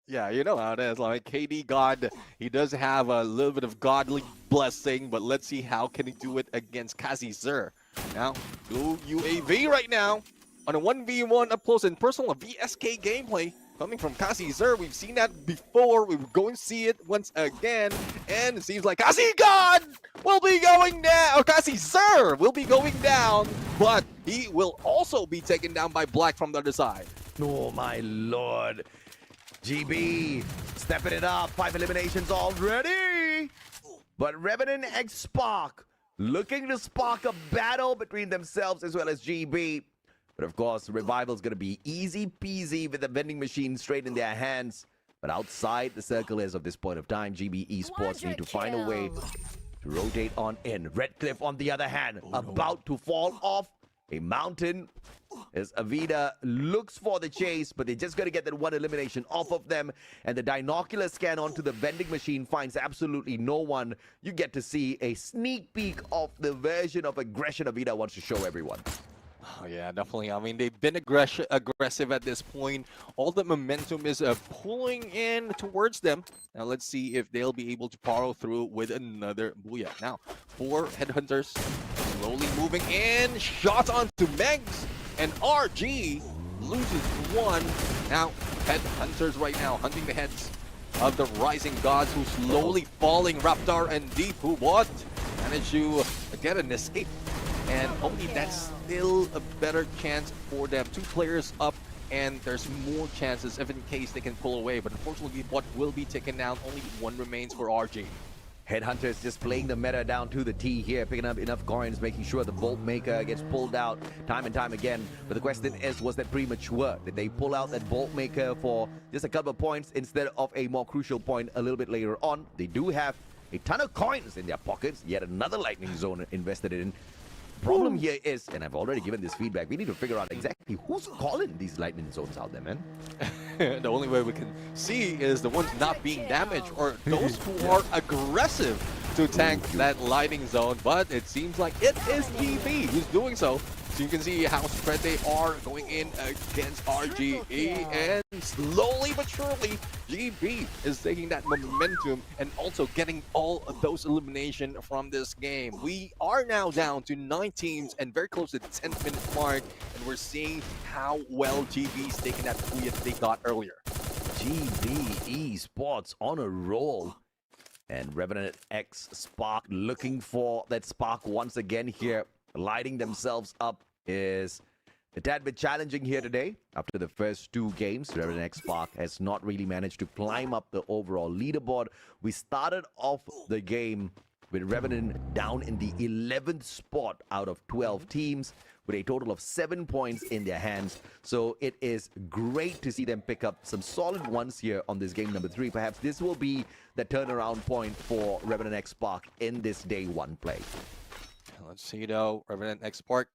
Yeah, you know how it is. Like KD God, he does have a little bit of godly blessing, but let's see how can he do it against Kagendra. Now, blue UAV right now on a 1v1 up close and personal, a VSK gameplay coming from Kagendra. We've seen that before. We're going to see it once again, and it seems like God will be going down, or Kagendra will be going down, but he will also be taken down by Black from the other side. Oh my lord. GB stepping it up. 5 eliminations already. But Revenant Xspark looking to spark a battle between themselves as well as GB. But of course, Revival's going to be easy peasy with the vending machine straight in their hands. But outside the circle is of this point of time, GB Esports need to find a way to rotate on in. Redcliffe, on the other hand, about to fall off a mountain. As Avida looks for the chase, but they're just going to get that one elimination off of them. And the binocular scan onto the vending machine finds absolutely no one. You get to see a sneak peek of the version of aggression Avida wants to show everyone. Oh, yeah, definitely. I mean, they've been aggressive at this point. All the momentum is pulling in towards them. Now, let's see if they'll be able to follow through with another Booyah. Now, 4 headhunters slowly moving in. Shots onto Megs. And RG loses 1. Now, headhunters right now hunting the heads of the Rising Gods, who's slowly falling. Raptor and Deep, who managed to get an escape. And only that's still a better chance for them. 2 players up, and there's more chances if in case they can pull away. But unfortunately, Bot will be taken down. Only 1 remains for RG. Headhunters just playing the meta down to the T here, picking up enough coins, making sure the Bolt Maker gets pulled out time and time again. But the question is, was that premature? Did they pull out that Bolt Maker for just a couple of points instead of a more crucial point a little bit later on? They do have a ton of coins in their pockets, yet another lightning zone invested in. Problem here is, and I've already given this feedback, we need to figure out exactly who's calling these lightning zones out there, man. The only way we can see is the ones not being damaged, or those who are aggressive to tank that lightning zone. But it seems like it is GB who's doing so. So you can see how spread they are going in against RGE, and slowly but surely GB is taking that momentum and also getting all of those elimination from this game. We are now down to 9 teams and very close to the 10-minute mark, and we're seeing how well GB's taking that Booyah they got earlier. GB Esports on a roll. And Revenant Xspark looking for that spark once again here. Lighting themselves up is a tad bit challenging here today. After the first 2 games, Revenant Xspark has not really managed to climb up the overall leaderboard. We started off the game with Revenant down in the 11th spot out of 12 teams with a total of 7 points in their hands. So it is great to see them pick up some solid ones here on this game number 3. Perhaps this will be the turnaround point for Revenant Xspark in this day 1 play. Let's see though, Revenant Xspark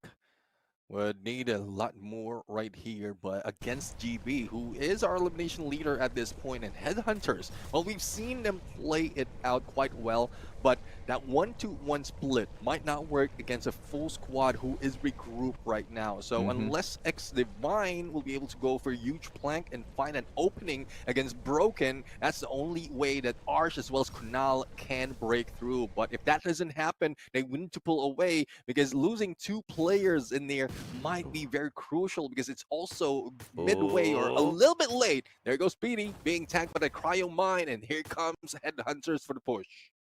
would need a lot more right here, but against GB, who is our elimination leader at this point, and Headhunters, well, we've seen them play it out quite well, but that 1-2-1 split might not work against a full squad who is regrouped right now. So unless X Divine will be able to go for a huge plank and find an opening against Broken, that's the only way that Arsh as well as Kunal can break through. But if that doesn't happen, they need to pull away, because losing 2 players in there might be very crucial, because it's also midway or a little bit late. There goes Speedy being tagged by the Cryo Mine, and here comes Headhunters for the push.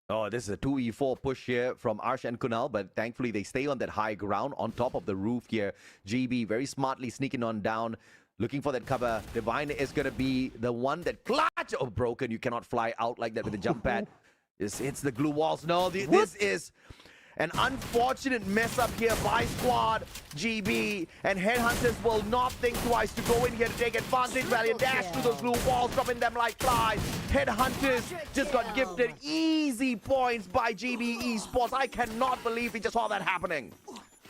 Oh, this is a 2v4 push here from Arsh and Kunal, but thankfully they stay on that high ground on top of the roof here. GB very smartly sneaking on down, looking for that cover. Divine is going to be the one that clutch. Oh, Broken. You cannot fly out like that with the jump pad. This hits the glue walls. No, this is an unfortunate mess up here by squad GB, and Headhunters will not think twice to go in here to take advantage. Valiant dash through those glue walls, dropping them like flies. Headhunters just got gifted easy points by GB Esports. I cannot believe we just saw that happening.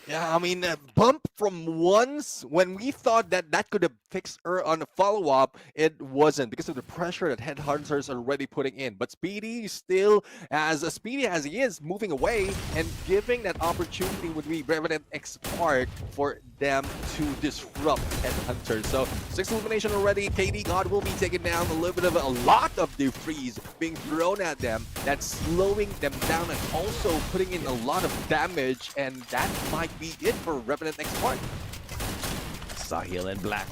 Yeah, I mean, bump from once when we thought that that could have fixed her on a follow-up, it wasn't, because of the pressure that Headhunters are already putting in. But Speedy still, as speedy as he is, moving away and giving that opportunity would be Revenant Xspark for them to disrupt Headhunters. So 6 elimination already. KD God will be taken down. A little bit of a lot of defreeze being thrown at them. That's slowing them down and also putting in a lot of damage, and that might be it for Revenant Xspark. Sahil and Black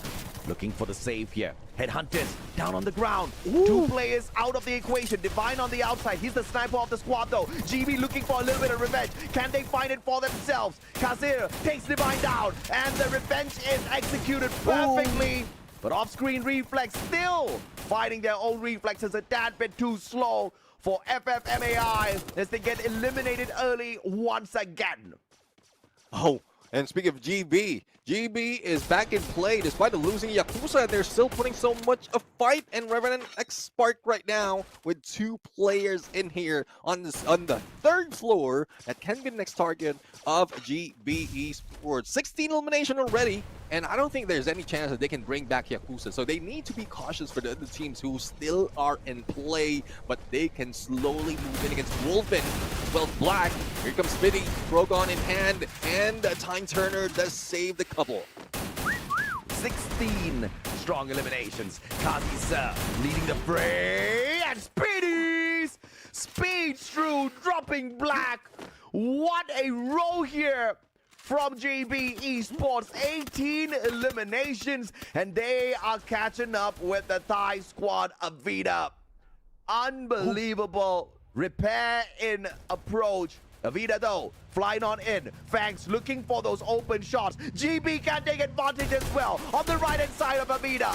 looking for the save here. Headhunters down on the ground. 2 players out of the equation. Divine on the outside. He's the sniper of the squad though. GB looking for a little bit of revenge. Can they find it for themselves? Kazir takes Divine down, and the revenge is executed perfectly. But off-screen Reflex still fighting their own reflexes a tad bit too slow for FFMAI as they get eliminated early once again. Oh, and speaking of GB, GB is back in play despite the losing Yakuza, and they're still putting so much a fight. And Revenant Xspark right now with 2 players in here on the 3rd floor that can be the next target of GB Esports. 16 elimination already, and I don't think there's any chance that they can bring back Yakuza. So they need to be cautious for the other teams who still are in play, but they can slowly move in against Wolfen. Well, Black, here comes Spitty, Drogon in hand, and a time turner does save the couple. 16 strong eliminations. Kazi leading the fray, and Speedy's speed through, dropping Black. What a row here from GB Esports. 18 eliminations, and they are catching up with the Thai squad Avida. Unbelievable repair in approach. Avida though, flying on in. Fangs looking for those open shots. GB can take advantage as well on the right-hand side of Avida.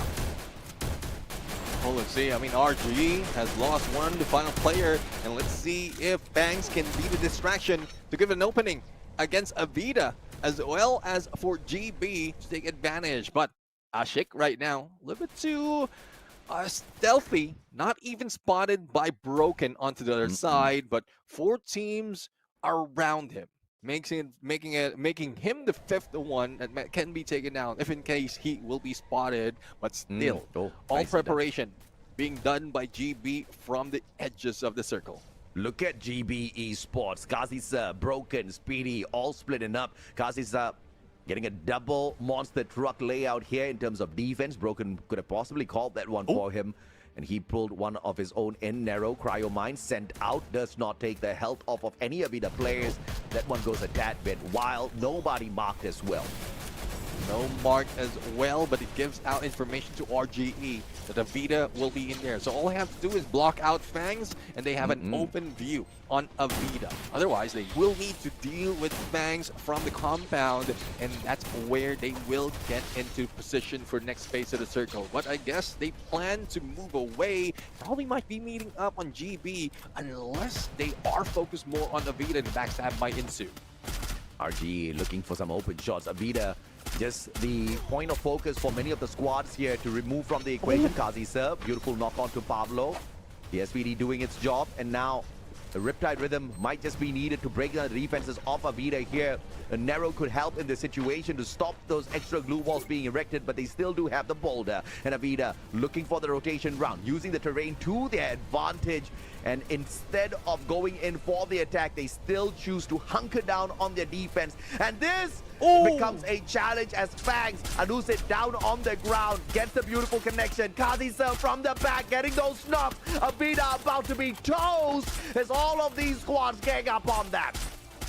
Oh, let's see. I mean, RG has lost one, the final player, and let's see if Fangs can be the distraction to give an opening against Avida, as well as for GB to take advantage. But Ashik right now, a little bit too stealthy, not even spotted by Broken onto the other side, but 4 teams around him, making him the 5th one that can be taken down if in case he will be spotted. But still, all preparation being done by GB from the edges of the circle. Look at GB Esports. Kazi Broken, Speedy, all splitting up. Kazi getting a double monster truck layout here in terms of defense. Broken could have possibly called that one for him, and he pulled one of his own in narrow. Cryo Mine sent out, does not take the health off of any of the players. That one goes a tad bit wild. Nobody marked as well. No mark as well, but it gives out information to RGE that Avida will be in there. So all they have to do is block out Fangs, and they have an open view on Avida. Otherwise, they will need to deal with Fangs from the compound, and that's where they will get into position for next phase of the circle. But I guess they plan to move away. Probably might be meeting up on GB unless they are focused more on Avida, and the backstab might ensue. RGE looking for some open shots. Avida just the point of focus for many of the squads here to remove from the equation. Kazi Sir, beautiful knock on to Pablo. The SPD doing its job, and now the Riptide Rhythm might just be needed to break the defenses off Avida here. A narrow could help in this situation to stop those extra glue walls being erected, but they still do have the boulder. And Avida looking for the rotation round, using the terrain to their advantage. And instead of going in for the attack, they still choose to hunker down on their defense. And this becomes a challenge as Fangs lose it down on the ground, gets the beautiful connection. Kazi from the back, getting those knocks. Avida about to be toast as all of these squads gang up on that.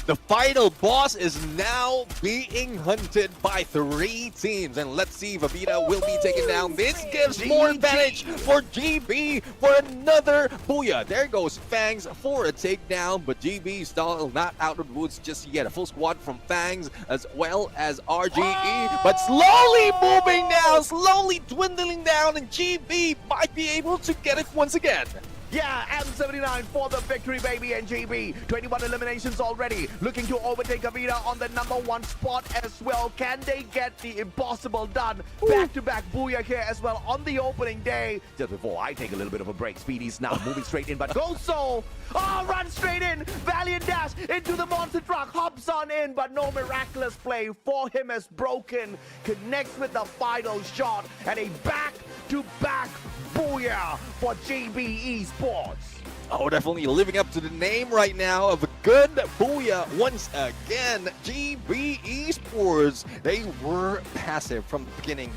The final boss is now being hunted by 3 teams, and let's see if Avida will be taken down. This gives more advantage for GB for another Booyah. There goes Fangs for a takedown, but GB still not out of the woods just yet. A full squad from Fangs as well as RGE, but slowly moving down, slowly dwindling down, and GB might be able to get it once again. Yeah, M79 for the victory, baby, and GB. 21 eliminations already. Looking to overtake Avida on the #1 spot as well. Can they get the impossible done? Back-to-back Booyah here as well on the opening day. Just before I take a little bit of a break, Speedy's now moving straight in, but goes so. Oh, run straight in. Valiant dash into the monster truck. Hops on in, but no miraculous play for him as broken. Connects with the final shot and a back-to-back Booyah for GB Esports. Oh, definitely living up to the name right now of a good Booyah once again. GB Esports, they were passive from the beginning,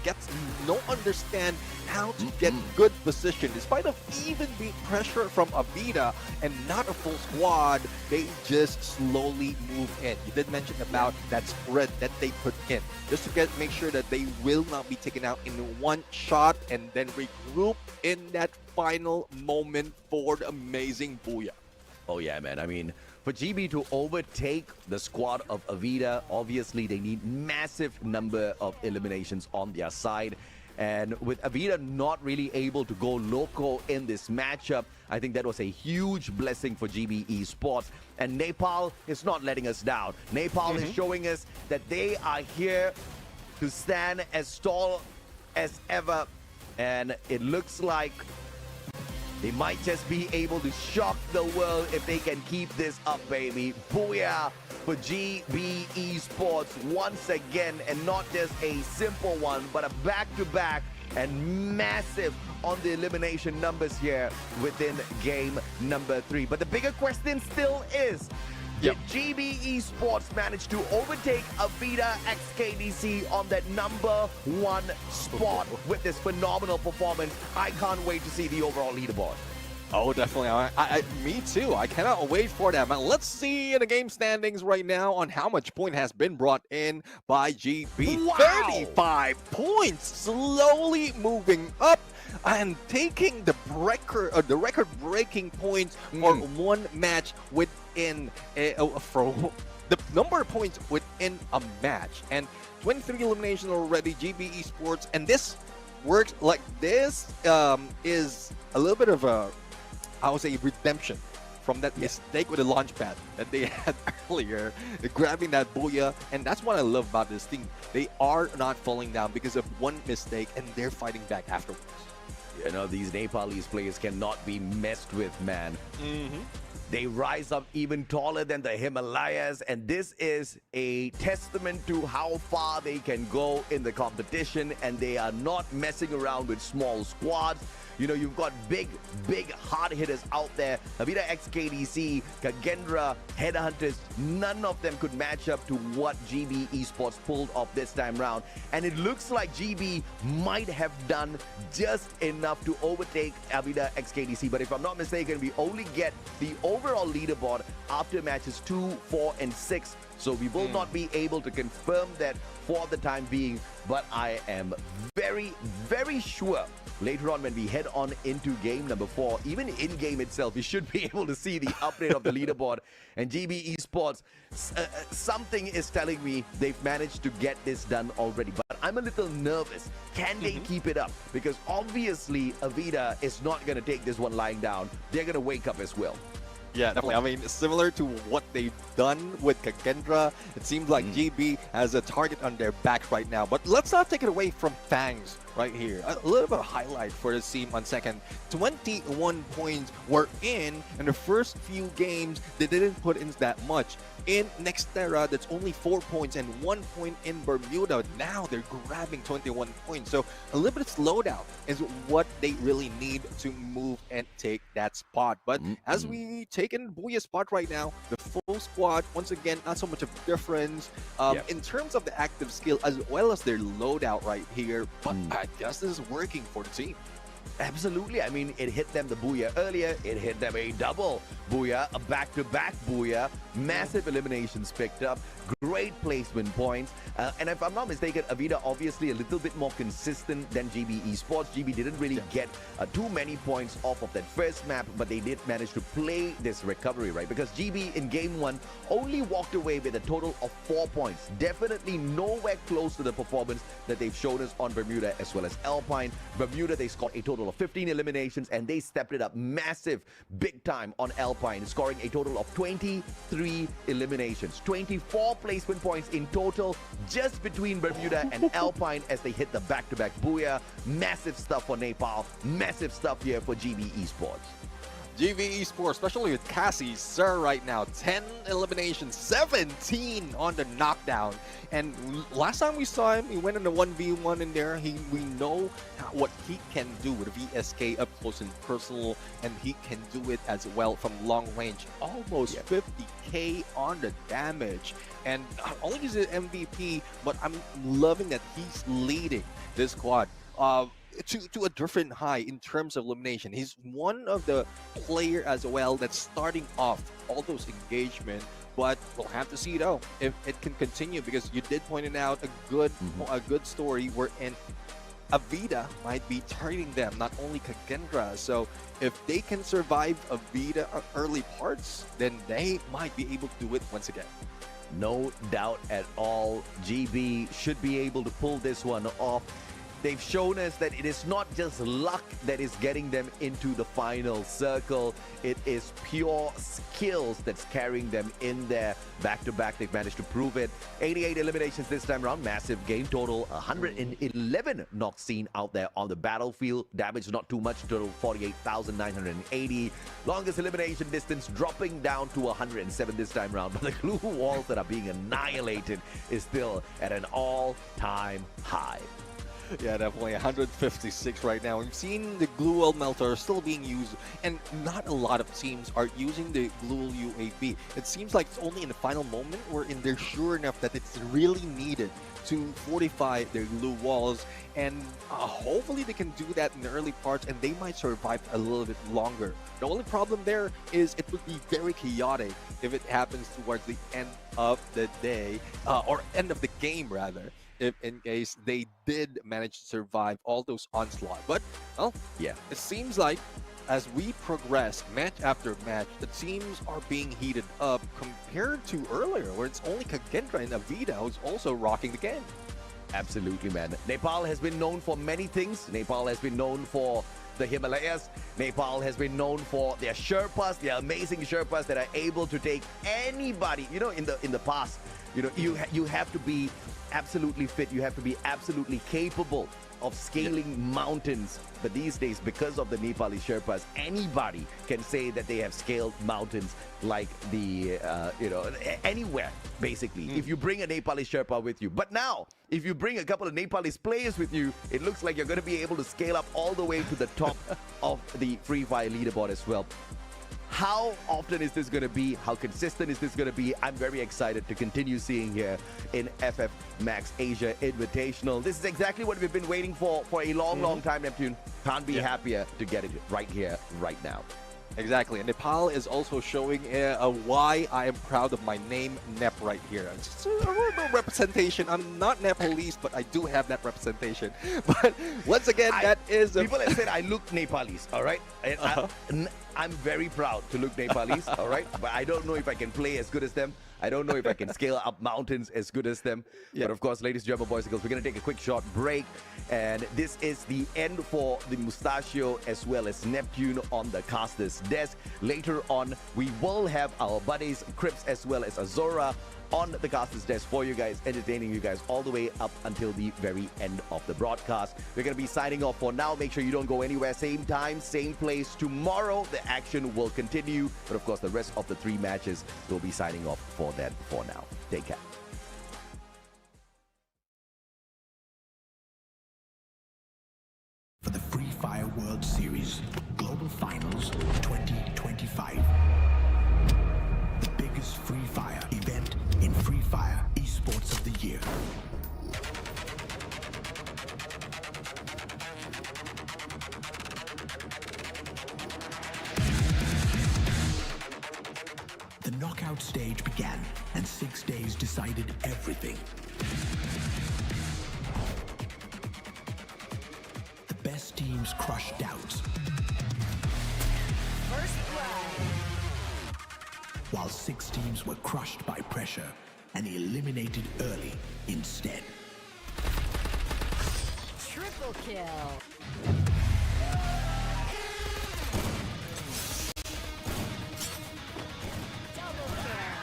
don't understand how to get good position. Despite of even being pressure from Avida and not a full squad, they just slowly move in. You did mention about that spread that they put in, just to make sure that they will not be taken out in one shot and then regroup in that final moment for the amazing Booyah. Oh yeah, man. I mean, for GB to overtake the squad of Avida, obviously they need massive number of eliminations on their side. And with Avida not really able to go local in this matchup, I think that was a huge blessing for GB Esports. And Nepal is not letting us down. Nepal is showing us that they are here to stand as tall as ever. And it looks like they might just be able to shock the world if they can keep this up, baby. Booyah for GB Esports once again, and not just a simple one, but a back-to-back and massive on the elimination numbers here within game number 3. But the bigger question still is, did GB Esports manage to overtake Avida XKDC on that #1 spot with this phenomenal performance? I can't wait to see the overall leaderboard. Oh, definitely. Me too. I cannot wait for that, man. Let's see the game standings right now on how much point has been brought in by GB. Wow. 35 points, slowly moving up and taking the record-breaking points for one match within from the number of points within a match, and 23 eliminations already. GB Esports, and this works like this is a little bit of a, I would say, redemption from that mistake with the launch pad that they had earlier, grabbing that Booyah. And that's what I love about this team. They are not falling down because of one mistake, and they're fighting back afterwards. You know, these Nepalese players cannot be messed with, man. They rise up even taller than the Himalayas, and this is a testament to how far they can go in the competition, and they are not messing around with small squads. You know, you've got big hard hitters out there. Avida XKDC, Kagendra, Headhunters, none of them could match up to what GB Esports pulled off this time round. And it looks like GB might have done just enough to overtake Avida XKDC. But if I'm not mistaken, we only get the overall leaderboard after matches 2, 4, and 6. So we will not be able to confirm that for the time being. But I am very, very sure later on when we head on into game number 4, even in game itself, we should be able to see the update of the leaderboard. And GB Esports, something is telling me they've managed to get this done already. But I'm a little nervous. Can they keep it up? Because obviously Avida is not going to take this one lying down. They're going to wake up as well. Yeah, definitely. I mean, similar to what they've done with Kagendra, it seems like GB has a target on their back right now. But let's not take it away from Fangs right here. A little bit of highlight for this team on second. 21 points were in the first few games. They didn't put in that much. in Nextera, that's only 4 points and 1 point in Bermuda. Now they're grabbing 21 points. So a little bit of slowdown is what they really need to move and take that spot. But as we take in Booyah's spot right now, the full squad, once again, not so much of difference in terms of the active skill as well as their loadout right here. But I guess this is working for the team. Absolutely. I mean, it hit them the Booyah earlier. It hit them a double Booyah, a back-to-back Booyah. Massive eliminations picked up. Great placement points. And if I'm not mistaken, Avida obviously a little bit more consistent than GB Esports. GB didn't really get too many points off of that first map, but they did manage to play this recovery, right? Because GB in Game 1 only walked away with a total of 4 points. Definitely nowhere close to the performance that they've shown us on Bermuda as well as Alpine. Bermuda, they scored a total of 15 eliminations, and they stepped it up massive, big time on Alpine, scoring a total of 23 eliminations. 24 placement points in total just between Bermuda and Alpine as they hit the back-to-back Booyah. Massive stuff for Nepal, massive stuff here for GB Esports. GB Esports, especially with Cassie Sir right now, 10 eliminations, 17 on the knockdown. And last time we saw him, he went in the 1v1 in there. We know what he can do with VSK up close and personal, and he can do it as well from long range. Almost 50k on the damage. And not only is it MVP, but I'm loving that he's leading this squad to a different high in terms of elimination. He's one of the player as well that's starting off all those engagement, but we'll have to see though if it can continue, because you did point it out a good story wherein Avida might be targeting them, not only Kagendra. So if they can survive Avida early parts, then they might be able to do it once again. No doubt at all. GB should be able to pull this one off. They've shown us that it is not just luck that is getting them into the final circle. It is pure skills that's carrying them in there. Back-to-back, they've managed to prove it. 88 eliminations this time around. Massive game total. 111 knocks seen out there on the battlefield. Damage not too much. Total 48,980. Longest elimination distance dropping down to 107 this time around. But the glue walls that are being annihilated is still at an all-time high. Yeah, definitely 156 right now. We've seen the glue wall melter still being used, and not a lot of teams are using the glue UAV. It seems like it's only in the final moment wherein they're sure enough that it's really needed to fortify their glue walls, and hopefully they can do that in the early parts, and they might survive a little bit longer. The only problem there is it would be very chaotic if it happens towards the end of the day, or end of the game rather, if in case they did manage to survive all those onslaught. But well, yeah, it seems like as we progress match after match, the teams are being heated up compared to earlier, where it's only Kagendra and Avida who's also rocking the game. Absolutely, man. Nepal has been known for many things. Nepal has been known for the Himalayas. Nepal has been known for their Sherpas, their amazing Sherpas that are able to take anybody. You know, in the past, you know, you have to be absolutely fit. You have to be absolutely capable of scaling mountains. But these days, because of the Nepali Sherpas, anybody can say that they have scaled mountains like the, you know, anywhere, basically, if you bring a Nepali Sherpa with you. But now, if you bring a couple of Nepalese players with you, it looks like you're going to be able to scale up all the way to the top of the Free Fire leaderboard as well. How often is this going to be? How consistent is this going to be? I'm very excited to continue seeing here in FFMAX Asia Invitational. This is exactly what we've been waiting for a long time, Neptune. Can't be happier to get it right here, right now. Exactly, and Nepal is also showing why I am proud of my name, Nep, right here. It's just a representation. I'm not Nepalese, but I do have that representation. But once again, that is... People have said I look Nepalese, all right? And I'm very proud to look Nepalese, all right? But I don't know if I can play as good as them. I don't know if I can scale up mountains as good as them. But of course, ladies and gentlemen, boys and girls, we're going to take a quick short break. And this is the end for the Mustachio as well as Neptune on the caster's desk. Later on, we will have our buddies, Crips as well as Azora, on the caster's desk for you guys, entertaining you guys all the way up until the very end of the broadcast. We're going to be signing off for now. Make sure you don't go anywhere. Same time, same place. Tomorrow, the action will continue. But of course, the rest of the 3 matches will be signing off for that for now. Take care. For the Free Fire World Series Global Finals 2025. The biggest Free Fire event in Free Fire Esports of the year. The knockout stage began, and 6 days decided everything. Best teams crushed doubts, First blood. while 6 teams were crushed by pressure and eliminated early instead. Triple kill. Double kill.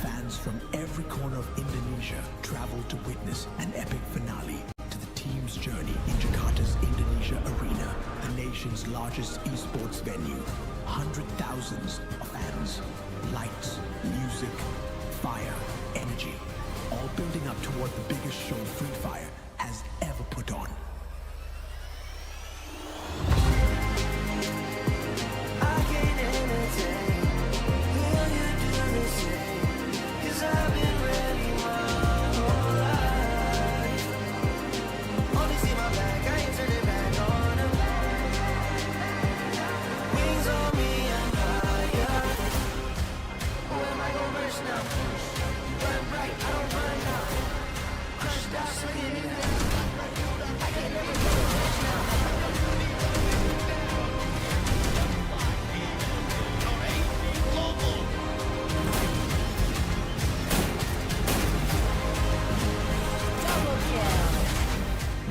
Fans from every corner of Indonesia traveled to witness an epic finale to the team's journey in Jakarta's Indonesia Arena, the nation's largest esports venue. 100,000s of fans, lights, music, fire, energy, all building up toward the biggest show Free Fire has ever put on.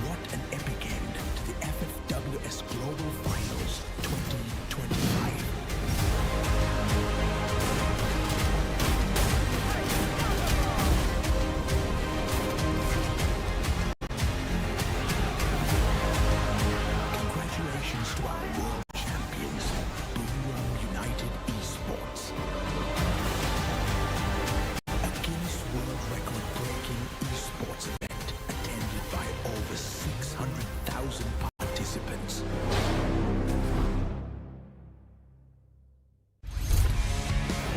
What an epic end to the FFWS Global Finals 2025. Congratulations to our world champions, Booyah United Esports. A Guinness World Record-breaking esports event attended by over 600,000 participants.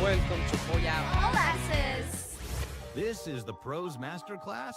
Welcome to Booyah. All access. This is the Pros Masterclass.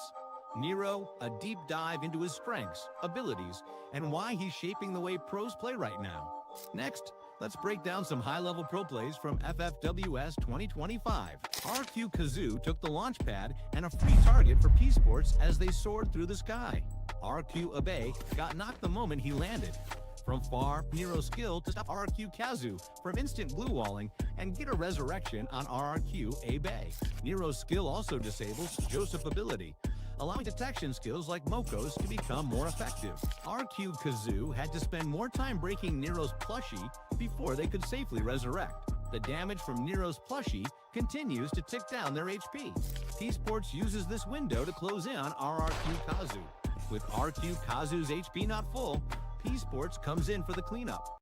Nero, a deep dive into his strengths, abilities, and why he's shaping the way pros play right now. Next, let's break down some high-level pro plays from FFWS 2025. iQOO Kazoo took the launch pad and a free target for Esports as they soared through the sky. iQOO Abe got knocked the moment he landed. From far, Nero's skill to stop iQOO Kazoo from instant blue walling and get a resurrection on iQOO Abe. Nero's skill also disables Joseph ability, allowing detection skills like Moko's to become more effective. iQOO Kazoo had to spend more time breaking Nero's plushie before they could safely resurrect. The damage from Nero's plushie continues to tick down their HP. Esports uses this window to close in on iQOO Kazoo. With iQOO Kazoo's HP not full, Esports comes in for the cleanup.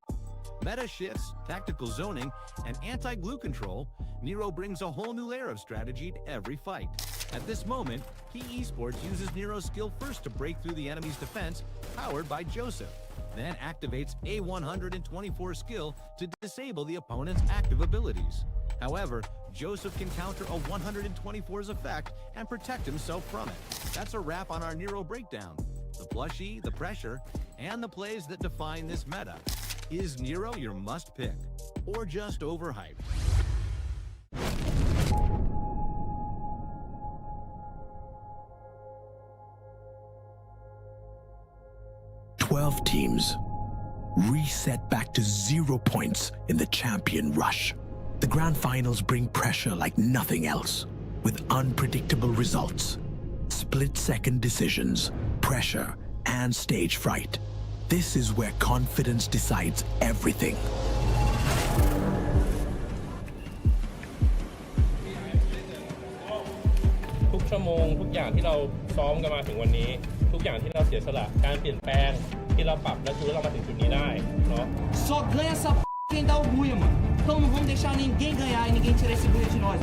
Meta shifts, tactical zoning, and anti-glue control, Nero brings a whole new layer of strategy to every fight. At this moment, Esports uses Nero's skill first to break through the enemy's defense, powered by Joseph, then activates a 124 skill to disable the opponent's active abilities. However, Joseph can counter a 124's effect and protect himself from it. That's a wrap on our Nero breakdown. The plushie, the pressure, and the plays that define this meta. Is Nero your must-pick, or just overhyped? 12 teams reset back to 0 points in the champion rush. The grand finals bring pressure like nothing else, with unpredictable results, split-second decisions, pressure, and stage fright. This is where confidence decides everything. ทุกชั่วโมงทุกอย่างที่เราซ้อมกันมาถึงวันนี้ทุกอย่างที่เราเสียสละการเปลี่ยนแปลงที่เราปรับและชูเรามาถึงจุดนี้ได้เนาะ Só ganha essa quem dá o Booyah, mano. Então não vamos deixar ninguém ganhar e ninguém tirar esse Booyah de nós.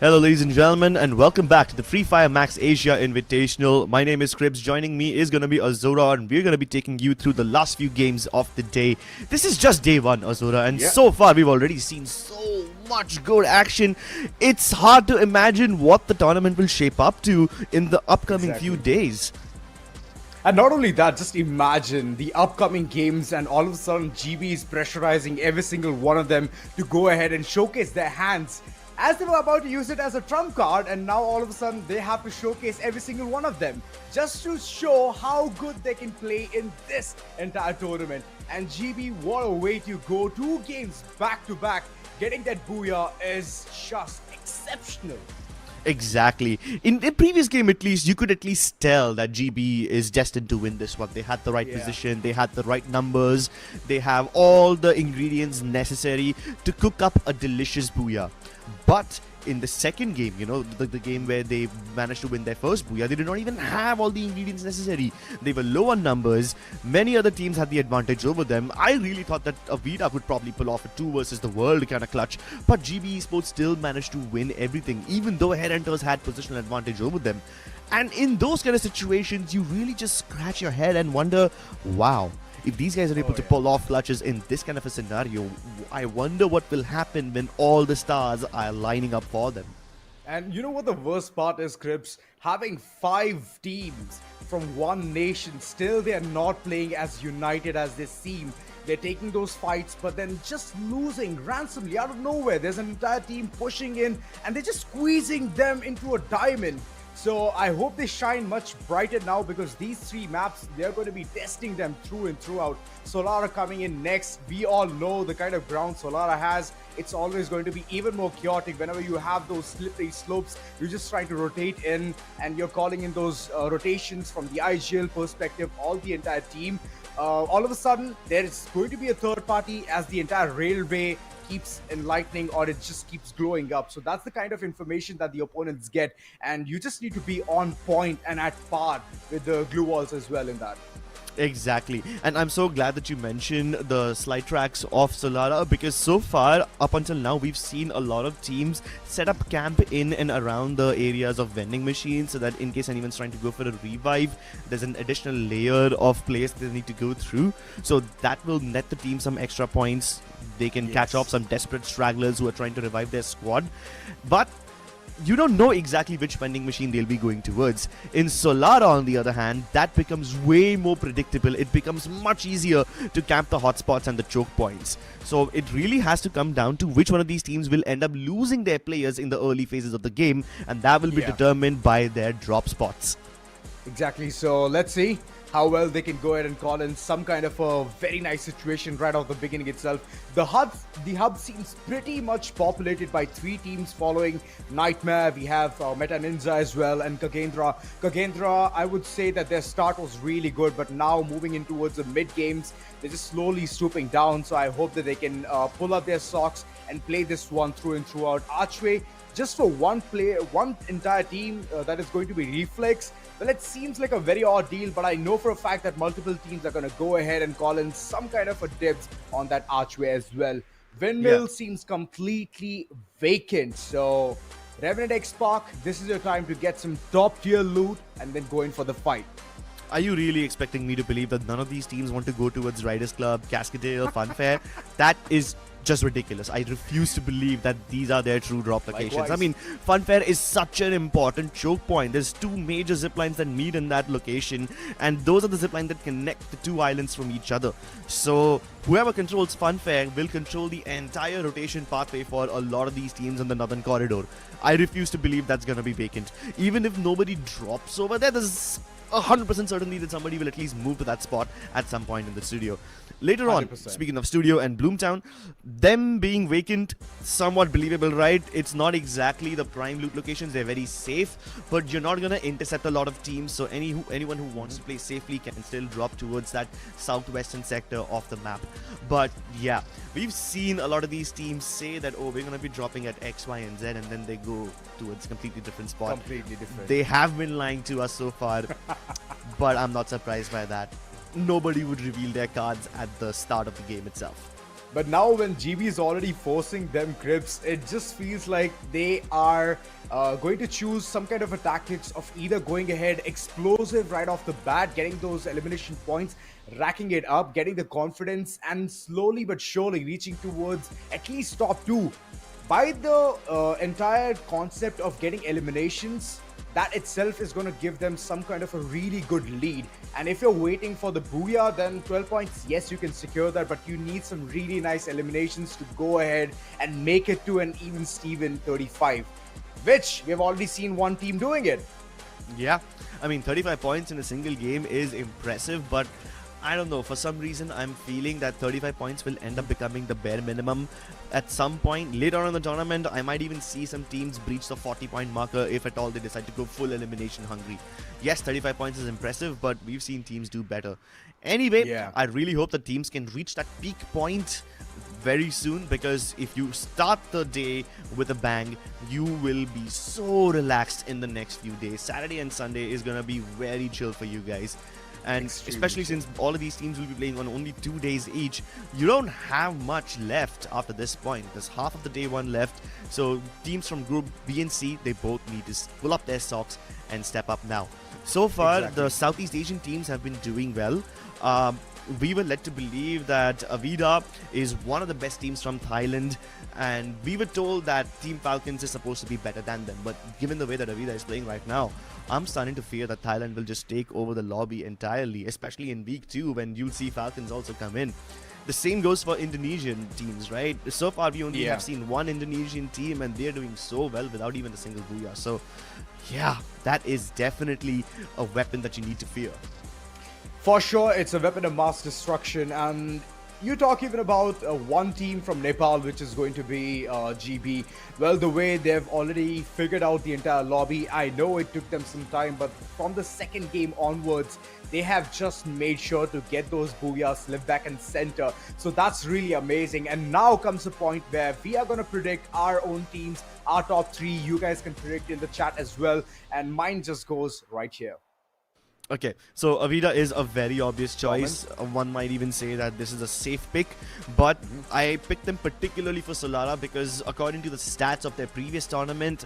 Hello ladies and gentlemen, and welcome back to the Fire MAX Asia Invitational. My name is Cribs. Joining me is going to be Azura, and we're going to be taking you through the last few games of the day. This is just day one, Azura, and so far we've already seen so much good action. It's hard to imagine what the tournament will shape up to in the upcoming few days. And not only that, just imagine the upcoming games and all of a sudden GB is pressurizing every single one of them to go ahead and showcase their hands as they were about to use it as a trump card, and now all of a sudden they have to showcase every single one of them just to show how good they can play in this entire tournament. And GB, what a way to go. 2 games back to back. Getting that Booyah is just exceptional. Exactly. In the previous game, at least, you could at least tell that GB is destined to win this one. They had the right position, they had the right numbers, they have all the ingredients necessary to cook up a delicious Booyah. But in the second game, you know, the game where they managed to win their first Booyah, they did not even have all the ingredients necessary. They were low on numbers. Many other teams had the advantage over them. I really thought that Avida could probably pull off a 2 versus the world kind of clutch, but GB Esports still managed to win everything, even though Headhunters had positional advantage over them. And in those kind of situations, you really just scratch your head and wonder, wow, if these guys are able to pull off clutches in this kind of a scenario, I wonder what will happen when all the stars are lining up for them. And you know what the worst part is, Cribs? Having 5 teams from one nation, still they are not playing as united as they seem. They're taking those fights, but then just losing randomly out of nowhere. There's an entire team pushing in, and they're just squeezing them into a diamond. So I hope they shine much brighter now, because these 3 maps, they're going to be testing them through and throughout. Solara coming in next. We all know the kind of ground Solara has. It's always going to be even more chaotic. Whenever you have those slippery slopes, you're just trying to rotate in, and you're calling in those rotations from the IGL perspective, all the entire team. All of a sudden, there is going to be a third party as the entire railway keeps enlightening, or it just keeps glowing up. So that's the kind of information that the opponents get, and you just need to be on point and at par with the glue walls as well in that. Exactly. And I'm so glad that you mentioned the slide tracks of Solara, because so far, up until now, we've seen a lot of teams set up camp in and around the areas of vending machines, so that in case anyone's trying to go for a revive, there's an additional layer of place they need to go through. So that will net the team some extra points. They can catch off some desperate stragglers who are trying to revive their squad. But you don't know exactly which vending machine they'll be going towards. In Solara, on the other hand, that becomes way more predictable. It becomes much easier to camp the hotspots and the choke points. So it really has to come down to which one of these teams will end up losing their players in the early phases of the game, and that will be determined by their drop spots. Exactly. So let's see how well they can go ahead and call in some kind of a very nice situation right off the beginning itself. The hub seems pretty much populated by 3 teams following Nightmare. We have Meta Ninza as well, and Kagendra. Kagendra, I would say that their start was really good, but now moving in towards the mid games, they're just slowly swooping down. So I hope that they can pull up their socks and play this one through and throughout. Archway, just for one entire team, that is going to be Reflex. Well, it seems like a very odd deal, but I know for a fact that multiple teams are going to go ahead and call in some kind of a dibs on that Archway as well. Windmill seems completely vacant. So Revenant Xspark, this is your time to get some top tier loot and then go in for the fight. Are you really expecting me to believe that none of these teams want to go towards Riders Club, Cascadale, Funfair? That is just ridiculous. I refuse to believe that these are their true drop locations. Likewise. I mean, Funfair is such an important choke point. There's 2 major ziplines that meet in that location, and those are the ziplines that connect the 2 islands from each other. So whoever controls Funfair will control the entire rotation pathway for a lot of these teams in the northern corridor. I refuse to believe that's going to be vacant. Even if nobody drops over there, there's 100% certainly that somebody will at least move to that spot at some point in the studio. Later on, 100%. speaking of studio and Bloomtown, them being vacant, somewhat believable, right? It's not exactly the prime loot locations. They're very safe, but you're not going to intercept a lot of teams. So anyone who wants to play safely can still drop towards that southwestern sector of the map. But yeah, we've seen a lot of these teams say that, oh, we're going to be dropping at X, Y, and Z, and then they go towards a completely different spot. Completely different. They have been lying to us so far, but I'm not surprised by that. Nobody would reveal their cards at the start of the game itself. But now when GB is already forcing them grips, it just feels like they are going to choose some kind of a tactics of either going ahead explosive right off the bat, getting those elimination points, racking it up, getting the confidence, and slowly but surely reaching towards at least top 2. By the entire concept of getting eliminations, that itself is going to give them some kind of a really good lead. And if you're waiting for the Booyah, then 12 points, yes, you can secure that, but you need some really nice eliminations to go ahead and make it to an even Steven 35, which we have already seen one team doing it. Yeah, I mean, 35 points in a single game is impressive, but I don't know, for some reason I'm feeling that 35 points will end up becoming the bare minimum at some point. Later on in the tournament, I might even see some teams breach the 40-point marker if at all they decide to go full elimination hungry. Yes, 35 points is impressive, but we've seen teams do better. Anyway, I really hope that teams can reach that peak point very soon, because if you start the day with a bang, you will be so relaxed in the next few days. Saturday and Sunday is going to be very chill for you guys. And especially since all of these teams will be playing on only 2 days each, you don't have much left after this point. There's half of the day 1 left. So teams from Group B and C, they both need to pull up their socks and step up now. So far, the Southeast Asian teams have been doing well. We were led to believe that Avida is one of the best teams from Thailand, and we were told that Team Falcons is supposed to be better than them. But given the way that Avida is playing right now, I'm starting to fear that Thailand will just take over the lobby entirely, especially in week 2 when you'll see Falcons also come in. The same goes for Indonesian teams, right? So far, we only have seen one Indonesian team, and they're doing so well without even a single Booyah. So, yeah, that is definitely a weapon that you need to fear. For sure, it's a weapon of mass destruction, and you talk even about one team from Nepal, which is going to be GB. Well, the way they've already figured out the entire lobby, I know it took them some time, but from the second game onwards, they have just made sure to get those Booyahs left, back, and center. So that's really amazing. And now comes a point where we are going to predict our own teams, our top 3. You guys can predict in the chat as well, and mine just goes right here. Okay, so Avida is a very obvious choice. One might even say that this is a safe pick, but I picked them particularly for Solara because according to the stats of their previous tournament,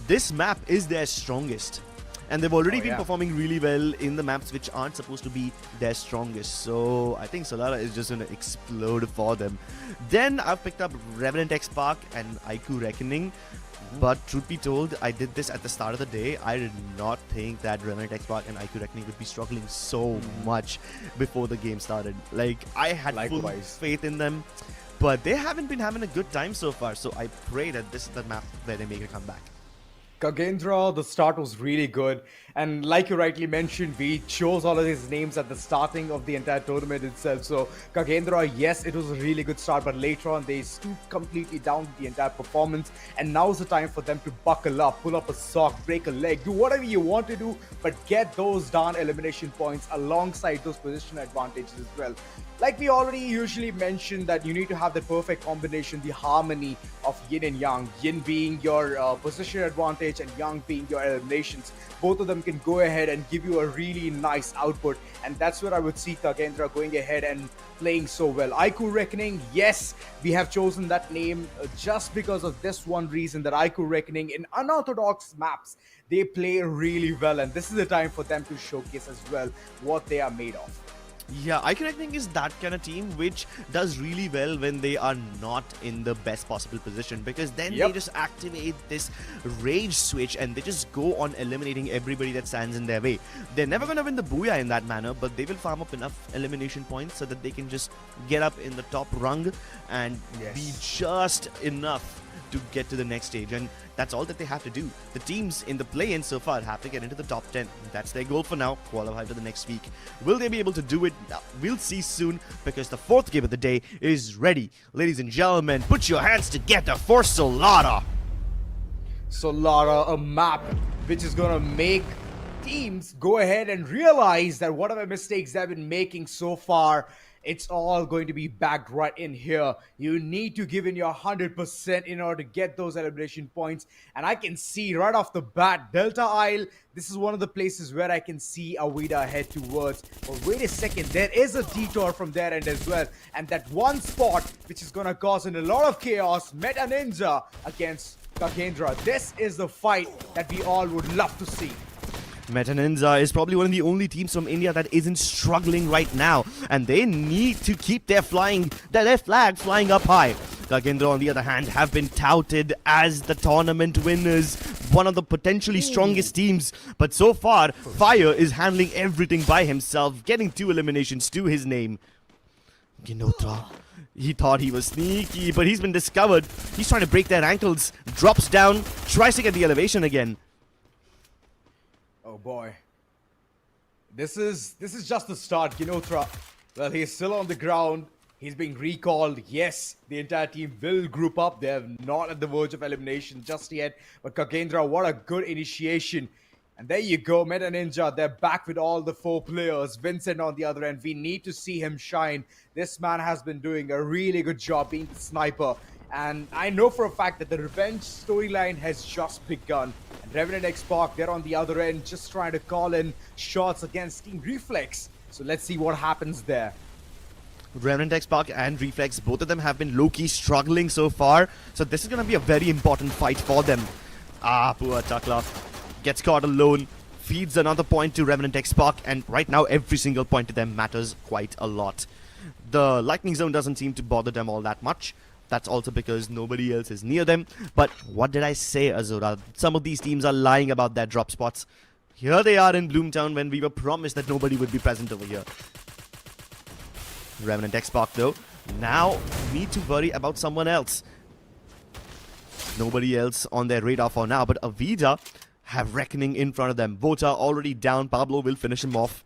this map is their strongest. And they've already been performing really well in the maps which aren't supposed to be their strongest. So I think Solara is just going to explode for them. Then I've picked up Revenant Xspark and iQOO Reckoning. But truth be told, I did this at the start of the day. I did not think that Revenant Xspark and iQOO Reckoning would be struggling so much before the game started. Like, I had full faith in them, but they haven't been having a good time so far. So I pray that this is the map where they make a comeback. Kagendra, the start was really good, and like you rightly mentioned, we chose all of these names at the starting of the entire tournament itself. So Kagendra, yes, it was a really good start, but later on they stooped completely down the entire performance, and now's the time for them to buckle up, pull up a sock, break a leg, do whatever you want to do, but get those darn elimination points alongside those position advantages as well. Like we already usually mentioned, that you need to have the perfect combination, the harmony of yin and yang. Yin being your position advantage and yang being your eliminations. Both of them can go ahead and give you a really nice output, and that's where I would see Kagendra going ahead and playing so well. iQOO Reckoning, yes, we have chosen that name just because of this one reason, that iQOO Reckoning in unorthodox maps, they play really well, and this is the time for them to showcase as well what they are made of. Yeah, iQOO Reckoning is that kind of team which does really well when they are not in the best possible position, because then they just activate this rage switch and they just go on eliminating everybody that stands in their way. They're never going to win the Booyah in that manner, but they will farm up enough elimination points so that they can just get up in the top rung and be just enough to get to the next stage, and that's all that they have to do. The teams in the play-in so far have to get into the top 10. That's their goal for now, qualify to the next week. Will they be able to do it? We'll see soon, because the fourth game of the day is ready. Ladies and gentlemen, put your hands together for Solara. Solara, a map which is gonna make teams go ahead and realize that whatever mistakes they've been making so far, it's all going to be backed right in here. You need to give in your 100% in order to get those elimination points. And I can see right off the bat, Delta Isle, this is one of the places where I can see Avida head towards. But wait a second, there is a detour from their end as well. And that one spot, which is going to cause a lot of chaos, Meta Ninja against Kagendra. This is the fight that we all would love to see. Meta Ninza is probably one of the only teams from India that isn't struggling right now, and they need to keep their flag flying up high. Kagendra, on the other hand, have been touted as the tournament winners, one of the potentially strongest teams, but so far, Fire is handling everything by himself, getting 2 eliminations to his name. Ginotra, he thought he was sneaky, but he's been discovered. He's trying to break their ankles, drops down, tries to get the elevation again. Oh boy. This is just the start. Ginotra, well, he's still on the ground. He's being recalled. Yes, the entire team will group up. They're not at the verge of elimination just yet. But Kagendra, what a good initiation. And there you go, Meta Ninja. They're back with all the 4 players. Vincent on the other end. We need to see him shine. This man has been doing a really good job being the sniper. And I know for a fact that the revenge storyline has just begun. And Revenant Xspark, they're on the other end, just trying to call in shots against Team Reflex. So let's see what happens there. Revenant Xspark and Reflex, both of them have been low-key struggling so far. So this is going to be a very important fight for them. Poor Takla gets caught alone, feeds another point to Revenant Xspark, and right now every single point to them matters quite a lot. The lightning zone doesn't seem to bother them all that much. That's also because nobody else is near them. But what did I say, Azura? Some of these teams are lying about their drop spots. Here they are in Bloomtown when we were promised that nobody would be present over here. Revenant Xspark, though, now need to worry about someone else. Nobody else on their radar for now, but Avida have Reckoning in front of them. Vota already down. Pablo will finish him off.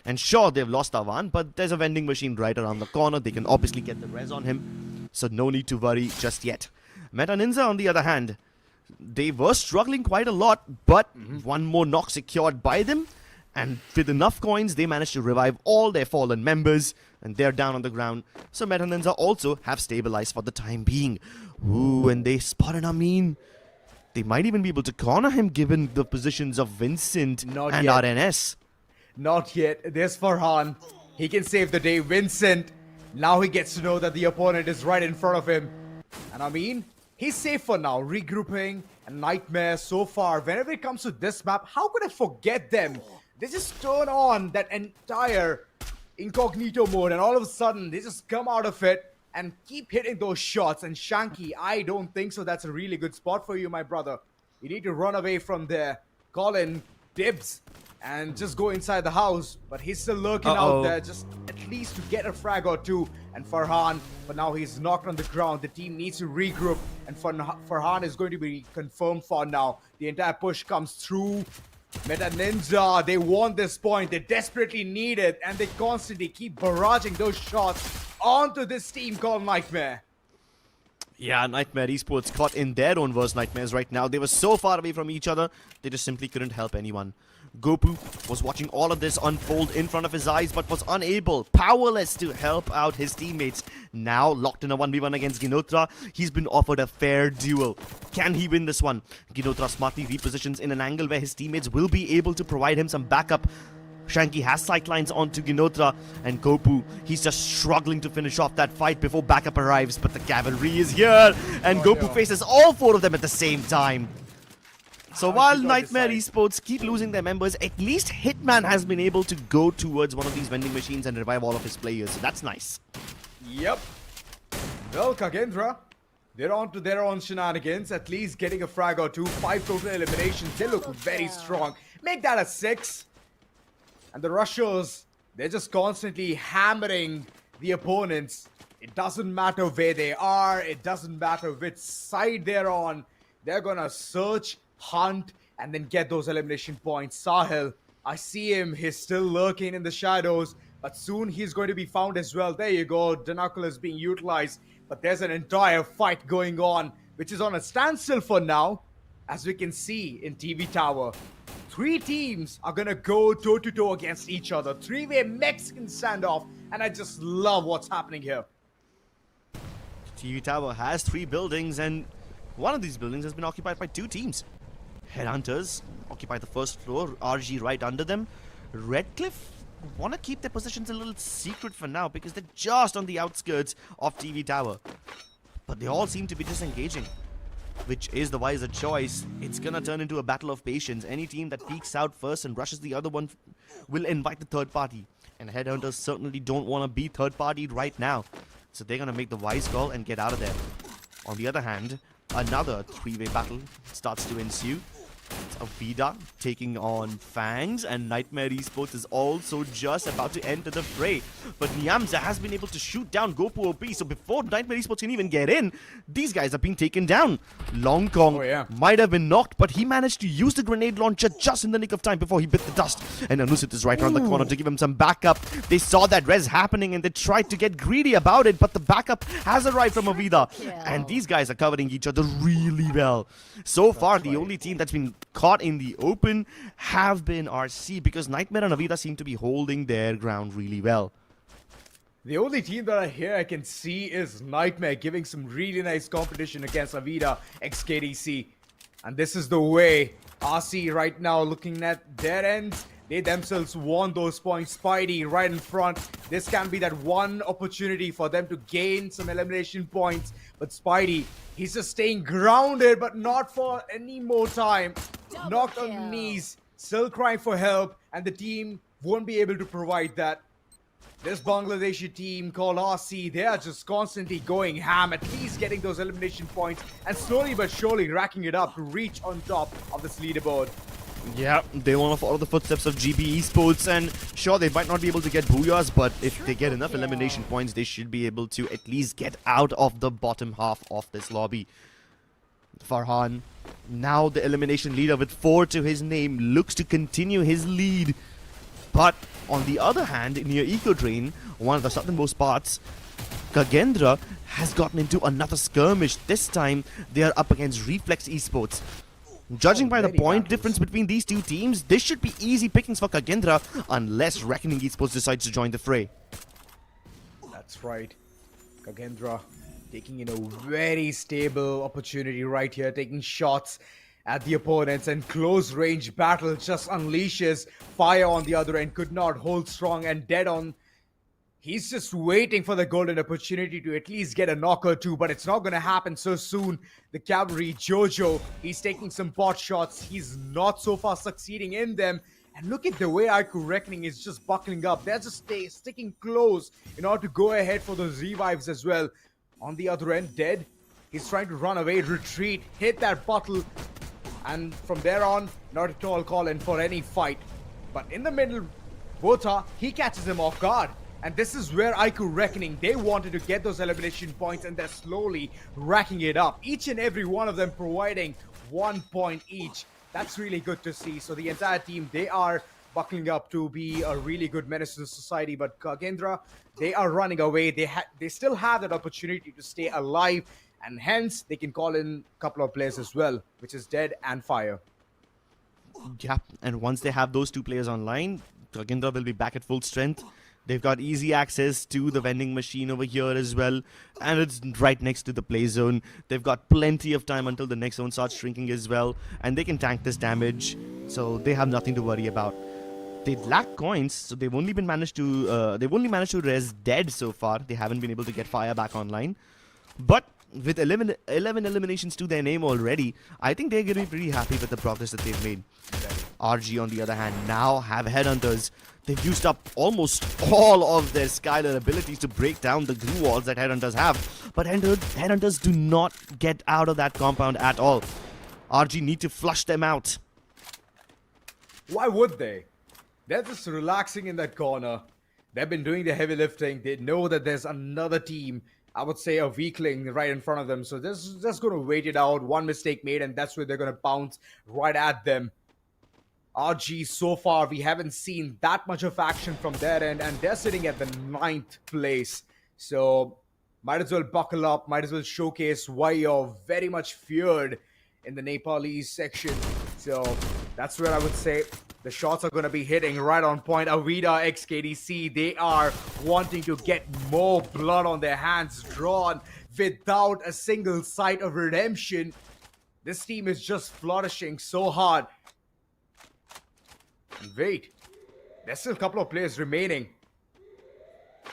And sure, they've lost Avan, but there's a vending machine right around the corner. They can obviously get the res on him, so no need to worry just yet. Meta Ninja, on the other hand, they were struggling quite a lot, but one more knock secured by them, and with enough coins, they managed to revive all their fallen members, and they're down on the ground. So Meta Ninja also have stabilized for the time being. Ooh, and they spotted Amin. They might even be able to corner him given the positions of Vincent and RNS. Not yet. There's Farhan. He can save the day. Vincent, now he gets to know that the opponent is right in front of him. And I mean, he's safe for now. Regrouping and Nightmare so far. Whenever it comes to this map, how could I forget them? They just turn on that entire incognito mode and all of a sudden they just come out of it and keep hitting those shots. And Shanky, I don't think so. That's a really good spot for you, my brother. You need to run away from there. Call in dibs and just go inside the house, but he's still lurking out there, just at least to get a frag or two. And Farhan, but now he's knocked on the ground. The team needs to regroup, and Farhan is going to be confirmed for now. The entire push comes through. Meta Ninja, they want this point. They desperately need it, and they constantly keep barraging those shots onto this team called Nightmare. Yeah, Nightmare Esports caught in their own worst nightmares right now. They were so far away from each other, they just simply couldn't help anyone. Gopu was watching all of this unfold in front of his eyes, but was unable, powerless to help out his teammates. Now locked in a 1v1 against Ginotra, he's been offered a fair duel. Can he win this one? Ginotra smartly repositions in an angle where his teammates will be able to provide him some backup. Shanky has sightlines onto Ginotra, and Gopu, he's just struggling to finish off that fight before backup arrives, but the cavalry is here, and Gopu faces all 4 of them at the same time. So while Nightmare Esports keep losing their members, at least Hitman has been able to go towards one of these vending machines and revive all of his players. So that's nice. Yep. Well, Kagendra, they're on to their own shenanigans, at least getting a frag or 2. 5 total eliminations. They look very strong. Make that a 6. And the Rushers, they're just constantly hammering the opponents. It doesn't matter where they are, it doesn't matter which side they're on. They're gonna search, hunt, and then get those elimination points. Sahil, I see him, he's still lurking in the shadows, but soon he's going to be found as well. There you go, Danacle is being utilized, but there's an entire fight going on, which is on a standstill for now, as we can see in TV Tower. 3 teams are gonna go toe-to-toe against each other. 3-way Mexican standoff, and I just love what's happening here. TV Tower has 3 buildings, and one of these buildings has been occupied by 2 teams. Headhunters occupy the first floor, RG right under them. Redcliffe want to keep their positions a little secret for now because they're just on the outskirts of TV Tower. But they all seem to be disengaging, which is the wiser choice. It's gonna turn into a battle of patience. Any team that peeks out first and rushes the other one will invite the third party. And Headhunters certainly don't want to be third party right now. So they're gonna make the wise call and get out of there. On the other hand, another 3-way battle starts to ensue. It's Avida taking on Fangs, and Nightmare Esports is also just about to enter the fray. But Niamza has been able to shoot down Gopu OP, so before Nightmare Esports can even get in, these guys have been taken down. Long Kong might have been knocked, but he managed to use the grenade launcher just in the nick of time before he bit the dust. And Anusit is right around the corner to give him some backup. They saw that res happening and they tried to get greedy about it, but the backup has arrived from Avida. And these guys are covering each other really well. So far, the only team that's been caught in the open have been RC, because Nightmare and Avida seem to be holding their ground really well. The only team that I here I can see is Nightmare giving some really nice competition against Avida XKDC. And this is the way RC right now looking at their ends. They themselves want those points. Spidey right in front. This can be that one opportunity for them to gain some elimination points. But Spidey, he's just staying grounded, but not for any more time. Knocked on knees, still crying for help, and the team won't be able to provide that. This Bangladeshi team called RC, they are just constantly going ham, at least getting those elimination points, and slowly but surely racking it up to reach on top of this leaderboard. Yeah, they want to follow the footsteps of GB Esports, and sure, they might not be able to get Booyahs, but if they get enough elimination points, they should be able to at least get out of the bottom half of this lobby. Farhan, now the elimination leader with 4 to his name, looks to continue his lead. But on the other hand, near Eco Drain, one of the southernmost parts, Kagendra has gotten into another skirmish. This time, they are up against Reflex Esports. Judging by the point difference between these 2 teams, this should be easy pickings for Kagendra unless Reckoning Esports decides to join the fray. That's right. Kagendra taking in a very stable opportunity right here, taking shots at the opponents, and close range battle just unleashes. Fire on the other end could not hold strong, and dead on. He's just waiting for the golden opportunity to at least get a knock or 2, but it's not going to happen so soon. The cavalry, Jojo, he's taking some pot shots. He's not so far succeeding in them. And look at the way iQOO Reckoning is just buckling up. They're just sticking close in order to go ahead for those revives as well. On the other end, dead. He's trying to run away, retreat, hit that bottle. And from there on, not at all calling for any fight. But in the middle, Bota, he catches him off guard. And this is where iQOO Reckoning, they wanted to get those elimination points, and they're slowly racking it up. Each and every one of them providing 1 point each. That's really good to see. So the entire team, they are buckling up to be a really good menace to the society. But Kagendra, they are running away. They still have that opportunity to stay alive. And hence, they can call in a couple of players as well, which is Dead and Fire. Yeah, and once they have those 2 players online, Kagendra will be back at full strength. They've got easy access to the vending machine over here as well, and it's right next to the play zone. They've got plenty of time until the next zone starts shrinking as well, and they can tank this damage, so they have nothing to worry about. They lack coins, so they've only managed to res Dead so far. They haven't been able to get Fire back online, but with 11 eliminations to their name already, I think they're going to be pretty happy with the progress that they've made. RG, on the other hand, now have Headhunters. They've used up almost all of their Skylar abilities to break down the glue walls that Headhunters have. But Headhunters do not get out of that compound at all. RG need to flush them out. Why would they? They're just relaxing in that corner. They've been doing the heavy lifting. They know that there's another team, I would say a weakling right in front of them. So they're just going to wait it out. One mistake made, and that's where they're going to bounce right at them. RG, so far, we haven't seen that much of action from their end, and they're sitting at the 9th place. So might as well buckle up, might as well showcase why you're very much feared in the Nepalese section. So that's where I would say the shots are going to be hitting right on point. Avida, XKDC, they are wanting to get more blood on their hands drawn without a single sight of redemption. This team is just flourishing so hard. And wait, there's still a couple of players remaining.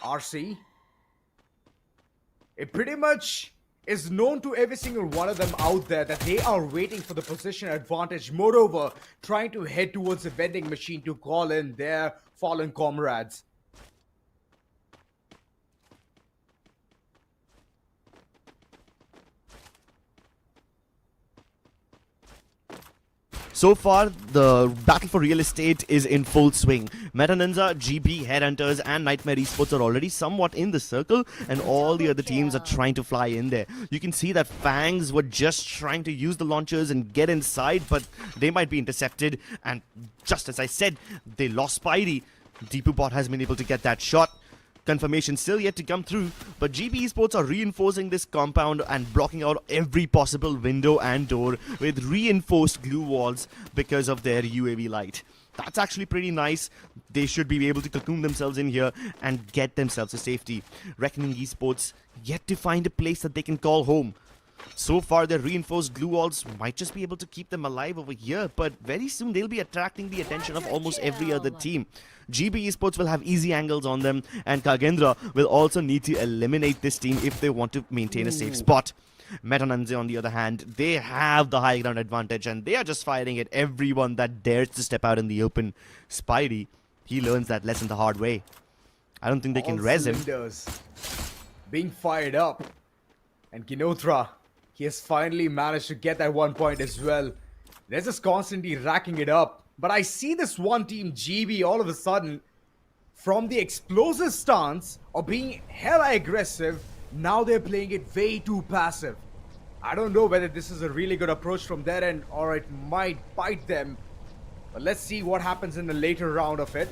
RC, it pretty much is known to every single one of them out there that they are waiting for the position advantage. Moreover, trying to head towards the vending machine to call in their fallen comrades. So far, the battle for real estate is in full swing. Meta Ninza, GB, Headhunters, and Nightmare Esports are already somewhat in the circle, and all the other teams are trying to fly in there. You can see that Fangs were just trying to use the launchers and get inside, but they might be intercepted, and just as I said, they lost Spidey. Deepu Bot has been able to get that shot. Confirmation still yet to come through, but GB Esports are reinforcing this compound and blocking out every possible window and door with reinforced glue walls because of their UAV light. That's actually pretty nice. They should be able to cocoon themselves in here and get themselves to safety. Reckoning Esports yet to find a place that they can call home. So far, their reinforced glue walls might just be able to keep them alive over here, but very soon they'll be attracting the attention of almost every other team. GB Esports will have easy angles on them, and Kagendra will also need to eliminate this team if they want to maintain a safe spot. Meta Ninza, on the other hand, they have the high ground advantage, and they are just firing at everyone that dares to step out in the open. Spidey, he learns that lesson the hard way. I don't think they can res him. Being fired up. And Kinotra, he has finally managed to get that 1 point as well. They're just constantly racking it up. But I see this one team, GB, all of a sudden, from the explosive stance of being hella aggressive, now they're playing it way too passive. I don't know whether this is a really good approach from their end or it might bite them. But let's see what happens in the later round of it.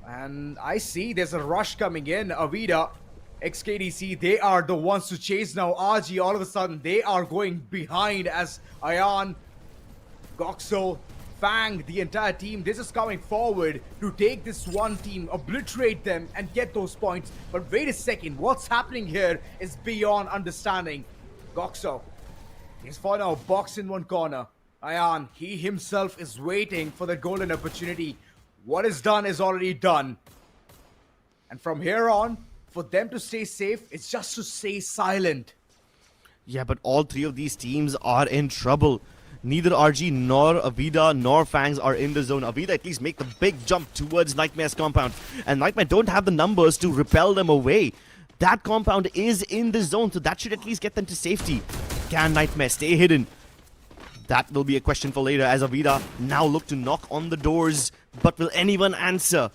And I see there's a rush coming in. Avida, XKDC, they are the ones to chase now. RG, all of a sudden, they are going behind as Ayan, Goxo, Fang, the entire team, this is coming forward to take this one team, obliterate them, and get those points. But wait a second, what's happening here is beyond understanding. Goxo, he's for now boxed in one corner. Ayan, he himself is waiting for the golden opportunity. What is done is already done. And from here on, for them to stay safe, it's just to stay silent. Yeah, but all three of these teams are in trouble. Neither RG nor Avida nor Fangs are in the zone. Avida at least make the big jump towards Nightmare's compound. And Nightmare don't have the numbers to repel them away. That compound is in the zone, so that should at least get them to safety. Can Nightmare stay hidden? That will be a question for later as Avida now look to knock on the doors. But will anyone answer?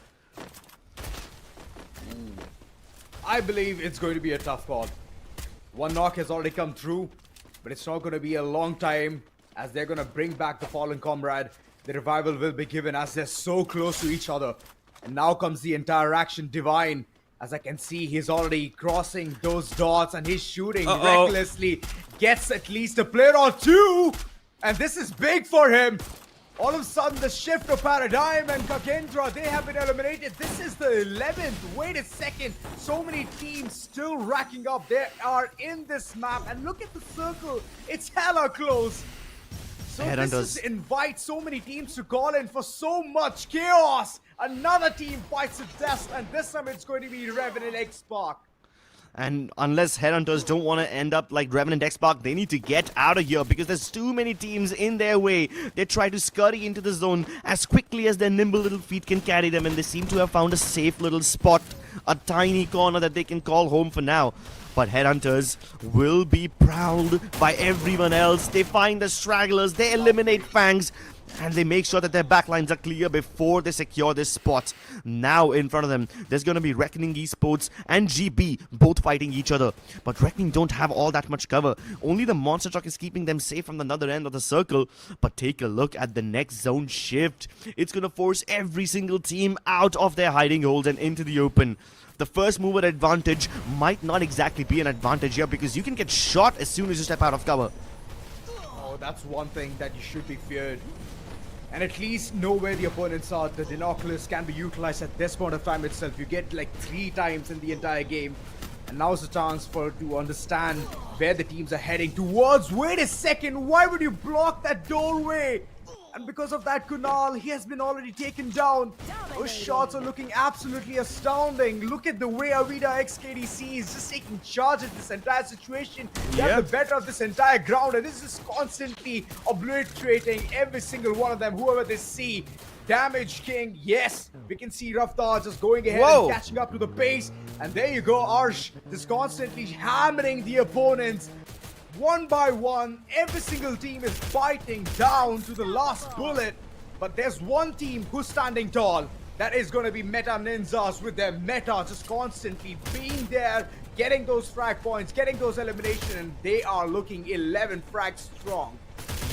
I believe it's going to be a tough call. One knock has already come through, but it's not going to be a long time as they're going to bring back the fallen comrade. The revival will be given as they're so close to each other. And now comes the entire action. Divine, as I can see, he's already crossing those dots and he's shooting recklessly. Gets at least a player or two. And this is big for him. All of a sudden, the shift of paradigm and Kagendra, they have been eliminated. This is the 11th. Wait a second. So many teams still racking up. They are in this map. And look at the circle. It's hella close. So this invites so many teams to call in for so much chaos. Another team fights to death. And this time it's going to be Revenant Xspark. And unless Headhunters don't want to end up like Revenant Xspark, they need to get out of here because there's too many teams in their way. They try to scurry into the zone as quickly as their nimble little feet can carry them, and they seem to have found a safe little spot, a tiny corner that they can call home for now. But Headhunters will be prowled by everyone else. They find the stragglers, they eliminate Fangs. and they make sure that their backlines are clear before they secure this spot. Now in front of them, there's going to be Reckoning Esports and GB both fighting each other. But Reckoning don't have all that much cover. Only the monster truck is keeping them safe from another end of the circle. But take a look at the next zone shift. It's going to force every single team out of their hiding holes and into the open. The first mover advantage might not exactly be an advantage here because you can get shot as soon as you step out of cover. Oh, that's one thing that you should be feared. And at least know where the opponents are. The binoculars can be utilized at this point of time itself. You get like 3 times in the entire game. And now's the chance to understand where the teams are heading towards. Wait a second, why would you block that doorway? And because of that, Kunal, he has been already taken down. Those shots are looking absolutely astounding. Look at the way Avida XKDC is just taking charge of this entire situation. They have the better of this entire ground, and this is constantly obliterating every single one of them, whoever they see. Damage King, yes, we can see Raftar just going ahead and catching up to the pace. And there you go, Arsh, just constantly hammering the opponents. One by one, every single team is fighting down to the last bullet. But there's one team who's standing tall. That is going to be Meta Ninjas with their meta just constantly being there, getting those frag points, getting those eliminations, and they are looking 11 frags strong.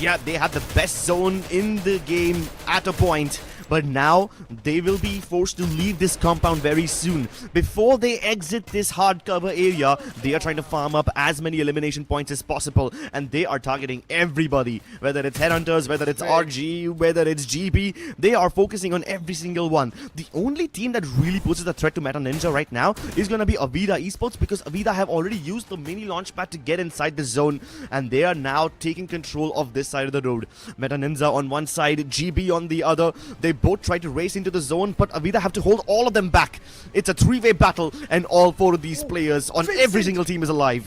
Yeah, they had the best zone in the game at a point. But now they will be forced to leave this compound very soon. Before they exit this hard cover area, they are trying to farm up as many elimination points as possible. And they are targeting everybody. Whether it's Headhunters, whether it's RG, whether it's GB. They are focusing on every single one. The only team that really poses a threat to Meta Ninja right now is going to be Avida Esports, because Avida have already used the mini launchpad to get inside the zone. And they are now taking control of this side of the road. Meta Ninja on one side, GB on the other. They both try to race into the zone, but Avida have to hold all of them back. It's a 3-way battle, and all 4 of these players on every single team is alive.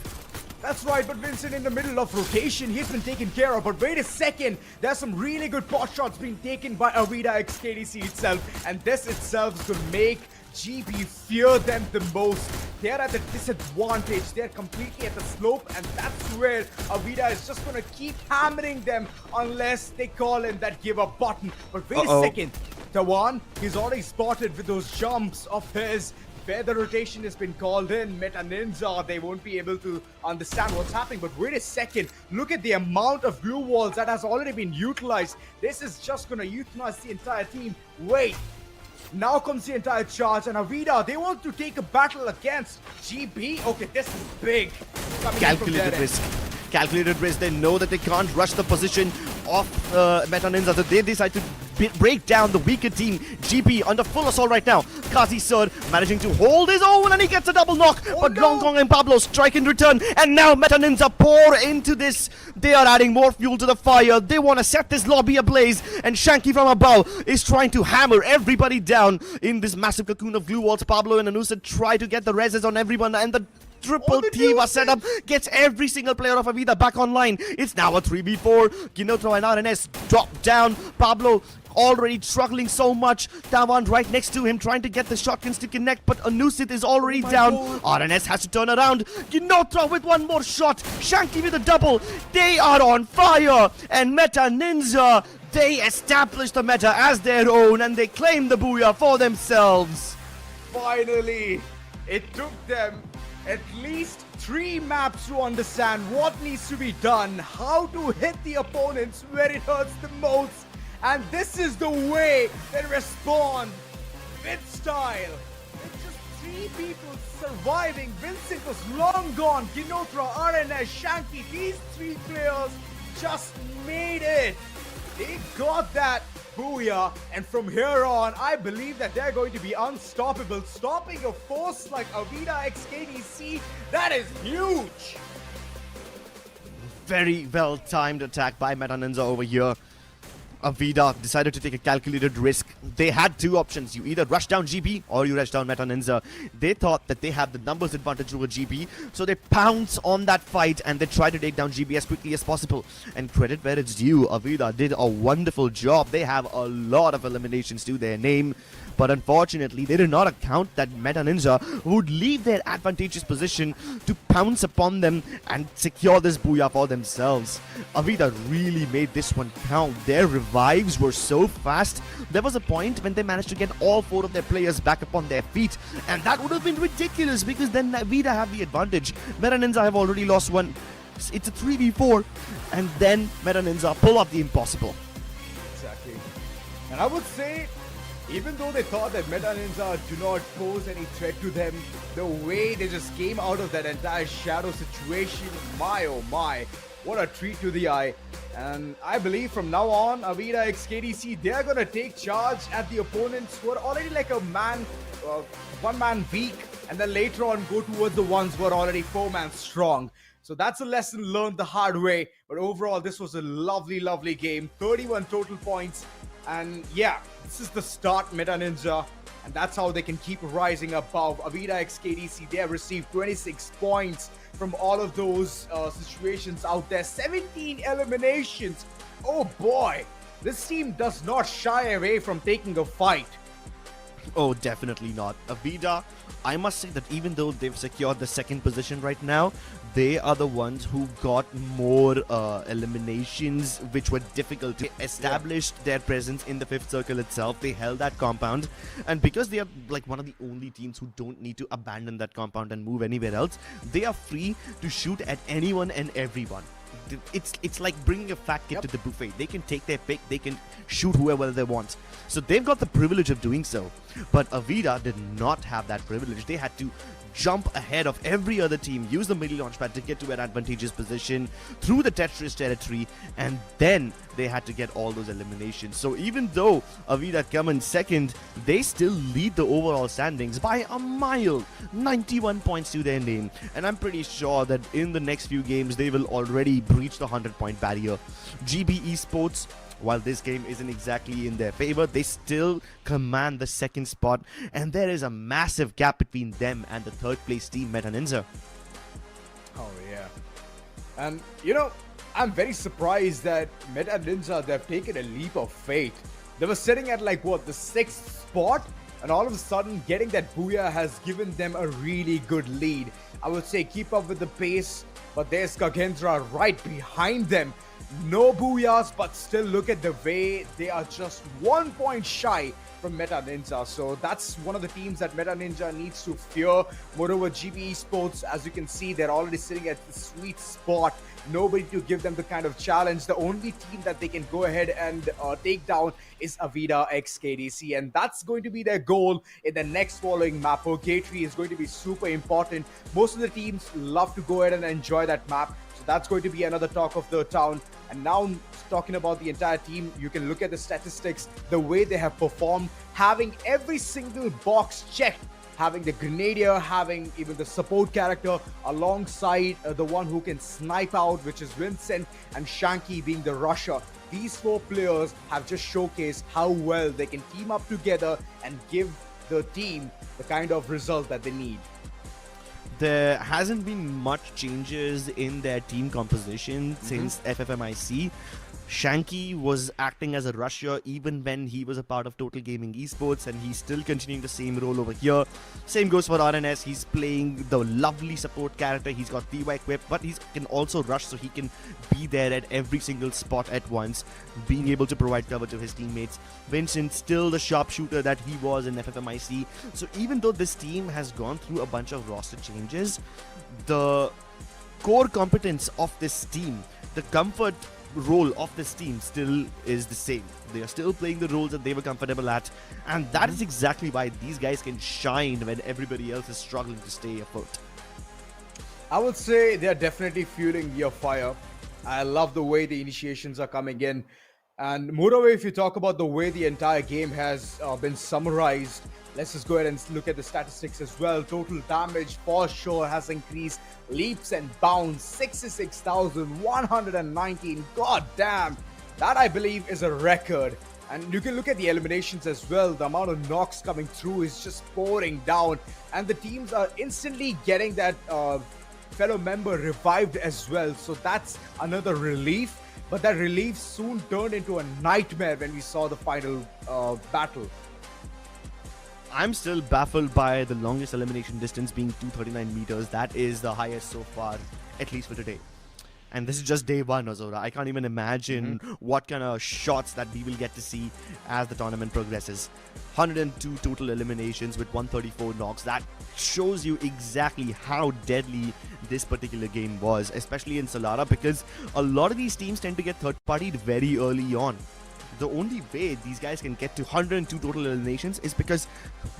That's right, but Vincent in the middle of rotation, he's been taken care of. But wait a second, there's some really good pot shots being taken by Avida XKDC itself, and this itself is going to make GB fear them the most. They're at the disadvantage. They're completely at the slope, and that's where Avida is just going to keep hammering them unless they call in that give up button. But wait a second, Tawan, he's already spotted with those jumps of his. Where the rotation has been called in, Meta Ninja, they won't be able to understand what's happening. But wait a second, look at the amount of glue walls that has already been utilized. This is just going to euthanize the entire team. Wait. Now comes the entire charge, and Avida, they want to take a battle against GB. Okay, this is big. Calculated risk. Calculated risk. They know that they can't rush the position of Meta Ninja, so they decide to break down the weaker team. GB under full assault right now. Kazi Sir managing to hold his own, and he gets a double knock. But Long Kong and Pablo strike in return, and now Meta Ninja pour into this. They are adding more fuel to the fire. They want to set this lobby ablaze, and Shanky from above is trying to hammer everybody down in this massive cocoon of glue walls. Pablo and Anusa try to get the reses on everyone, and the triple Tiva setup gets every single player of Avida back online. It's now a 3v4. Kinotro and RNS drop down. Pablo already struggling so much. Tawan right next to him trying to get the shotguns to connect, but Anusit is already down. RNS has to turn around. Kinotro with one more shot. Shanky with a double. They are on fire. And Meta Ninja, they establish the meta as their own, and they claim the Booyah for themselves. Finally, it took them at least 3 maps to understand what needs to be done, how to hit the opponents where it hurts the most. And this is the way they respond with style. With just 3 people surviving, Vincent was long gone. Ginotra, RNS, Shanky, these 3 players just made it. They got that Booyah, and from here on, I believe that they're going to be unstoppable. Stopping a force like Avida XKDC, that is huge. Very well timed attack by Meta Ninja over here. Avida decided to take a calculated risk. They had 2 options. You either rush down GB or you rush down Meta Ninja. They thought that they have the numbers advantage over GB, so they pounce on that fight and they try to take down GB as quickly as possible. And credit where it's due, Avida did a wonderful job. They have a lot of eliminations to their name. But unfortunately, they did not account that Meta Ninja would leave their advantageous position to pounce upon them and secure this Booyah for themselves. Avida really made this one count. Their revives were so fast. There was a point when they managed to get all 4 of their players back upon their feet, and that would have been ridiculous because then Avida have the advantage. Meta Ninja have already lost one. It's a 3v4, and then Meta Ninja pull off the impossible. Exactly. And I would say, even though they thought that Meta Ninja do not pose any threat to them, the way they just came out of that entire shadow situation, my oh my, what a treat to the eye. And I believe from now on, Avida x KDC, they're gonna take charge at the opponents who are already like a man, one man weak, and then later on go towards the ones who are already 4-man strong. So that's a lesson learned the hard way. But overall, this was a lovely, lovely game. 31 total points. And yeah, this is the start, Meta Ninja. And that's how they can keep rising above. Avida x KDC, they have received 26 points from all of those situations out there. 17 eliminations. Oh boy, this team does not shy away from taking a fight. Oh, definitely not. Avida, I must say that even though they've secured the second position right now, they are the ones who got more eliminations, which were difficult. They established their presence in the 5th circle itself. They held that compound, and because they are like one of the only teams who don't need to abandon that compound and move anywhere else, they are free to shoot at anyone and everyone. It's like bringing a fat kid to the buffet. They can take their pick, they can shoot whoever they want. So they've got the privilege of doing so. But Avida did not have that privilege. They had to jump ahead of every other team, use the middle launchpad to get to an advantageous position through the Tetris territory, and then they had to get all those eliminations. So even though Avida come in second, they still lead the overall standings by a mile, 91 points to their name. And I'm pretty sure that in the next few games, they will already breach the 100-point barrier. GB Esports, while this game isn't exactly in their favor, they still command the second spot, and there is a massive gap between them and the third place team, Meta Ninja. Oh yeah. And you know, I'm very surprised that Meta Ninja, they've taken a leap of faith. They were sitting at like what, the 6th spot, and all of a sudden getting that Booyah has given them a really good lead. I would say keep up with the pace, but there's Kagendra right behind them. No Booyahs, but still look at the way they are just 1 point shy from Meta Ninja. So that's one of the teams that Meta Ninja needs to fear. Moreover, GB Esports, as you can see, they're already sitting at the sweet spot. Nobody to give them the kind of challenge. The only team that they can go ahead and take down is Avida x KDC, and that's going to be their goal in the next following map. Purgatory is going to be super important. Most of the teams love to go ahead and enjoy that map. So that's going to be another talk of the town. And now talking about the entire team, you can look at the statistics, the way they have performed, having every single box checked, having the Grenadier, having even the support character alongside the one who can snipe out, which is Vincent, and Shanky being the rusher. These 4 players have just showcased how well they can team up together and give the team the kind of result that they need. There hasn't been much changes in their team composition since FFMAI. Shanky was acting as a rusher even when he was a part of Total Gaming Esports, and he's still continuing the same role over here. Same goes for RNS. He's playing the lovely support character. He's got PY equip, but he can also rush, so he can be there at every single spot at once, being able to provide cover to his teammates. Vincent, still the sharpshooter that he was in FFMAI. So even though this team has gone through a bunch of roster changes, the core competence of this team, the comfort role of this team still is the same. They are still playing the roles that they were comfortable at, and that is exactly why these guys can shine when everybody else is struggling to stay afloat. I would say they're definitely fueling your fire. I love the way the initiations are coming in. And moreover, if you talk about the way the entire game has been summarized, let's just go ahead and look at the statistics as well. Total damage for sure has increased leaps and bounds, 66,119. God damn, that I believe is a record. And you can look at the eliminations as well. The amount of knocks coming through is just pouring down, and the teams are instantly getting that fellow member revived as well. So that's another relief. But that relief soon turned into a nightmare when we saw the final battle. I'm still baffled by the longest elimination distance being 239 meters. That is the highest so far, at least for today. And this is just day one, Azora. I can't even imagine what kind of shots that we will get to see as the tournament progresses. 102 total eliminations with 134 knocks. That shows you exactly how deadly this particular game was, especially in Solara, because a lot of these teams tend to get third-partied very early on. The only way these guys can get to 102 total eliminations is because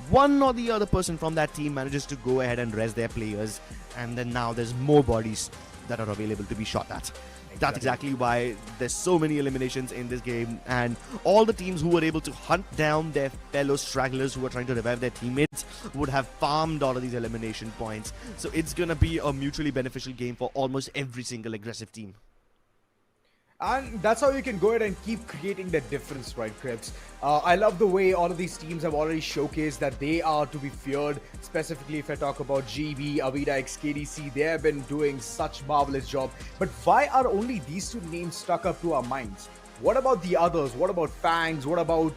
one or the other person from that team manages to go ahead and res their players, and then now there's more bodies that are available to be shot at. That's exactly why there's so many eliminations in this game, and all the teams who were able to hunt down their fellow stragglers who were trying to revive their teammates would have farmed all of these elimination points. So it's gonna be a mutually beneficial game for almost every single aggressive team. And that's how you can go ahead and keep creating that difference, right, Krebs? I love the way all of these teams have already showcased that they are to be feared. Specifically, if I talk about GB, Avida, XKDC, they have been doing such marvelous job. But why are only these two names stuck up to our minds? What about the others? What about Fangs? What about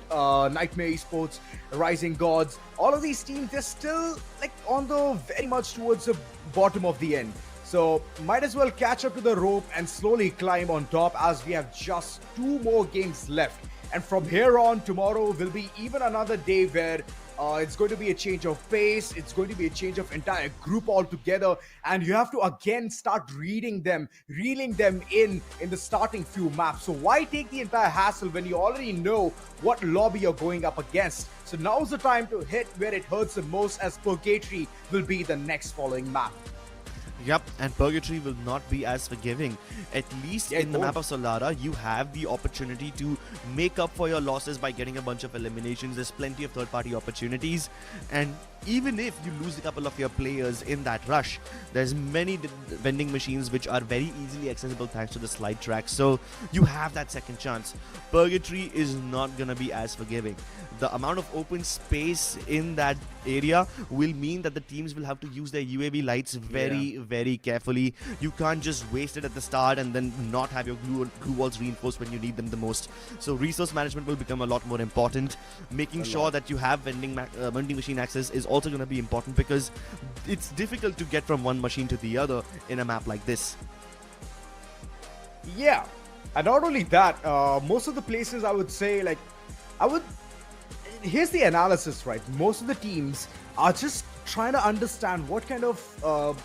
Nightmare Esports, Rising Gods? All of these teams, they're still like on the very much towards the bottom of the end. So might as well catch up to the rope and slowly climb on top, as we have just 2 more games left. And from here on, tomorrow will be even another day where it's going to be a change of pace. It's going to be a change of entire group altogether. And you have to again start reading them, reeling them in the starting few maps. So why take the entire hassle when you already know what lobby you're going up against? So now's the time to hit where it hurts the most, as Purgatory will be the next following map. Yep, and Purgatory will not be as forgiving. At least in the map of Solara, you have the opportunity to make up for your losses by getting a bunch of eliminations. There's plenty of third-party opportunities, and even if you lose a couple of your players in that rush, there's many vending machines which are very easily accessible thanks to the slide track, so you have that second chance. Purgatory is not gonna be as forgiving. The amount of open space in that area will mean that the teams will have to use their UAV lights very carefully. You can't just waste it at the start and then not have your glue walls reinforced when you need them the most. So resource management will become a lot more important. Making sure that you have vending machine access is also going to be important, because it's difficult to get from one machine to the other in a map like this. Yeah, and not only that, most of the places I would say, like, here's the analysis, right? Most of the teams are just trying to understand what kind of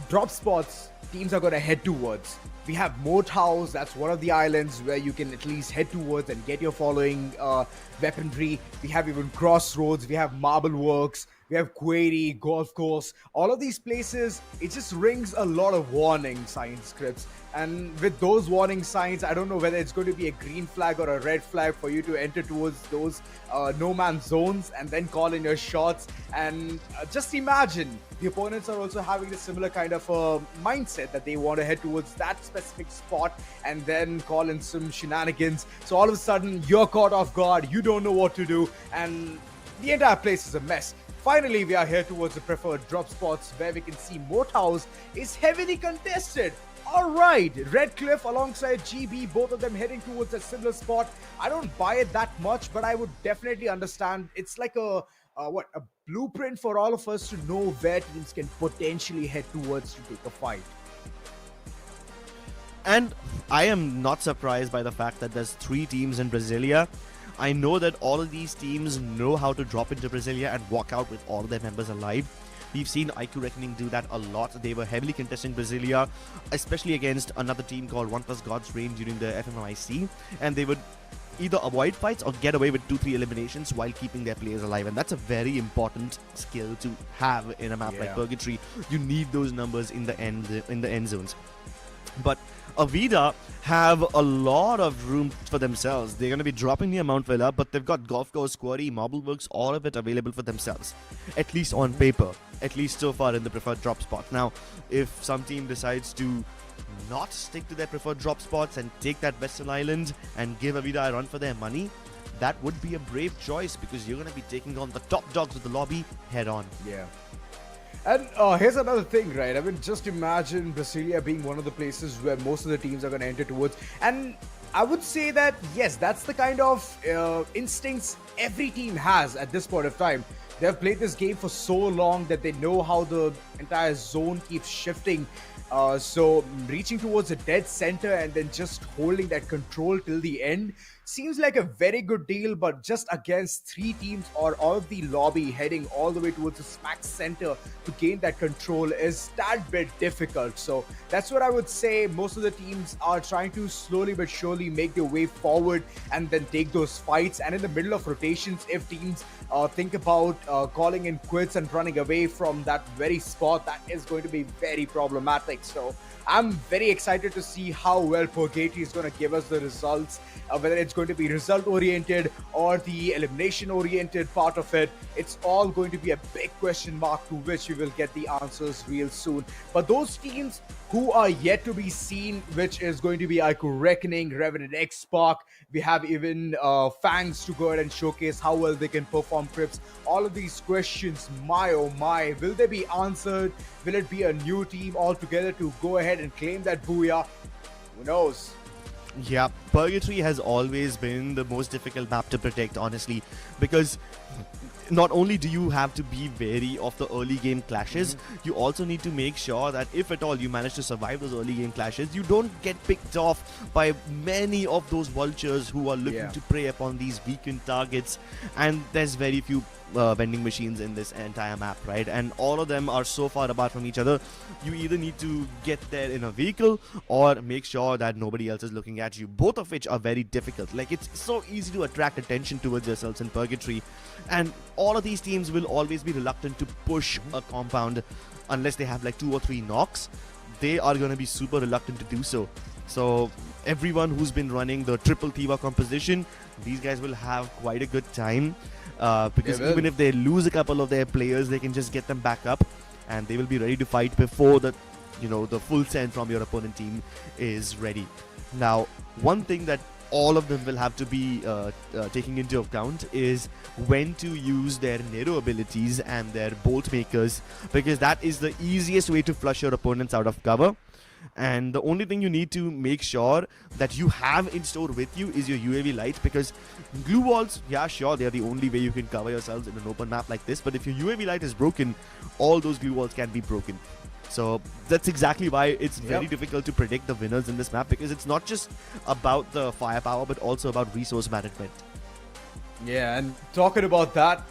drop spots teams are going to head towards. We have Moat House, that's one of the islands where you can at least head towards and get your following weaponry. We have even Crossroads, we have Marble Works, we have Query, Golf Course. All of these places, it just rings a lot of warning signs, scripts. And with those warning signs, I don't know whether it's going to be a green flag or a red flag for you to enter towards those no man's zones and then call in your shots. And just imagine the opponents are also having a similar kind of mindset that they want to head towards that specific spot and then call in some shenanigans. So all of a sudden, you're caught off guard, you don't know what to do, and the entire place is a mess. Finally, we are here towards the preferred drop spots where we can see Moat House is heavily contested. Alright, Red Cliff alongside GB, both of them heading towards a similar spot. I don't buy it that much, but I would definitely understand. It's like a blueprint for all of us to know where teams can potentially head towards to take a fight. And I am not surprised by the fact that there's 3 teams in Brasilia. I know that all of these teams know how to drop into Brasilia and walk out with all their members alive. We've seen iQOO Reckoning do that a lot. They were heavily contesting Brasilia, especially against another team called 1+ God's Reign during the FFMAI, and they would either avoid fights or get away with 2-3 eliminations while keeping their players alive, and that's a very important skill to have in a map like Purgatory. You need those numbers in the end zones. But Avida have a lot of room for themselves. They're going to be dropping near Mount Villa, but they've got Golf Course, Quarry, Marbleworks, all of it available for themselves. At least on paper. At least so far in the preferred drop spot. Now, if some team decides to not stick to their preferred drop spots and take that Western Island and give Avida a run for their money, that would be a brave choice, because you're going to be taking on the top dogs of the lobby head on. Yeah. And here's another thing, right? I mean, just imagine Brasilia being one of the places where most of the teams are going to enter towards. And I would say that, yes, that's the kind of instincts every team has at this point of time. They've played this game for so long that they know how the entire zone keeps shifting. So reaching towards a dead center and then just holding that control till the end seems like a very good deal, but just against 3 teams or all of the lobby heading all the way towards the smack center to gain that control is that bit difficult. So that's what I would say. Most of the teams are trying to slowly but surely make their way forward and then take those fights. And in the middle of rotations, if teams think about calling in quits and running away from that very spot, that is going to be very problematic. So I'm very excited to see how well Purgatory is going to give us the results, whether it's going to be result oriented or the elimination oriented part of it. It's all going to be a big question mark to which we will get the answers real soon. But those teams who are yet to be seen, which is going to be iQOO Reckoning, Revenant, Xspark, we have even Fangs to go ahead and showcase how well they can perform Crips. All of these questions, my oh my, will they be answered? Will it be a new team altogether to go ahead and claim that Booyah? Who knows? Yeah, Purgatory has always been the most difficult map to predict, honestly, because not only do you have to be wary of the early game clashes, you also need to make sure that if at all you manage to survive those early game clashes, you don't get picked off by many of those vultures who are looking to prey upon these weakened targets. And there's very few vending machines in this entire map, right? And all of them are so far apart from each other. You either need to get there in a vehicle or make sure that nobody else is looking at you, both of which are very difficult. Like, it's so easy to attract attention towards yourselves in Purgatory, and all of these teams will always be reluctant to push a compound unless they have like 2 or 3 knocks. They are going to be super reluctant to do so. So everyone who's been running the triple Thiva composition, these guys will have quite a good time. Because even if they lose a couple of their players, they can just get them back up and they will be ready to fight before the full send from your opponent team is ready. Now, one thing that all of them will have to be taking into account is when to use their Nero abilities and their bolt makers, because that is the easiest way to flush your opponents out of cover. And the only thing you need to make sure that you have in store with you is your UAV light, because glue walls, yeah, sure, they are the only way you can cover yourselves in an open map like this, but if your UAV light is broken, all those glue walls can be broken. So that's exactly why it's very difficult to predict the winners in this map, because it's not just about the firepower but also about resource management. Yeah, and talking about that,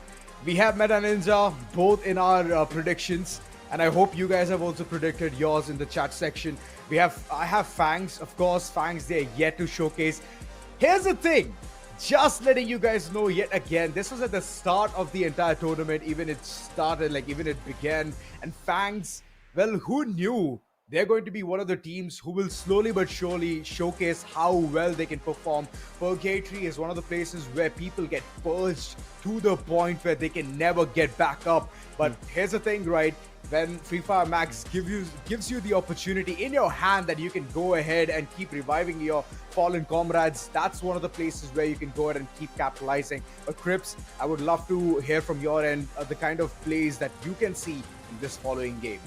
we have Meta Ninja both in our predictions. And I hope you guys have also predicted yours in the chat section. I have Fangs, of course. Fangs, they're yet to showcase. Here's the thing. Just letting you guys know yet again, this was at the start of the entire tournament. Even it began. And Fangs, well, who knew? They're going to be one of the teams who will slowly but surely showcase how well they can perform. Purgatory is one of the places where people get purged to the point where they can never get back up. But here's the thing, right? When Fire MAX gives you the opportunity in your hand that you can go ahead and keep reviving your fallen comrades, that's one of the places where you can go ahead and keep capitalizing. But Crips, I would love to hear from your end the kind of plays that you can see in this following game.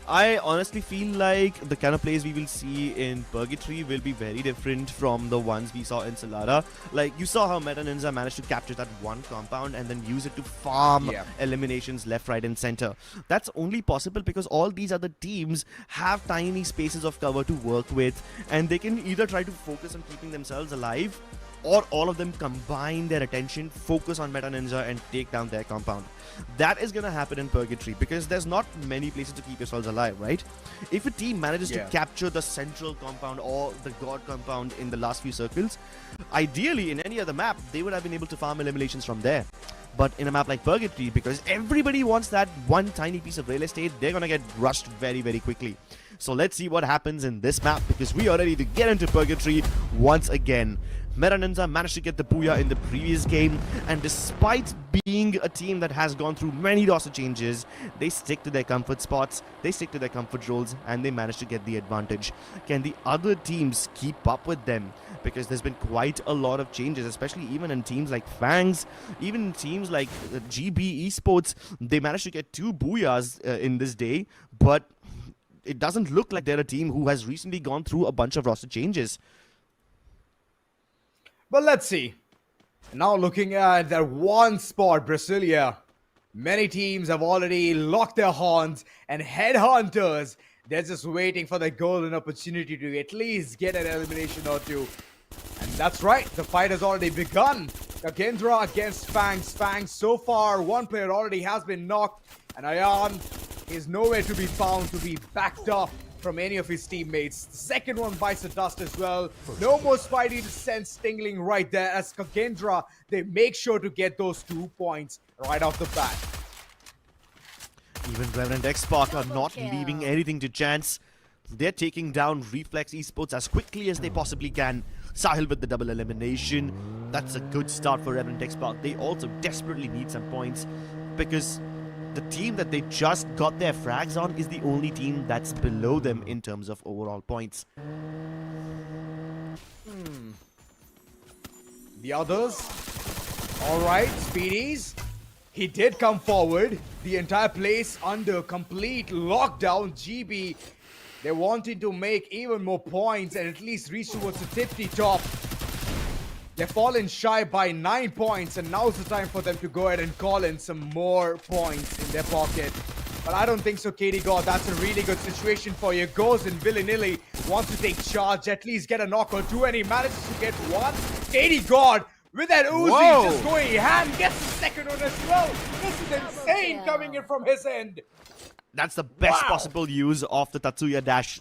I honestly feel like the kind of plays we will see in Purgatory will be very different from the ones we saw in Solara. Like, you saw how Meta Ninja managed to capture that one compound and then use it to farm eliminations left, right and center. That's only possible because all these other teams have tiny spaces of cover to work with, and they can either try to focus on keeping themselves alive, or all of them combine their attention, focus on Meta Ninja and take down their compound. That is going to happen in Purgatory because there's not many places to keep yourselves alive, right? If a team manages to capture the central compound or the god compound in the last few circles, ideally in any other map, they would have been able to farm eliminations from there. But in a map like Purgatory, because everybody wants that one tiny piece of real estate, they're going to get rushed very, very quickly. So let's see what happens in this map, because we are ready to get into Purgatory once again. Meta Ninja managed to get the Booyah in the previous game, and despite being a team that has gone through many roster changes, they stick to their comfort spots, they stick to their comfort roles, and they manage to get the advantage. Can the other teams keep up with them? Because there's been quite a lot of changes, especially even in teams like Fangs, even in teams like GB Esports. They managed to get 2 Booyahs in this day, but it doesn't look like they're a team who has recently gone through a bunch of roster changes. But let's see. Now looking at that one spot, Brasilia. Many teams have already locked their horns, and Headhunters, they're just waiting for the golden opportunity to at least get an elimination or two. And that's right, the fight has already begun. Kagendra against Fangs. Fangs, so far, one player already has been knocked, and Ayan is nowhere to be found to be backed up from any of his teammates. The second one bites the dust as well. No more Spidey sense tingling right there as Kagendra, they make sure to get those 2 points right off the bat. Even Revenant Xspark are not leaving anything to chance. They're taking down Reflex Esports as quickly as they possibly can. Sahil with the double elimination. That's a good start for Revenant Xspark. They also desperately need some points because the team that they just got their frags on is the only team that's below them in terms of overall points. The others? Alright, Speedies. He did come forward. The entire place under complete lockdown. GB, they wanted to make even more points and at least reach towards the tippy top. They've fallen shy by 9 points, and now's the time for them to go ahead and call in some more points in their pocket. But I don't think so, KD God. That's a really good situation for you. Goes in willy-nilly, wants to take charge, at least get a knock or two, and he manages to get one. KD God with that Uzi just going ham, gets the second one as well. This is insane coming in from his end. That's the best possible use of the Tatsuya dash.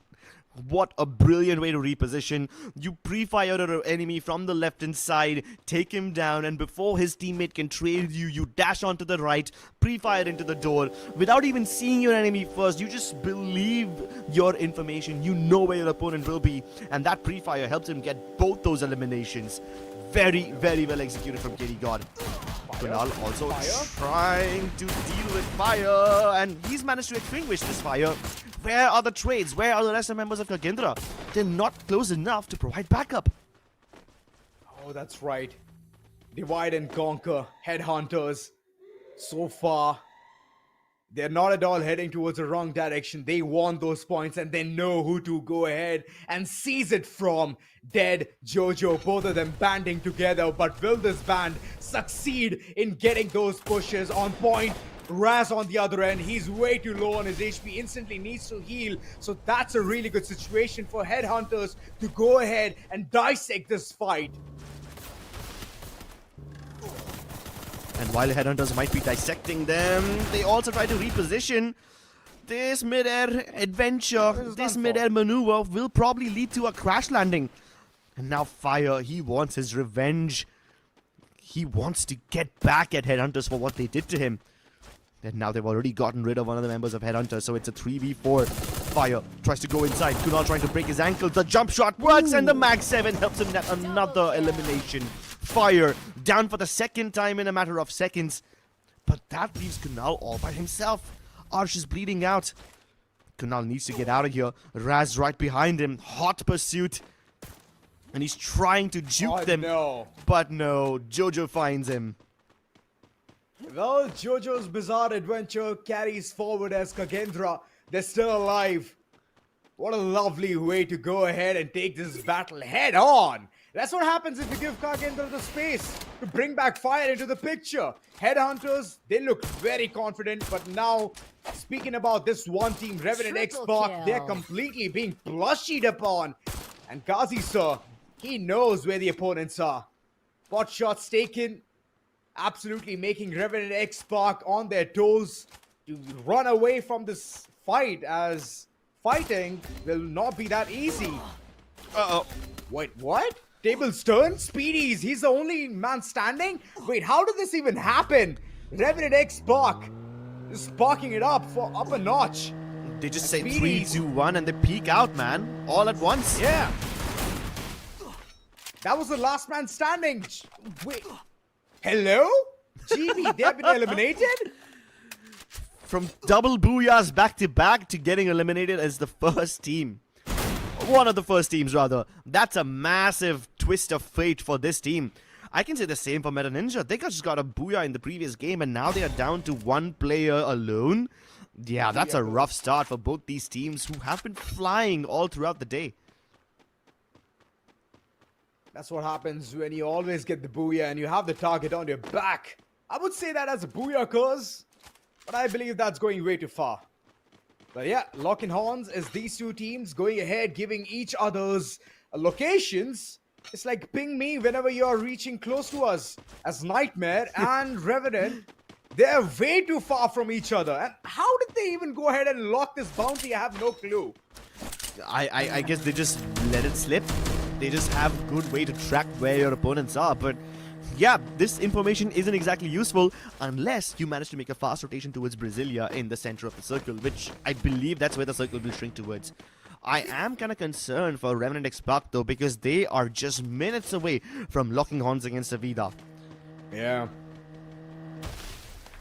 What a brilliant way to reposition. You pre-fire an enemy from the left-hand side, take him down, and before his teammate can trail you, you dash onto the right, pre-fire into the door. Without even seeing your enemy first, you just believe your information. You know where your opponent will be, and that pre-fire helps him get both those eliminations. Very, very well executed from KD God. Kunal also trying to deal with fire, and he's managed to extinguish this fire. Where are the trades? Where are the rest of members of Kagendra? They're not close enough to provide backup. Oh, that's right. Divide and conquer. Headhunters. So far, they're not at all heading towards the wrong direction. They want those points and they know who to go ahead and seize it from. Dead, Jojo, both of them banding together. But will this band succeed in getting those pushes on point? Raz on the other end, he's way too low on his HP, instantly needs to heal. So that's a really good situation for Headhunters to go ahead and dissect this fight. And while Headhunters might be dissecting them, they also try to reposition. This mid-air adventure, this mid-air maneuver will probably lead to a crash landing. And now Fire, he wants his revenge. He wants to get back at Headhunters for what they did to him. And now they've already gotten rid of one of the members of Headhunters, so it's a 3v4. Fire tries to go inside. Kunal trying to break his ankle. The jump shot works, and the Mag 7 helps him get another elimination. Fire down for the second time in a matter of seconds. But that leaves Kunal all by himself. Arsh is bleeding out. Kunal needs to get out of here. Raz right behind him. Hot pursuit. And he's trying to juke them. No. But no, Jojo finds him. Well, Jojo's bizarre adventure carries forward as Kagendra. They're still alive. What a lovely way to go ahead and take this battle head on. That's what happens if you give Kagendra the space to bring back fire into the picture. Headhunters, they look very confident, but now, speaking about this one team, Revenant Xspark, they're completely being plushied upon. And Ghazi, sir, he knows where the opponents are. Pot shots taken, absolutely making Revenant Xspark on their toes to run away from this fight, as fighting will not be that easy. Wait, what? Tables turn? Speedies, he's the only man standing? Wait, how did this even happen? Revenant Xspark is sparking it up for up a notch. They just say 3, 2, 1 and they peek out, man. All at once. Yeah. That was the last man standing. Wait. Hello? GB, they have been eliminated? From double booyahs back to getting eliminated as the first team. One of the first teams, rather. That's a massive twist of fate for this team. I can say the same for Meta Ninja. They just got a booyah in the previous game, and now they are down to one player alone. Yeah, that's a rough start for both these teams who have been flying all throughout the day. That's what happens when you always get the Booyah and you have the target on your back. I would say that as a Booyah cause, but I believe that's going way too far. But yeah, locking horns is these two teams going ahead, giving each other's locations. It's like ping me whenever you're reaching close to us. As Nightmare and Revenant, they're way too far from each other. And how did they even go ahead and lock this bounty? I have no clue. I guess they just let it slip. They just have a good way to track where your opponents are. But yeah, this information isn't exactly useful unless you manage to make a fast rotation towards Brasilia in the center of the circle, which I believe that's where the circle will shrink towards. I am kind of concerned for Revenant Xspark though, because they are just minutes away from locking horns against Avida. Yeah.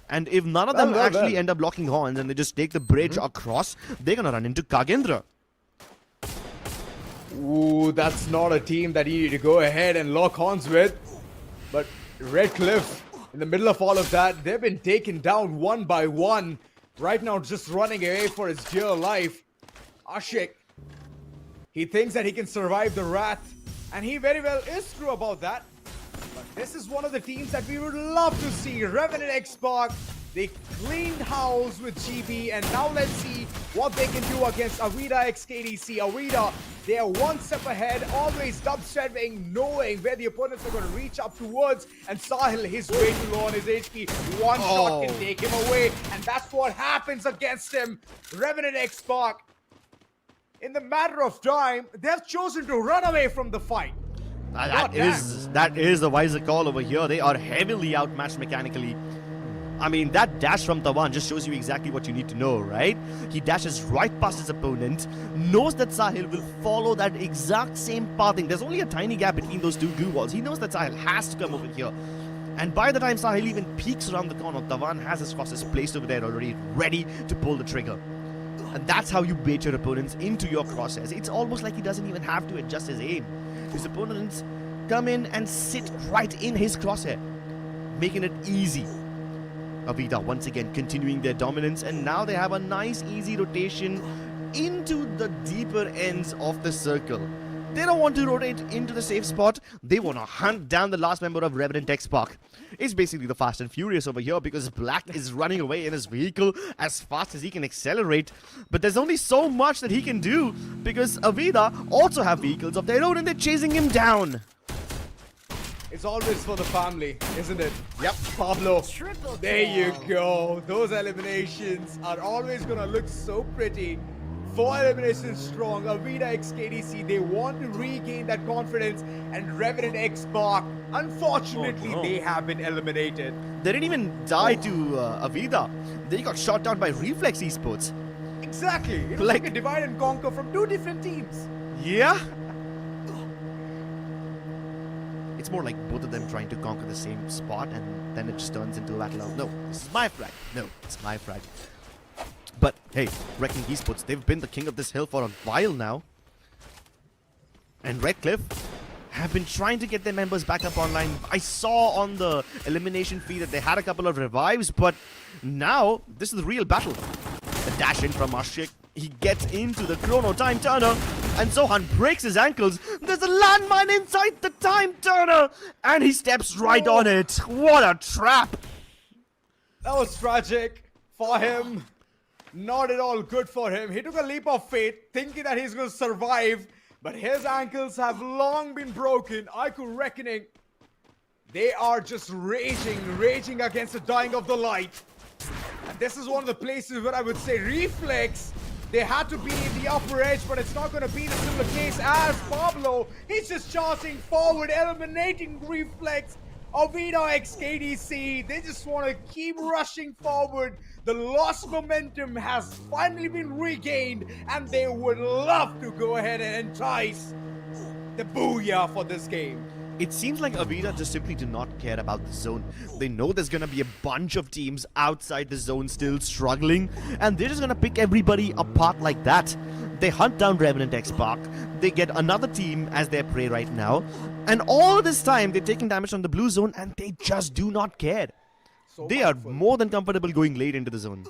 And if none of them actually end up locking horns and they just take the bridge across, they're gonna run into Kagendra. Ooh, that's not a team that you need to go ahead and lock horns with. But Redcliffe, in the middle of all of that, they've been taken down one by one. Right now, just running away for his dear life. Ashik, he thinks that he can survive the Wrath, and he very well is true about that. But this is one of the teams that we would love to see. Revenant Xspark, they cleaned house with GB, and now let's see what they can do against Avida XKDC. Avida, they are one step ahead, always dubstepping, knowing where the opponents are going to reach up towards. And Sahil, he's way too low on his HP. One shot can take him away, and that's what happens against him. Revenant Xspark, in the matter of time, they've chosen to run away from the fight. That is the wiser call over here. They are heavily outmatched mechanically. I mean, that dash from Tawan just shows you exactly what you need to know, right? He dashes right past his opponent, knows that Sahil will follow that exact same pathing. There's only a tiny gap between those two glue walls. He knows that Sahil has to come over here. And by the time Sahil even peeks around the corner, Tawan has his crosses placed over there already, ready to pull the trigger. And that's how you bait your opponents into your crosshairs. It's almost like he doesn't even have to adjust his aim. His opponents come in and sit right in his crosshair, making it easy. Avida once again continuing their dominance, and now they have a nice easy rotation into the deeper ends of the circle. They don't want to rotate into the safe spot. They want to hunt down the last member of Revenant Xspark. It's basically the Fast and Furious over here, because Black is running away in his vehicle as fast as he can accelerate. But there's only so much that he can do, because Avida also have vehicles of their own and they're chasing him down. It's always for the family, isn't it? Yep, Pablo. There you go. Those eliminations are always gonna look so pretty. 4 eliminations strong. Avida XKDC, they want to regain that confidence. And Revenant Xspark, unfortunately, they have been eliminated. They didn't even die to Avida. They got shot down by Reflex Esports. Exactly. It was like a divide and conquer from 2 different teams. Yeah. It's more like both of them trying to conquer the same spot, and then it just turns into a battle of, no, this is my frag. No, it's my frag. But hey, Wrecking Esports, they've been the king of this hill for a while now. And Redcliffe have been trying to get their members back up online. I saw on the elimination feed that they had a couple of revives, but now this is the real battle. The dash in from Ashik. He gets into the chrono time turner, and Zohan breaks his ankles. There's a landmine inside the time turner, and he steps right on it. What a trap! That was tragic for him. Not at all good for him. He took a leap of faith, thinking that he's going to survive, but his ankles have long been broken. iQOO Reckoning, they are just raging against the dying of the light. And this is one of the places where I would say Reflex, they had to be in the upper edge, but it's not going to be the similar case as Pablo. He's just charging forward, eliminating Reflex. Avida XKDC, they just want to keep rushing forward. The lost momentum has finally been regained, and they would love to go ahead and entice the Booyah for this game. It seems like Avida just simply do not care about the zone. They know there's gonna be a bunch of teams outside the zone still struggling, and they're just gonna pick everybody apart like that. They hunt down Revenant Xspark, they get another team as their prey right now, and all this time they're taking damage on the blue zone, and they just do not care. They are more than comfortable going late into the zone.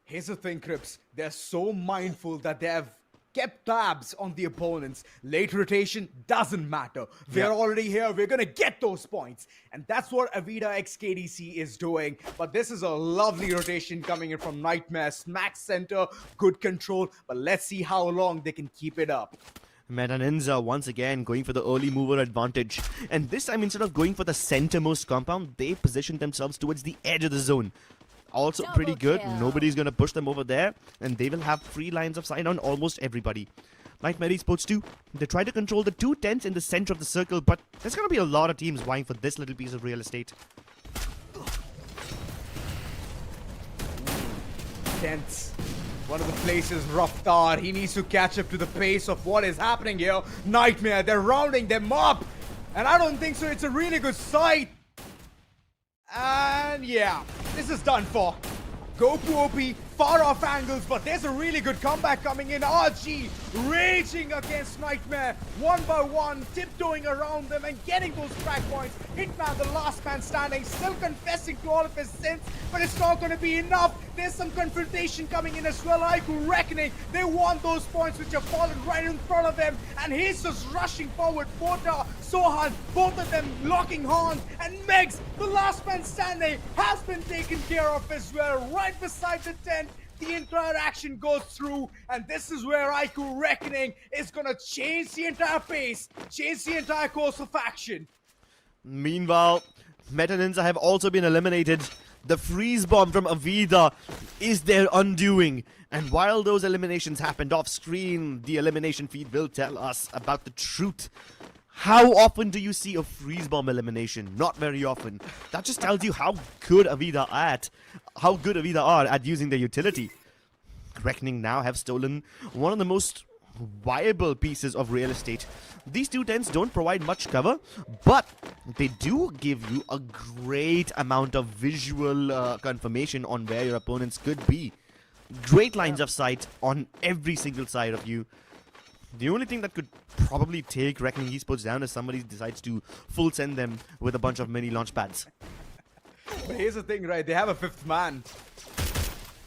Here's the thing, Crips. They're so mindful that they have kept tabs on the opponents. Late rotation doesn't matter. They're already here. We're going to get those points. And that's what Avida XKDC is doing. But this is a lovely rotation coming in from Nightmare. Smack center, good control. But let's see how long they can keep it up. Meta Ninza once again going for the early mover advantage. And this time, instead of going for the centermost compound, they position themselves towards the edge of the zone. Also pretty good. Nobody's going to push them over there. And they will have free lines of sight on almost everybody. Nightmare Esports 2, they try to control the 2 tents in the center of the circle, but there's going to be a lot of teams vying for this little piece of real estate. Tents. One of the places Raftar, he needs to catch up to the pace of what is happening here. Nightmare, they're rounding them up. And I don't think so. It's a really good sight. And yeah, this is done for. Goku OP, far off angles, but there's a really good comeback coming in. RG raging against Nightmare, one by one, tiptoeing around them and getting those crack points. Hitman, the last man standing, still confessing to all of his sins, but it's not going to be enough. There's some confrontation coming in as well. iQOO reckoning, they want those points which have fallen right in front of them, and he's just rushing forward. Bota, Sohan, both of them locking horns, and Megs, the last man standing, has been taken care of as well. Right beside the tent, the entire action goes through, and this is where iQOO reckoning is gonna change the entire pace, change the entire course of action. Meanwhile, Meta Ninja have also been eliminated. The freeze bomb from Avida is their undoing. And while those eliminations happened off screen, the elimination feed will tell us about the truth. How often do you see a freeze bomb elimination? Not very often. That just tells you how good Avida are at using their utility. Reckoning now have stolen one of the most viable pieces of real estate. These 2 tents don't provide much cover, but they do give you a great amount of visual confirmation on where your opponents could be. Great lines of sight on every single side of you. The only thing that could probably take Reckoning Esports down is somebody decides to full send them with a bunch of mini launch pads. But here's the thing, right? They have a 5th man.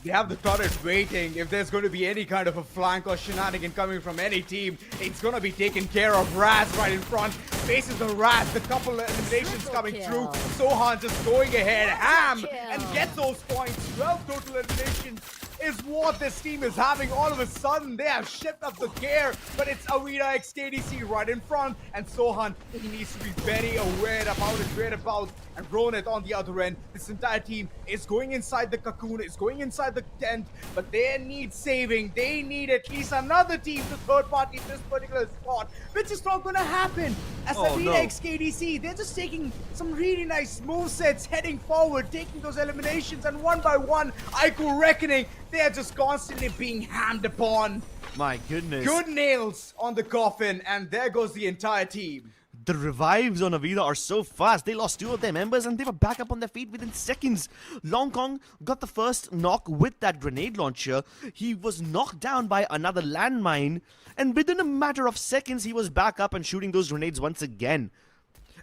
They have the turret waiting. If there's going to be any kind of a flank or shenanigan coming from any team, it's going to be taken care of. Raz right in front. Faces the Raz. The couple eliminations coming through. Sohan just going ahead. Ham and gets those points. 12 total eliminations is what this team is having. All of a sudden, they have shipped up the gear, but it's Avida XKDC right in front, and Sohan, he needs to be very aware about his whereabouts, and Ronit on the other end. This entire team is going inside the cocoon, is going inside the tent, but they need saving. They need at least another team to third party this particular spot, which is not going to happen. As Avida XKDC, they're just taking some really nice movesets, heading forward, taking those eliminations, and one by one, iQOO reckoning, they are just constantly being hammed upon. My goodness. Good nails on the coffin, and there goes the entire team. The revives on Avida are so fast. They lost 2 of their members and they were back up on their feet within seconds. Long Kong got the first knock with that grenade launcher. He was knocked down by another landmine, and within a matter of seconds, he was back up and shooting those grenades once again.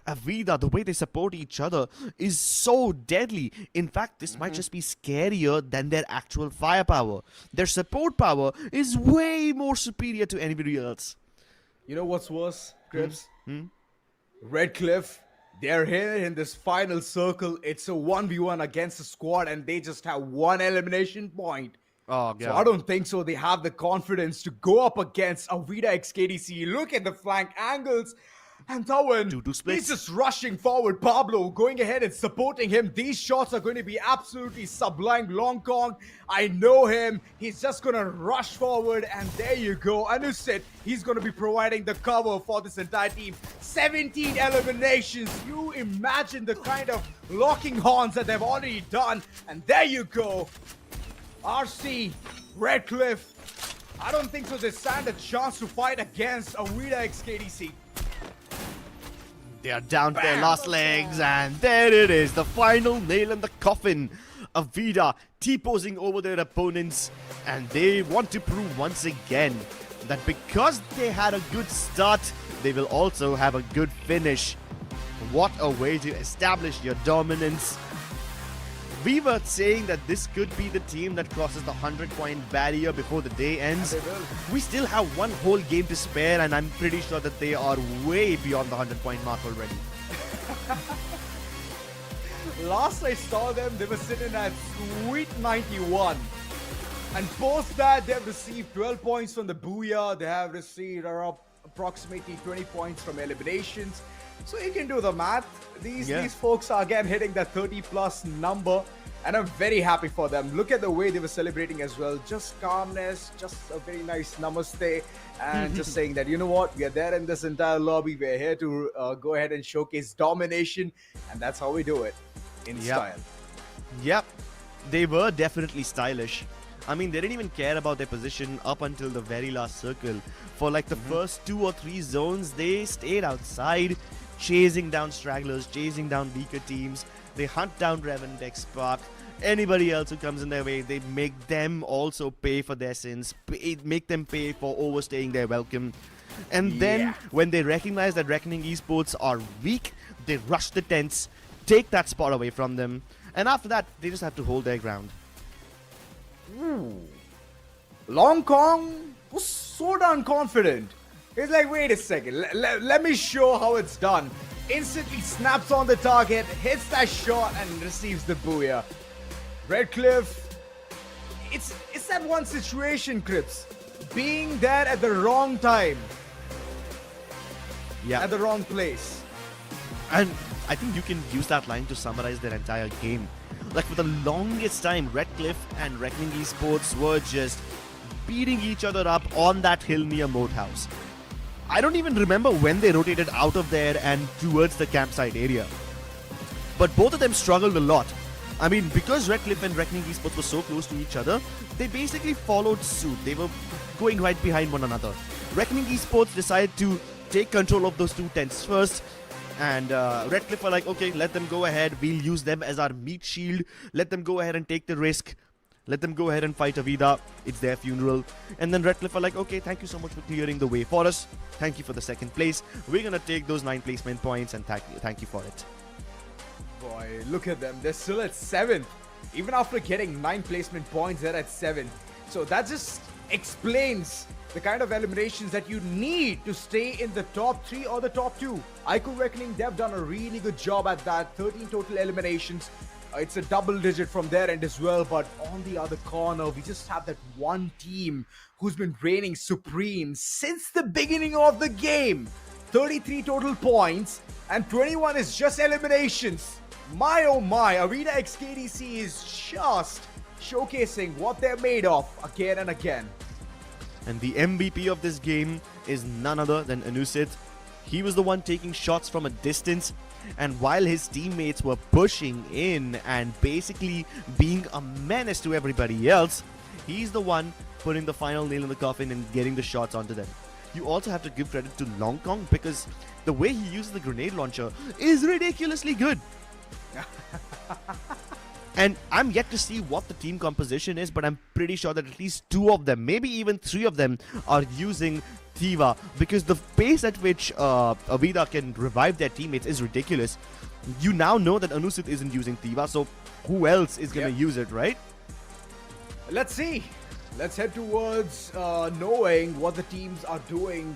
Avida, the way they support each other is so deadly. In fact, this might just be scarier than their actual firepower. Their support power is way more superior to anybody else. You know what's worse, Crips? Redcliffe, they're here in this final circle. It's a 1v1 against a squad, and they just have 1 elimination point. Oh, God. So I don't think so. They have the confidence to go up against Avida XKDC. Look at the flank angles. And Tawan, he's just rushing forward. Pablo going ahead and supporting him. These shots are going to be absolutely sublime. Long Kong, I know him. He's just going to rush forward. And there you go. Anusit, he's going to be providing the cover for this entire team. 17 eliminations. You imagine the kind of locking horns that they've already done. And there you go. RC, Redcliffe. I don't think so they stand a chance to fight against Avida XKDC. They are down to their last legs, and there it is, the final nail in the coffin. Avida T-posing over their opponents, and they want to prove once again that because they had a good start, they will also have a good finish. What a way to establish your dominance. We were saying that this could be the team that crosses the 100-point barrier before the day ends. We still have one whole game to spare, and I'm pretty sure that they are way beyond the 100-point mark already. Last I saw them, they were sitting at sweet 91. And post that, they have received 12 points from the Booyah. They have received approximately 20 points from eliminations. So you can do the math. These folks are again hitting that 30+ number. And I'm very happy for them. Look at the way they were celebrating as well. Just calmness, just a very nice namaste. And just saying that, you know what, we are there in this entire lobby. We're here to go ahead and showcase domination. And that's how we do it. In style. Yep, they were definitely stylish. I mean, they didn't even care about their position up until the very last circle. For like the first 2 or 3 zones, they stayed outside, chasing down stragglers, chasing down weaker teams. They hunt down Revenant, Xspark, anybody else who comes in their way. They make them also pay for their sins, make them pay for overstaying their welcome. And then when they recognize that Reckoning Esports are weak, they rush the tents, take that spot away from them, and after that, they just have to hold their ground. Long Kong was so darn confident. He's like, wait a second, let me show how it's done. Instantly snaps on the target, hits that shot, and receives the Booyah. Redcliffe, it's that one situation, Crips. Being there at the wrong time. At the wrong place. And I think you can use that line to summarize their entire game. Like for the longest time, Redcliffe and Reckoning Esports were just beating each other up on that hill near Moat House. I don't even remember when they rotated out of there and towards the campsite area. But both of them struggled a lot. I mean, because Redcliffe and Reckoning Esports were so close to each other, they basically followed suit. They were going right behind one another. Reckoning Esports decided to take control of those 2 tents first. And Redcliffe were like, okay, let them go ahead. We'll use them as our meat shield. Let them go ahead and take the risk. Let them go ahead and fight Avida. It's their funeral. And then Redcliffe were like, okay, thank you so much for clearing the way for us. Thank you for the 2nd place. We're going to take those 9 placement points and thank you for it. Boy, look at them. They're still at 7th. Even after getting 9 placement points, they're at 7. So that just explains the kind of eliminations that you need to stay in the top 3 or the top 2. iQOO Reckoning, they've done a really good job at that. 13 total eliminations. It's a double digit from their end as well. But on the other corner, we just have that one team who's been reigning supreme since the beginning of the game. 33 total points and 21 is just eliminations. My oh my, Avida XKDC is just showcasing what they're made of again and again. And the MVP of this game is none other than Anusit. He was the one taking shots from a distance, and while his teammates were pushing in and basically being a menace to everybody else, he's the one putting the final nail in the coffin and getting the shots onto them. You also have to give credit to Long Kong because the way he uses the grenade launcher is ridiculously good. And I'm yet to see what the team composition is, but I'm pretty sure that at least 2 of them, maybe even 3 of them, are using Thiva, because the pace at which Avida can revive their teammates is ridiculous. You now know that Anusit isn't using Thiva, so who else is going to use it, right? Let's see. Let's head towards knowing what the teams are doing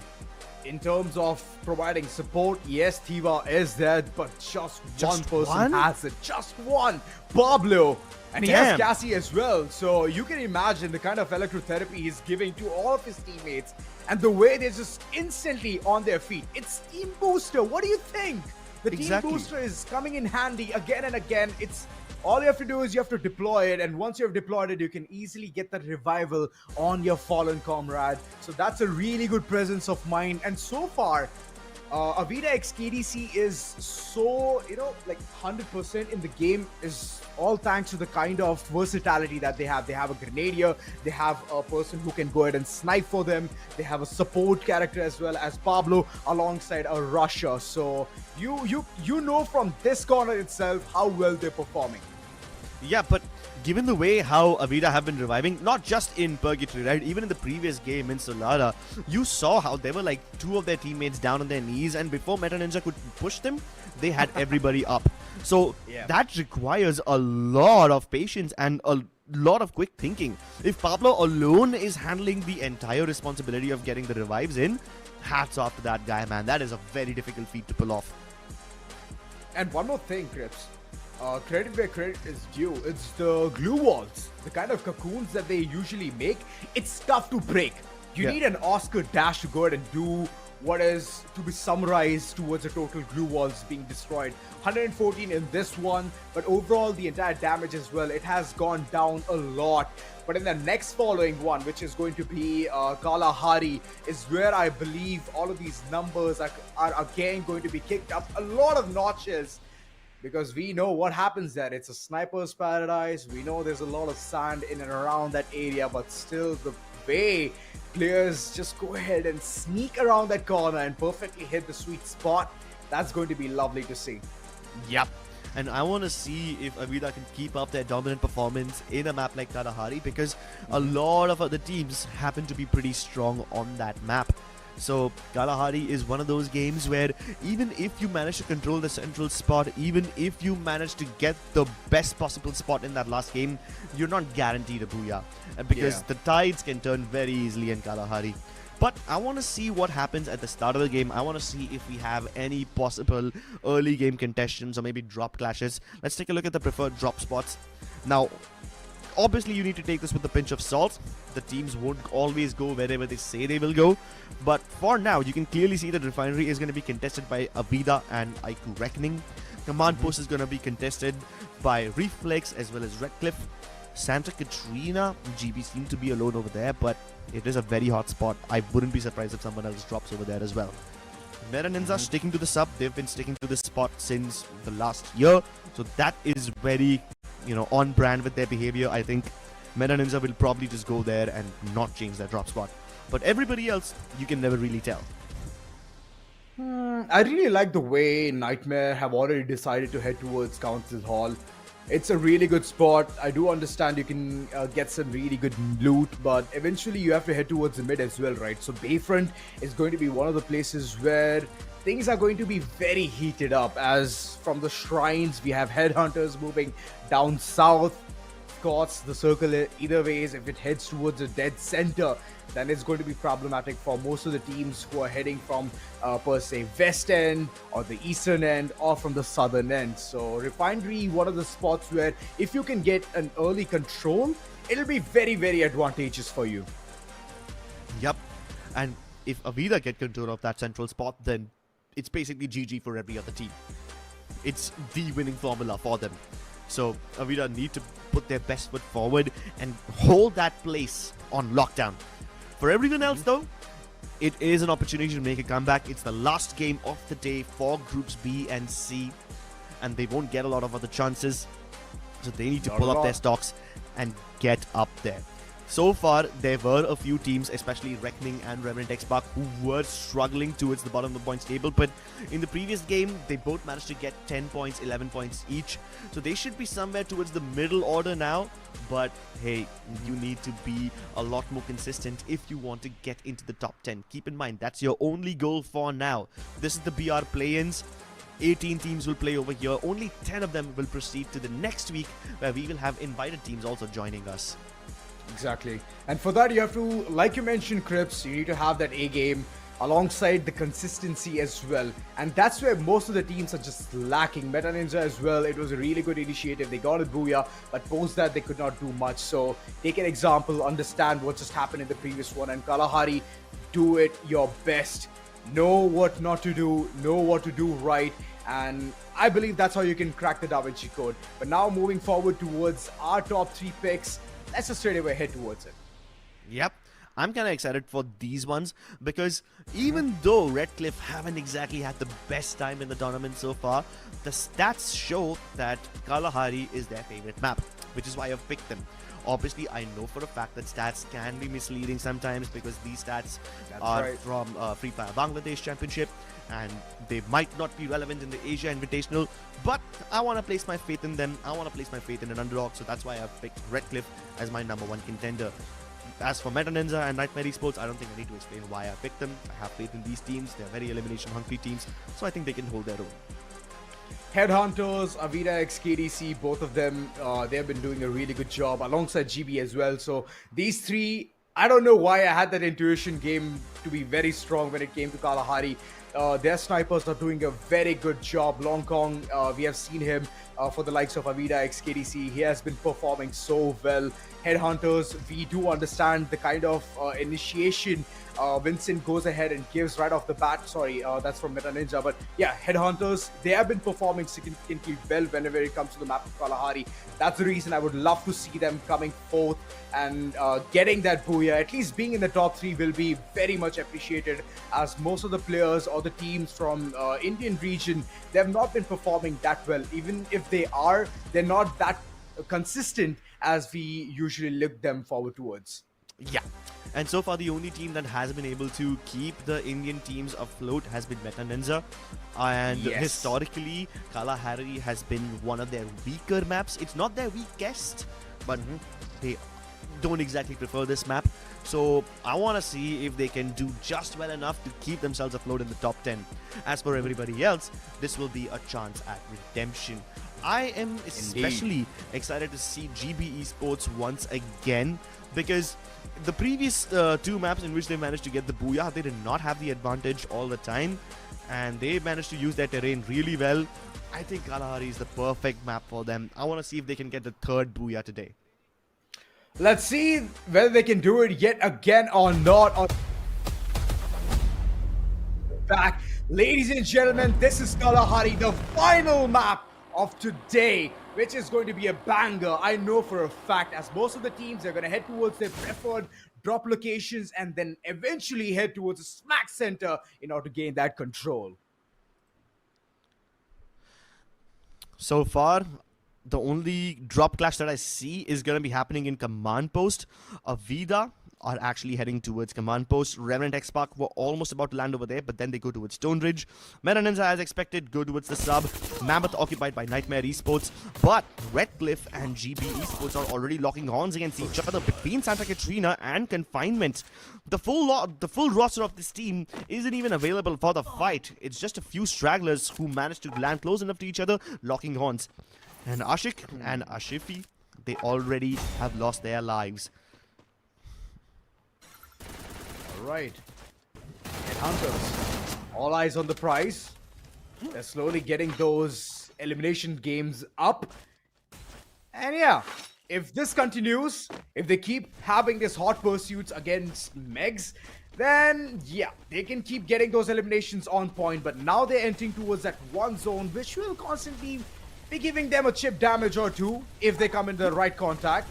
in terms of providing support. Yes, Thiva is there, but just one person has it. Just one. Pablo. And he has Cassie as well. So you can imagine the kind of electrotherapy he's giving to all of his teammates and the way they're just instantly on their feet. It's Team Booster. What do you think? The Team Booster is coming in handy again and again. It's all you have to do is you have to deploy it, and once you have deployed it, you can easily get that revival on your fallen comrade. So that's a really good presence of mind. And so far, Avida XKDC is so, like 100% in the game is all thanks to the kind of versatility that they have. They have a grenadier, they have a person who can go ahead and snipe for them, they have a support character as well as Pablo alongside a rusher. So you know from this corner itself how well they're performing. Yeah, but given the way how Avida have been reviving, not just in Purgatory, right? Even in the previous game in Solana, you saw how there were like 2 of their teammates down on their knees, and before Meta Ninja could push them, they had everybody up. So that requires a lot of patience and a lot of quick thinking. If Pablo alone is handling the entire responsibility of getting the revives in, hats off to that guy, man. That is a very difficult feat to pull off. And one more thing, Crips. Credit where credit is due. It's the glue walls, the kind of cocoons that they usually make. It's tough to break. You need an Oscar dash to go ahead and do what is to be summarized towards a total glue walls being destroyed. 114 in this one, but overall the entire damage as well, it has gone down a lot. But in the next following one, which is going to be Kalahari, is where I believe all of these numbers are again going to be kicked up a lot of notches. Because we know what happens there. It's a sniper's paradise. We know there's a lot of sand in and around that area, but still the way players just go ahead and sneak around that corner and perfectly hit the sweet spot, that's going to be lovely to see. Yep. And I want to see if Avida can keep up their dominant performance in a map like Kalahari, because a lot of other teams happen to be pretty strong on that map. So Kalahari is one of those games where even if you manage to control the central spot, even if you manage to get the best possible spot in that last game, you're not guaranteed a Booyah, because the tides can turn very easily in Kalahari. But I want to see what happens at the start of the game. I want to see if we have any possible early game contestants or maybe drop clashes. Let's take a look at the preferred drop spots. Now, obviously you need to take this with a pinch of salt. The teams won't always go wherever they say they will go. But for now, you can clearly see that Refinery is going to be contested by Avida and iQOO Reckoning. Command Post is going to be contested by Reflex as well as Redcliffe. Santa Katrina, GB seem to be alone over there, but it is a very hot spot. I wouldn't be surprised if someone else drops over there as well. Meta Ninja sticking to the sub. They've been sticking to this spot since the last year. So that is very, on brand with their behavior. I think Meta Ninja will probably just go there and not change their drop spot. But everybody else, you can never really tell. I really like the way Nightmare have already decided to head towards Council Hall. It's a really good spot. I do understand you can get some really good loot, but eventually you have to head towards the mid as well, right? So Bayfront is going to be one of the places where things are going to be very heated up, as from the shrines we have headhunters moving down south. Of course, the circle either ways, if it heads towards the dead center, then it's going to be problematic for most of the teams who are heading from per se west end or the eastern end or from the southern end. So Refinery, one of the spots where if you can get an early control, it'll be very, very advantageous for you. Yep. And if Avida get control of that central spot, then it's basically GG for every other team. It's the winning formula for them. So Avida need to put their best foot forward and hold that place on lockdown. For everyone else though, it is an opportunity to make a comeback. It's the last game of the day for groups B and C, and they won't get a lot of other chances. So they need to pull up their stocks and get up there. So far, there were a few teams, especially Reckoning and Revenant Xspark, who were struggling towards the bottom of the points table. But in the previous game, they both managed to get 10 points, 11 points each. So they should be somewhere towards the middle order now. But hey, you need to be a lot more consistent if you want to get into the top 10. Keep in mind, that's your only goal for now. This is the BR Play-Ins. 18 teams will play over here. Only 10 of them will proceed to the next week, where we will have invited teams also joining us. Exactly. And for that, you have to, like you mentioned, Crips, you need to have that A game alongside the consistency as well. And that's where most of the teams are just lacking. Meta Ninja as well, it was a really good initiative. They got a Booyah, but post that, they could not do much. So take an example, understand what just happened in the previous one. And Kalahari, do it your best. Know what not to do, know what to do right. And I believe that's how you can crack the Da Vinci Code. But now moving forward towards our top 3 picks, let's just straight away head towards it. Yep. I'm kind of excited for these ones because even though Redcliffe haven't exactly had the best time in the tournament so far, the stats show that Kalahari is their favorite map, which is why I've picked them. Obviously, I know for a fact that stats can be misleading sometimes because these stats That's are right. from Free Fire Bangladesh Championship, and they might not be relevant in the Asia Invitational, but I want to place my faith in them. I want to place my faith in an underdog, so that's why I've picked Redcliffe as my #1 contender. As for Meta Ninza and Nightmare Esports, I don't think I need to explain why I picked them. I have faith in these teams. They're very elimination-hungry teams, so I think they can hold their own. Headhunters, Avida, XKDC, both of them, they have been doing a really good job alongside GB as well. So these three, I don't know why I had that intuition game to be very strong when it came to Kalahari. Their snipers are doing a very good job. Long Kong, we have seen him for the likes of Avida, XKDC. He has been performing so well. Headhunters, we do understand the kind of initiation Vincent goes ahead and gives right off the bat. Sorry, that's from Meta Ninja. But yeah, Headhunters, they have been performing significantly well whenever it comes to the map of Kalahari. That's the reason I would love to see them coming forth and getting that Booyah. At least being in the top 3 will be very much appreciated, as most of the players or the teams from Indian region, they have not been performing that well. Even if they are, they're not that consistent as we usually look them forward towards. Yeah. And so far, the only team that has been able to keep the Indian teams afloat has been Meta Ninja. And Yes. historically, Kalahari has been one of their weaker maps. It's not their weakest, but they don't exactly prefer this map. So I want to see if they can do just well enough to keep themselves afloat in the top 10. As for everybody else, this will be a chance at redemption. I am especially excited to see GB Esports once again, because the previous 2 maps in which they managed to get the Booyah, they did not have the advantage all the time, and they managed to use their terrain really well. I think Kalahari is the perfect map for them. I want to see if they can get the 3rd Booyah today. Let's see whether they can do it yet again or not. Back, ladies and gentlemen, this is Kalahari, the final map of today, which is going to be a banger. I know for a fact, as most of the teams are going to head towards their preferred drop locations and then eventually head towards the smack center in order to gain that control. So far, the only drop clash that I see is going to be happening in command post. Avida are actually heading towards command post. Revenant, Xspark were almost about to land over there, but then they go towards Stone Ridge. Meta Ninja, as expected, go towards the sub. Mammoth occupied by Nightmare Esports, but Redcliffe and GB Esports are already locking horns against each other between Santa Catrina and Confinement. The full roster of this team isn't even available for the fight. It's just a few stragglers who managed to land close enough to each other, locking horns. And Ashik and Ashifi, they already have lost their lives. Alright. Headhunters, all eyes on the prize. They're slowly getting those elimination games up. And yeah, if this continues, if they keep having these hot pursuits against Megs, then yeah, they can keep getting those eliminations on point. But now they're entering towards that one zone, which will constantly be giving them a chip damage or 2 if they come in the right contact.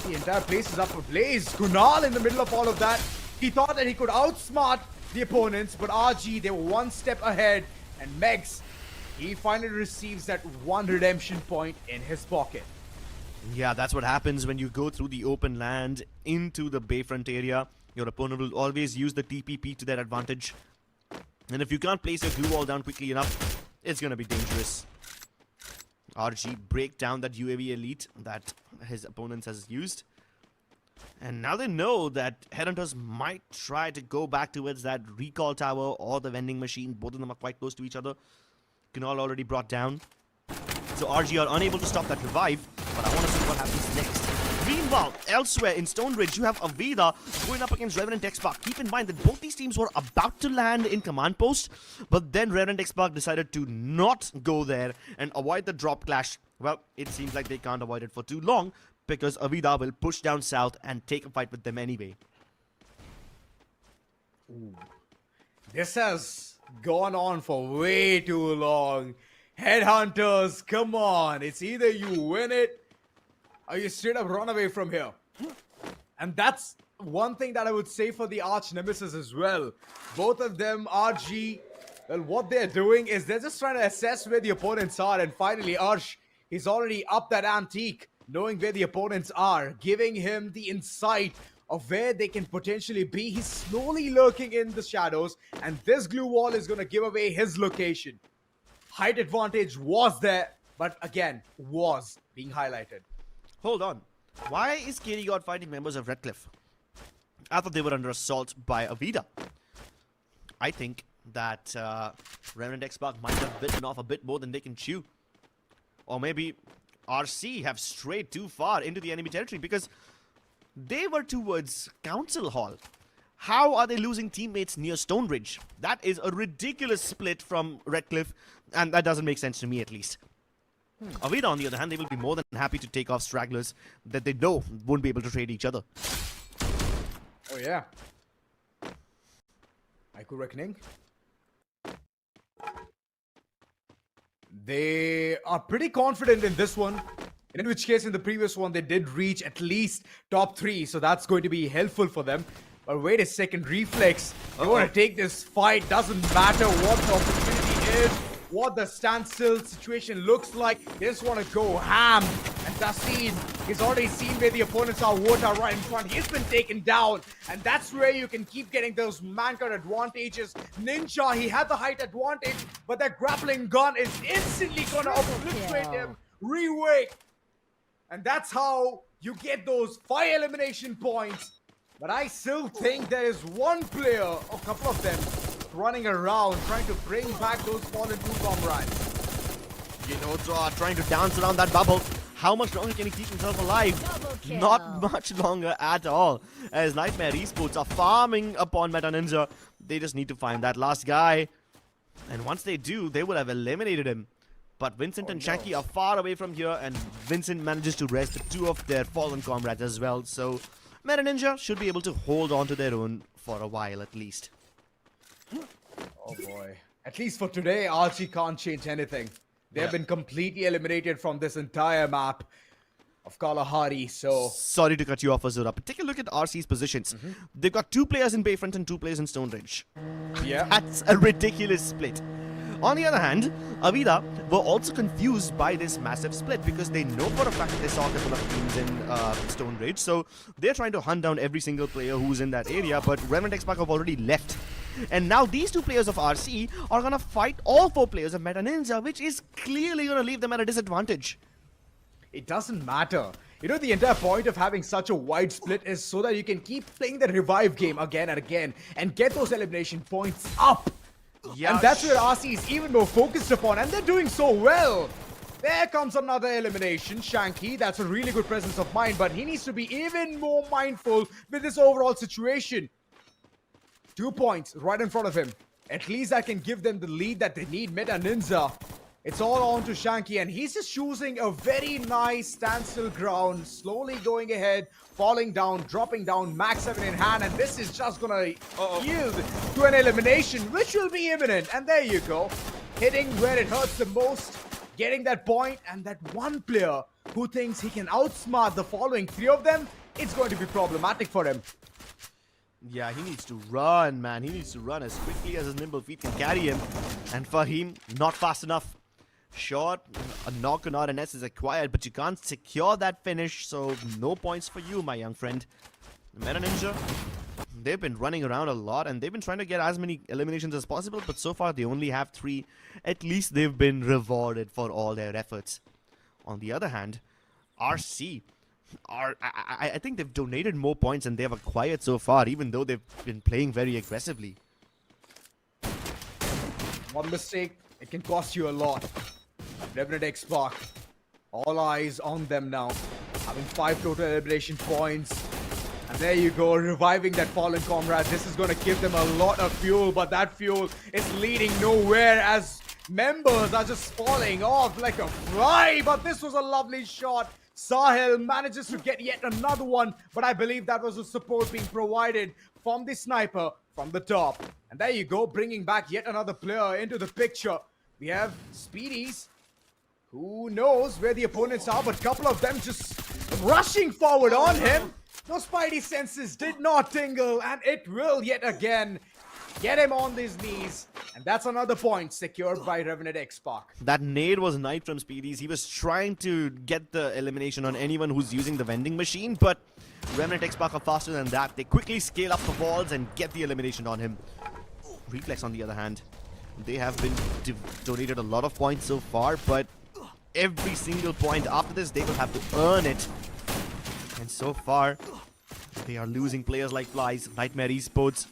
The entire place is up for blaze. Kunal in the middle of all of that. He thought that he could outsmart the opponents, but RG, they were one step ahead. And Megs, he finally receives that one redemption point in his pocket. Yeah, that's what happens when you go through the open land into the Bayfront area. Your opponent will always use the TPP to their advantage. And if you can't place your glue wall down quickly enough, it's going to be dangerous. RG break down that UAV elite that his opponents has used. And now they know that Headhunters might try to go back towards that recall tower or the vending machine. Both of them are quite close to each other. Kunal already brought down. So RG are unable to stop that revive. But I want to see what happens next. Meanwhile, elsewhere in Stone Ridge, you have Avida going up against Revenant Xspark. Keep in mind that both these teams were about to land in command post, but then Revenant Xspark decided to not go there and avoid the drop clash. Well, it seems like they can't avoid it for too long, because Avida will push down south and take a fight with them anyway. Ooh. This has gone on for way too long. Headhunters, come on. It's either you win it or you straight up run away from here. And that's one thing that I would say for the arch nemesis as well. Both of them, RG, well, what they're doing is they're just trying to assess where the opponents are. And finally, Arsh, he's already up that antique. knowing where the opponents are, giving him the insight of where they can potentially be. He's slowly lurking in the shadows, and this glue wall is going to give away his location. Height advantage was there, but again, was being highlighted. Hold on. Why is KD God fighting members of Red Cliff? I thought they were under assault by Avida. I think that Revenant Xspark might have bitten off a bit more than they can chew. Or maybe RC have strayed too far into the enemy territory because they were towards Council Hall. How are they losing teammates near Stone Ridge? That is a ridiculous split from Red Cliff, and that doesn't make sense to me at least. Avida, on the other hand, they will be more than happy to take off stragglers that they know won't be able to trade each other. Oh yeah. iQOO Reckoning. They are pretty confident in this one. In which case, in the previous one, they did reach at least top 3. So that's going to be helpful for them. But wait a second, Reflex. They want to take this fight. Doesn't matter what the opportunity is, what the standstill situation looks like. They just want to go ham. And Tassin, he's already seen where the opponents are. Wota right in front. He's been taken down. And that's where you can keep getting those mancard advantages. Ninja, he had the height advantage, but that grappling gun is instantly going to obliterate him. Rewake. And that's how you get those fire elimination points. But I still think there is one player, a couple of them, running around, trying to bring back those fallen two comrades. You know, trying to dance around that bubble. How much longer can he keep himself alive? Not much longer at all. As Nightmare Esports are farming upon Meta Ninja, they just need to find that last guy. And once they do, they will have eliminated him. But Vincent and Shanky are far away from here, and Vincent manages to rest the 2 of their fallen comrades as well. So Meta Ninja should be able to hold on to their own for a while at least. Oh boy. At least for today, RG can't change anything. They have been completely eliminated from this entire map of Kalahari, so... Sorry to cut you off, Azura, but take a look at RC's positions. They've got 2 players in Bayfront and 2 players in Stone Ridge. Yeah. That's a ridiculous split. On the other hand, Avida were also confused by this massive split because they know for a fact that they saw a couple of teams in Stone Ridge, so they're trying to hunt down every single player who's in that area, but Revenant Xspark have already left. And now these 2 players of RC are gonna fight all 4 players of Meta Ninja, which is clearly gonna leave them at a disadvantage. It doesn't matter. You know, the entire point of having such a wide split is so that you can keep playing the revive game again and again and get those elimination points up. Yeah, and that's where RC is even more focused upon, and they're doing so well. There comes another elimination. Shanky, that's a really good presence of mind, but he needs to be even more mindful with this overall situation. 2 points right in front of him. At least that can give them the lead that they need. Meta Ninja. It's all on to Shanky, and he's just choosing a very nice standstill ground, slowly going ahead, falling down, dropping down, max 7 in hand, and this is just gonna yield to an elimination, which will be imminent. And there you go, hitting where it hurts the most, getting that point, and that one player who thinks he can outsmart the following 3 of them, it's going to be problematic for him. Yeah, he needs to run, man. He needs to run as quickly as his nimble feet can carry him. And for him, not fast enough. Sure, a knock on RNS is acquired, but you can't secure that finish, so no points for you, my young friend. Meta Ninja, they've been running around a lot, and they've been trying to get as many eliminations as possible, but so far they only have 3. At least they've been rewarded for all their efforts. On the other hand, RC I think they've donated more points than they've acquired so far, even though they've been playing very aggressively. One mistake, it can cost you a lot. Revenant Xspark, all eyes on them now. Having 5 total elimination points. And there you go, reviving that fallen comrade. This is going to give them a lot of fuel, but that fuel is leading nowhere as members are just falling off like a fly. But this was a lovely shot. Sahil manages to get yet another one, but I believe that was the support being provided from the sniper from the top. And there you go, bringing back yet another player into the picture. We have Speedies. Who knows where the opponents are, but a couple of them just rushing forward on him. Those spidey senses did not tingle, and it will yet again get him on his knees. And that's another point secured by Revenant Xspark. That nade was Knight from Speedies. He was trying to get the elimination on anyone who's using the vending machine, but Revenant Xspark are faster than that. They quickly scale up the walls and get the elimination on him. Reflex, on the other hand, they have been donated a lot of points so far, but every single point after this, they will have to earn it. And so far, they are losing players like Flies. Nightmare Esports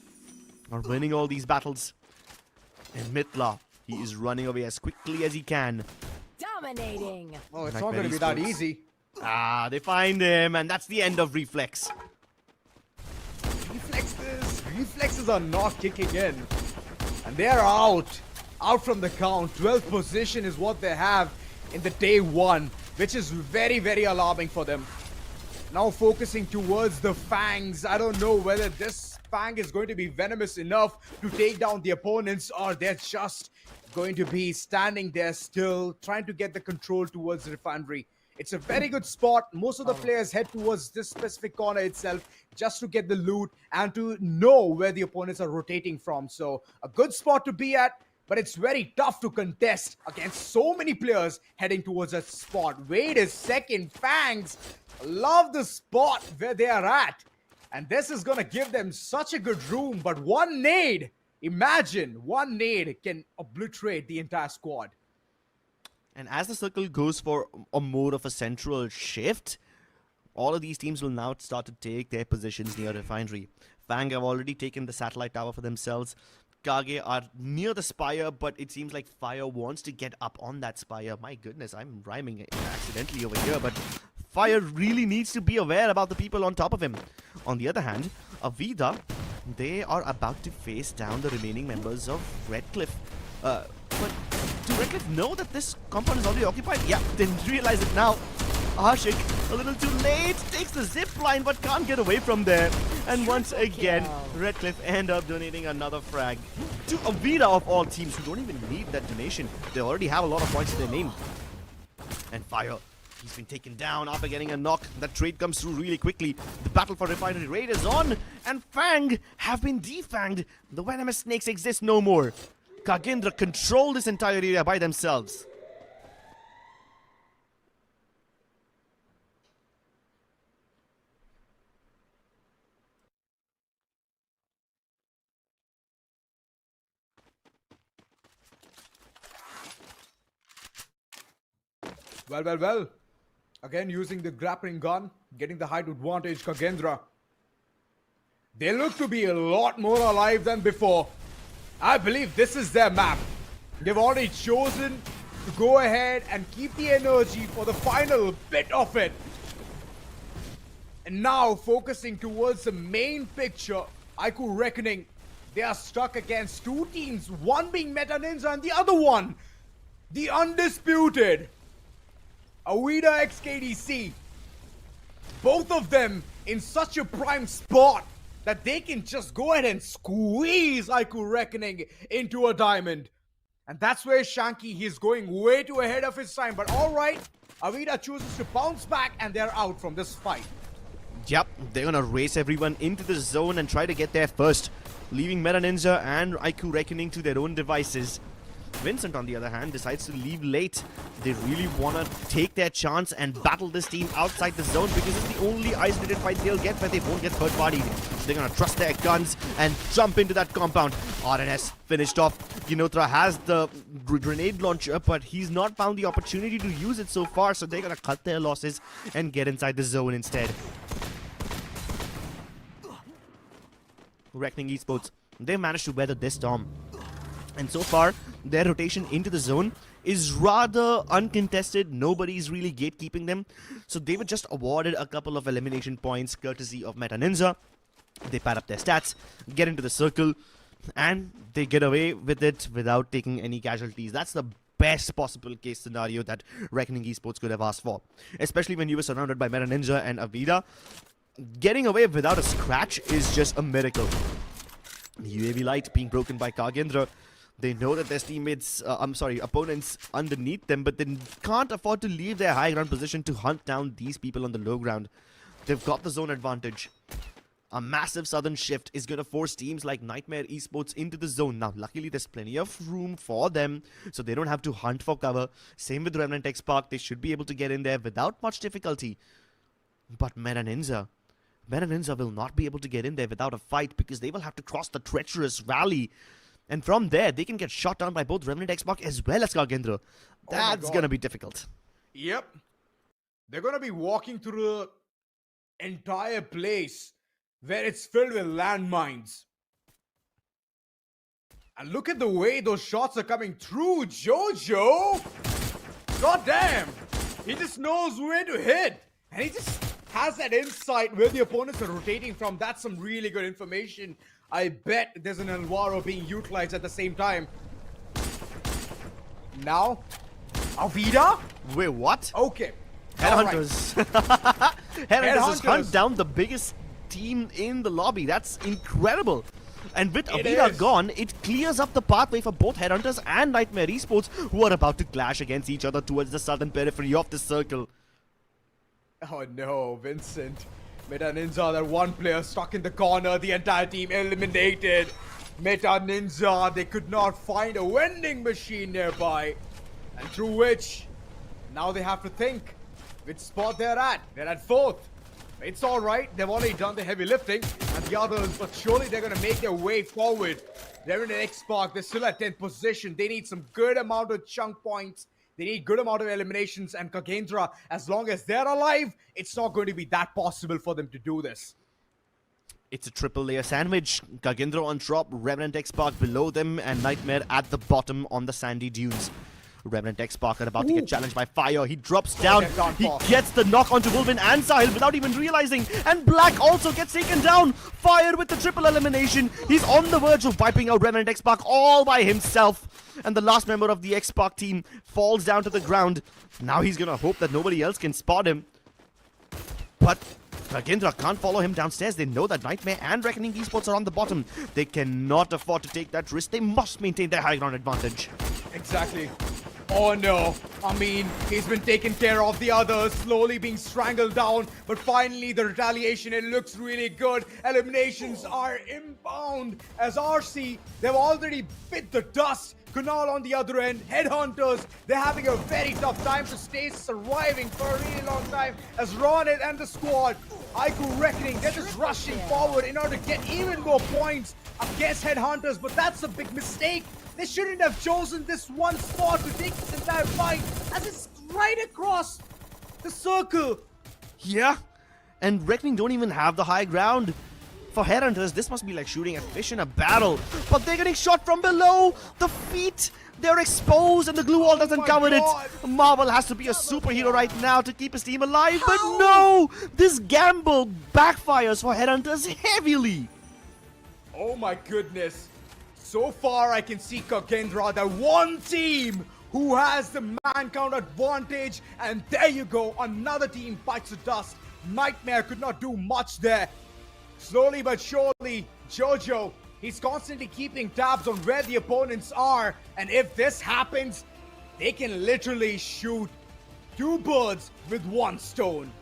are winning all these battles. And Mitla, he is running away as quickly as he can. Dominating. Oh, it's not going to be that easy. Ah, they find him, and that's the end of Reflex. Reflexes are not kicking in. And they're out. Out from the count. 12th position is what they have in the day one, which is very, very alarming for them. Now focusing towards the Fangs. I don't know whether this Fang is going to be venomous enough to take down the opponents, or they're just going to be standing there still, trying to get the control towards the refinery. It's a very good spot. Most of the players head towards this specific corner itself just to get the loot and to know where the opponents are rotating from. So a good spot to be at, but it's very tough to contest against so many players heading towards that spot. Wait a second, Fangs love the spot where they are at. And this is going to give them such a good room, but one nade, imagine, one nade can obliterate the entire squad. And as the circle goes for a more of a central shift, all of these teams will now start to take their positions near refinery. Fang have already taken the satellite tower for themselves. Kage are near the spire, but it seems like Fire wants to get up on that spire. My goodness, I'm rhyming accidentally over here, but Fire really needs to be aware about the people on top of him. On the other hand, Avida, they are about to face down the remaining members of Redcliffe. But do Redcliffe know that this compound is already occupied? Yeah, didn't realize it now. Ashik, a little too late, takes the zip line but can't get away from there. And once again, Redcliffe end up donating another frag to Avida of all teams who don't even need that donation. They already have a lot of points to their name. And Fire, he's been taken down after getting a knock. That trade comes through really quickly. The battle for refinery raid is on, and Fang have been defanged. The venomous snakes exist no more. Kagendra control this entire area by themselves. Well. Again, using the grappling gun, getting the height advantage, Kagendra. They look to be a lot more alive than before. I believe this is their map. They've already chosen to go ahead and keep the energy for the final bit of it. And now, focusing towards the main picture, iQOO Reckoning, they are stuck against two teams, one being Meta Ninza and the other one, the undisputed Avida x KDC. Both of them in such a prime spot that they can just go ahead and squeeze iQOO Reckoning into a diamond. And that's where Shanky, he's going way too ahead of his time. But alright, Avida chooses to bounce back and they're out from this fight. Yep, they're gonna race everyone into the zone and try to get there first, leaving Meta Ninja and iQOO Reckoning to their own devices. Vincent, on the other hand, decides to leave late. They really want to take their chance and battle this team outside the zone because it's the only isolated fight they'll get where they won't get third-partied. So they're going to trust their guns and jump into that compound. RNS finished off. Ginotra has the grenade launcher, but he's not found the opportunity to use it so far, so they're going to cut their losses and get inside the zone instead. Reckoning Esports, they've managed to weather this storm. And so far, their rotation into the zone is rather uncontested. Nobody's really gatekeeping them. So they were just awarded a couple of elimination points courtesy of Meta Ninja. They pad up their stats, get into the circle, and they get away with it without taking any casualties. That's the best possible case scenario that Reckoning Esports could have asked for. Especially when you were surrounded by Meta Ninja and Avida. Getting away without a scratch is just a miracle. UAV light being broken by Kagendra. They know that there's teammates, opponents underneath them, but they can't afford to leave their high ground position to hunt down these people on the low ground. They've got the zone advantage. A massive sudden shift is going to force teams like Nightmare Esports into the zone. Now, luckily, there's plenty of room for them, so they don't have to hunt for cover. Same with Revenant Xspark. They should be able to get in there without much difficulty. But Ninza will not be able to get in there without a fight because they will have to cross the treacherous valley. And from there, they can get shot down by both Revenant Xspark as well as Kagendra. That's going to be difficult. Yep. They're going to be walking through the entire place where it's filled with landmines. And look at the way those shots are coming through. Jojo! God damn! He just knows where to hit. And he just has that insight where the opponents are rotating from. That's some really good information. I bet there's an Alvaro being utilized at the same time. Now, Avida? Wait, what? Okay. Headhunters. Headhunters hunt down the biggest team in the lobby. That's incredible. And with Avida gone, it clears up the pathway for both Headhunters and Nightmare Esports, who are about to clash against each other towards the southern periphery of the circle. Oh no, Vincent. Meta Ninza, that one player stuck in the corner, the entire team eliminated. Meta Ninza, they could not find a vending machine nearby. And through which, now they have to think which spot they're at. They're at 4th. It's alright, they've already done the heavy lifting, and the others, but surely they're gonna make their way forward. They're in an Xspark, they're still at 10th position. They need some good amount of chunk points. They need good amount of eliminations, and Kagendra, as long as they're alive, it's not going to be that possible for them to do this. It's a triple layer sandwich. Kagendra on top, Revenant Xspark below them, and Nightmare at the bottom on the sandy dunes. Revenant Xspark are about to get challenged by Fire. He drops down. He gets the knock onto Wolven and Sahil without even realizing. And Black also gets taken down. Fire with the triple elimination. He's on the verge of wiping out Revenant Xspark all by himself. And the last member of the Xspark team falls down to the ground. Now he's gonna hope that nobody else can spot him. But Kagendra can't follow him downstairs. They know that Nightmare and Reckoning Esports are on the bottom. They cannot afford to take that risk. They must maintain their high ground advantage. Exactly. Oh no, I mean, he's been taken care of, the others slowly being strangled down, but finally the retaliation, it looks really good. Eliminations are inbound as RC, they've already bit the dust. Kunal on the other end, Headhunters, they're having a very tough time to stay surviving for a really long time as Ronit and the squad, iQOO Reckoning, they're just rushing forward in order to get even more points against Headhunters, but that's a big mistake. They shouldn't have chosen this one spot to take this entire fight, as it's right across the circle. Yeah, and Reckoning don't even have the high ground. For Headhunters, this must be like shooting a fish in a barrel. But they're getting shot from below. The feet, they're exposed and the glue wall doesn't cover it. Marvel has to be a superhero right now to keep his team alive. But no, this gamble backfires for Headhunters heavily. Oh my goodness. So far, I can see Kagendra, the one team who has the man count advantage. And there you go, another team bites the dust. Nightmare could not do much there. Slowly but surely, Jojo, he's constantly keeping tabs on where the opponents are. And if this happens, they can literally shoot 2 birds with 1 stone.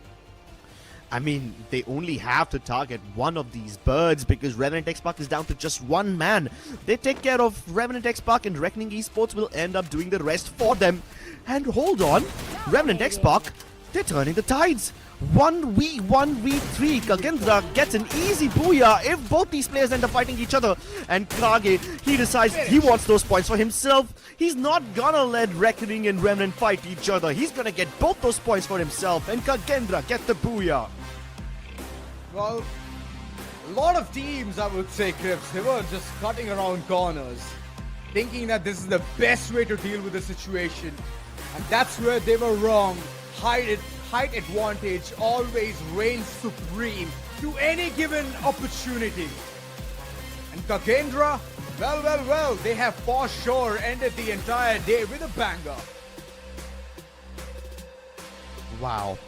I mean, they only have to target one of these birds because Revenant Xspark is down to just 1 man. They take care of Revenant Xspark and Reckoning Esports will end up doing the rest for them. And hold on, Revenant Xspark, they're turning the tides. 1v1v3, Kagendra gets an easy booyah if both these players end up fighting each other. And Kage, he decides he wants those points for himself. He's not gonna let Reckoning and Revenant fight each other. He's gonna get both those points for himself. And Kagendra get the booyah. Well, a lot of teams, I would say, Crips, they were just cutting around corners, thinking that this is the best way to deal with the situation. And that's where they were wrong. Height advantage always reigns supreme to any given opportunity. And Kagendra, well, they have for sure ended the entire day with a banger. Wow,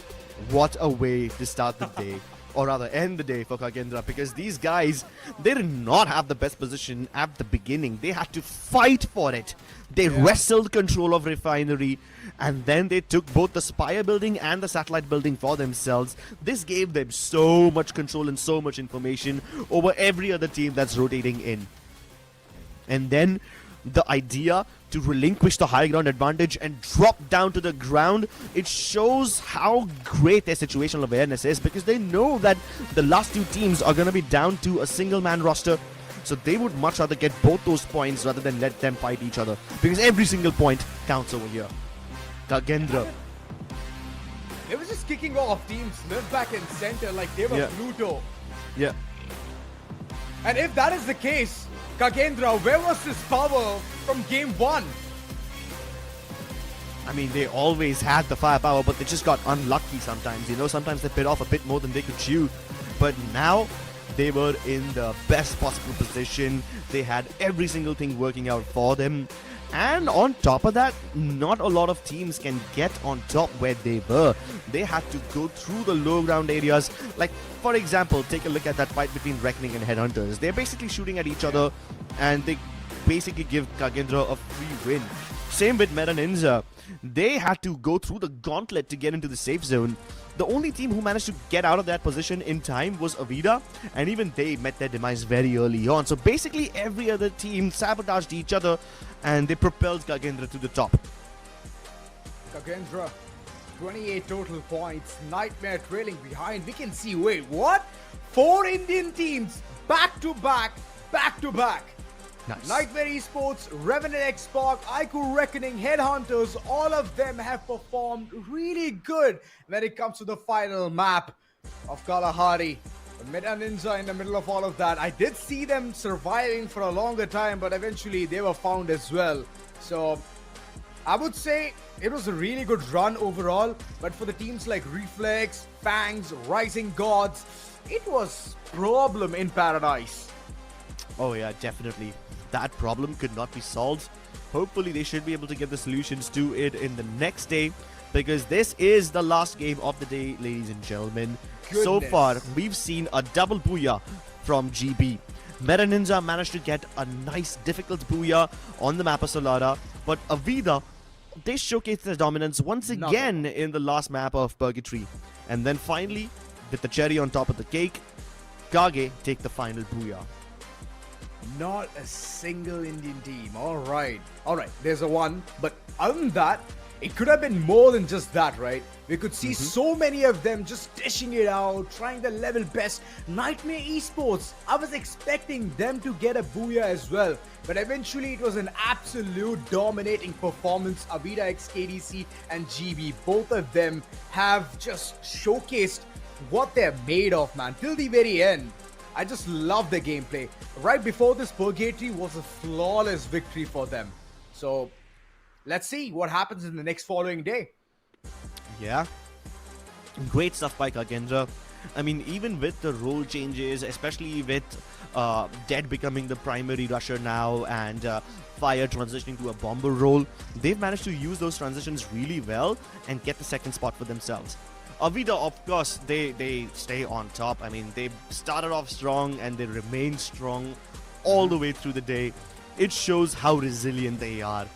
what a way to start the day. or rather end the day for Kagendra, because these guys, they did not have the best position at the beginning. They had to fight for it. They wrestled control of Refinery, and then they took both the Spire building and the Satellite building for themselves. This gave them so much control and so much information over every other team that's rotating in. And then the idea to relinquish the high ground advantage and drop down to the ground, it shows how great their situational awareness is, because they know that the last two teams are going to be down to a single man roster. So they would much rather get both those points rather than let them fight each other, because every single point counts over here. Kagendra. They were just kicking off teams left, back and center like they were Pluto. Yeah. And if that is the case, Kagendra, where was this power from game 1? I mean, they always had the firepower, but they just got unlucky sometimes. You know, sometimes they bit off a bit more than they could chew. But now, they were in the best possible position. They had every single thing working out for them. And on top of that, not a lot of teams can get on top where they were. They had to go through the low ground areas. Like, for example, take a look at that fight between Reckoning and Headhunters. They're basically shooting at each other, and they basically give Kagendra a free win. Same with Meta Ninza. They had to go through the gauntlet to get into the safe zone. The only team who managed to get out of that position in time was Avida, and even they met their demise very early on. So basically every other team sabotaged each other, and they propelled Kagendra to the top. Kagendra, 28 total points, Nightmare trailing behind. We can see, wait, what? 4 Indian teams, back to back, back to back. Nice. Nightmare Esports, Revenant, Xspark, iQOO, Reckoning, Headhunters, all of them have performed really good when it comes to the final map of Kalahari. Meta Ninja in the middle of all of that. I did see them surviving for a longer time, but eventually they were found as well. So I would say it was a really good run overall, but for the teams like Reflex, Fangs, Rising Gods, it was problem in paradise. Oh yeah, definitely. That problem could not be solved. Hopefully they should be able to get the solutions to it in the next day, because this is the last game of the day, ladies and gentlemen. Goodness. So far, we've seen a double Booyah from GB. Meta Ninja managed to get a nice difficult Booyah on the map of Solana, but Avida, they showcased their dominance once again in the last map of Purgatory. And then finally, with the cherry on top of the cake, Kage take the final Booyah. Not a single Indian team. Alright, there's a one. But other than that, it could have been more than just that, right? We could see so many of them just dishing it out, trying their level best. Nightmare Esports, I was expecting them to get a Booyah as well. But eventually it was an absolute dominating performance. Avida XKDC and GB, both of them have just showcased what they're made of, man, till the very end. I just love the gameplay. Right before this, Purgatory was a flawless victory for them. So, let's see what happens in the next following day. Yeah. Great stuff by Kagendra. I mean, even with the role changes, especially with Dead becoming the primary rusher now and Fire transitioning to a bomber role, they've managed to use those transitions really well and get the second spot for themselves. Avida, of course, they stay on top. I mean, they started off strong and they remain strong all the way through the day. It shows how resilient they are.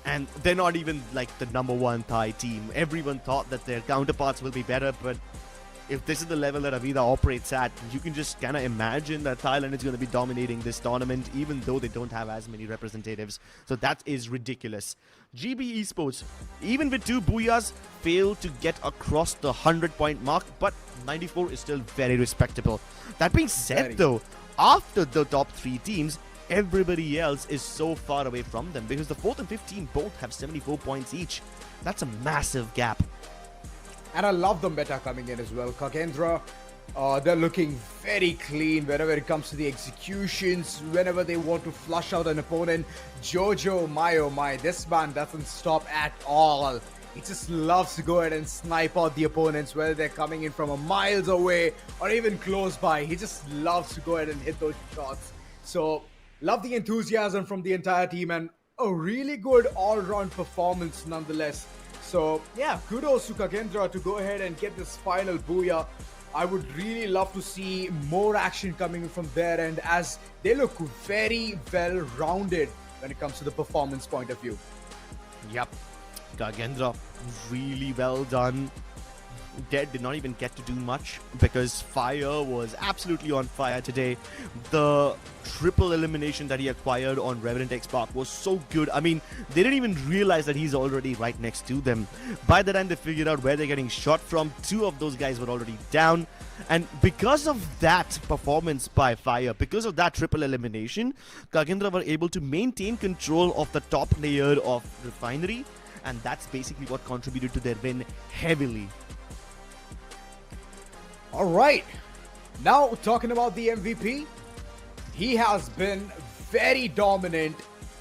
And they're not even like the #1 Thai team. Everyone thought that their counterparts will be better, but if this is the level that Avida operates at, you can just kind of imagine that Thailand is going to be dominating this tournament, even though they don't have as many representatives. So that is ridiculous. GB Esports, even with 2 Booyahs, failed to get across the 100-point mark, but 94 is still very respectable. That being said, though, after the top 3 teams, everybody else is so far away from them, because the 4th and 5th team both have 74 points each. That's a massive gap. And I love the meta coming in as well. Kagendra, they're looking very clean whenever it comes to the executions, whenever they want to flush out an opponent. Jojo, my oh my, this man doesn't stop at all. He just loves to go ahead and snipe out the opponents, whether they're coming in from a miles away or even close by. He just loves to go ahead and hit those shots. So, love the enthusiasm from the entire team and a really good all-round performance nonetheless. So, yeah, kudos to Kagendra to go ahead and get this final Booyah. I would really love to see more action coming from their end, as they look very well rounded when it comes to the performance point of view. Yep. Kagendra, really well done. Dead did not even get to do much because Fire was absolutely on fire today. The triple elimination that he acquired on Revenant Xspark was so good. I mean, they didn't even realize that he's already right next to them. By the time they figured out where they're getting shot from, two of those guys were already down. And because of that performance by Fire, because of that triple elimination, Kagendra were able to maintain control of the top layer of Refinery. And that's basically what contributed to their win heavily. Alright, now talking about the MVP, he has been very dominant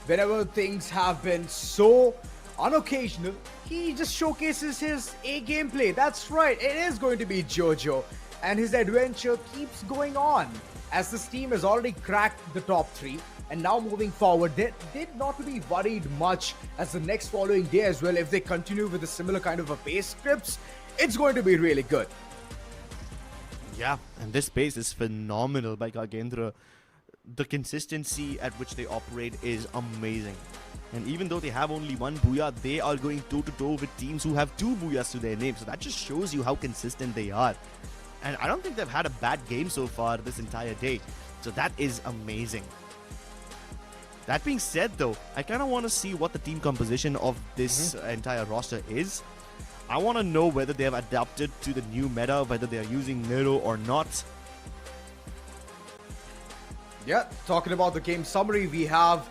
whenever things have been so unoccasional. He just showcases his A gameplay. That's right, it is going to be Jojo, and his adventure keeps going on as this team has already cracked the top 3. And now moving forward, they did not be worried much as the next following day as well. If they continue with a similar kind of a pace scripts, it's going to be really good. Yeah, and this pace is phenomenal by Kagendra. The consistency at which they operate is amazing. And even though they have only one Booyah, they are going toe-to-toe with teams who have 2 Booyahs to their name. So that just shows you how consistent they are. And I don't think they've had a bad game so far this entire day. So that is amazing. That being said though, I kind of want to see what the team composition of this entire roster is. I want to know whether they have adapted to the new meta, whether they are using Nero or not. Yeah, talking about the game summary, we have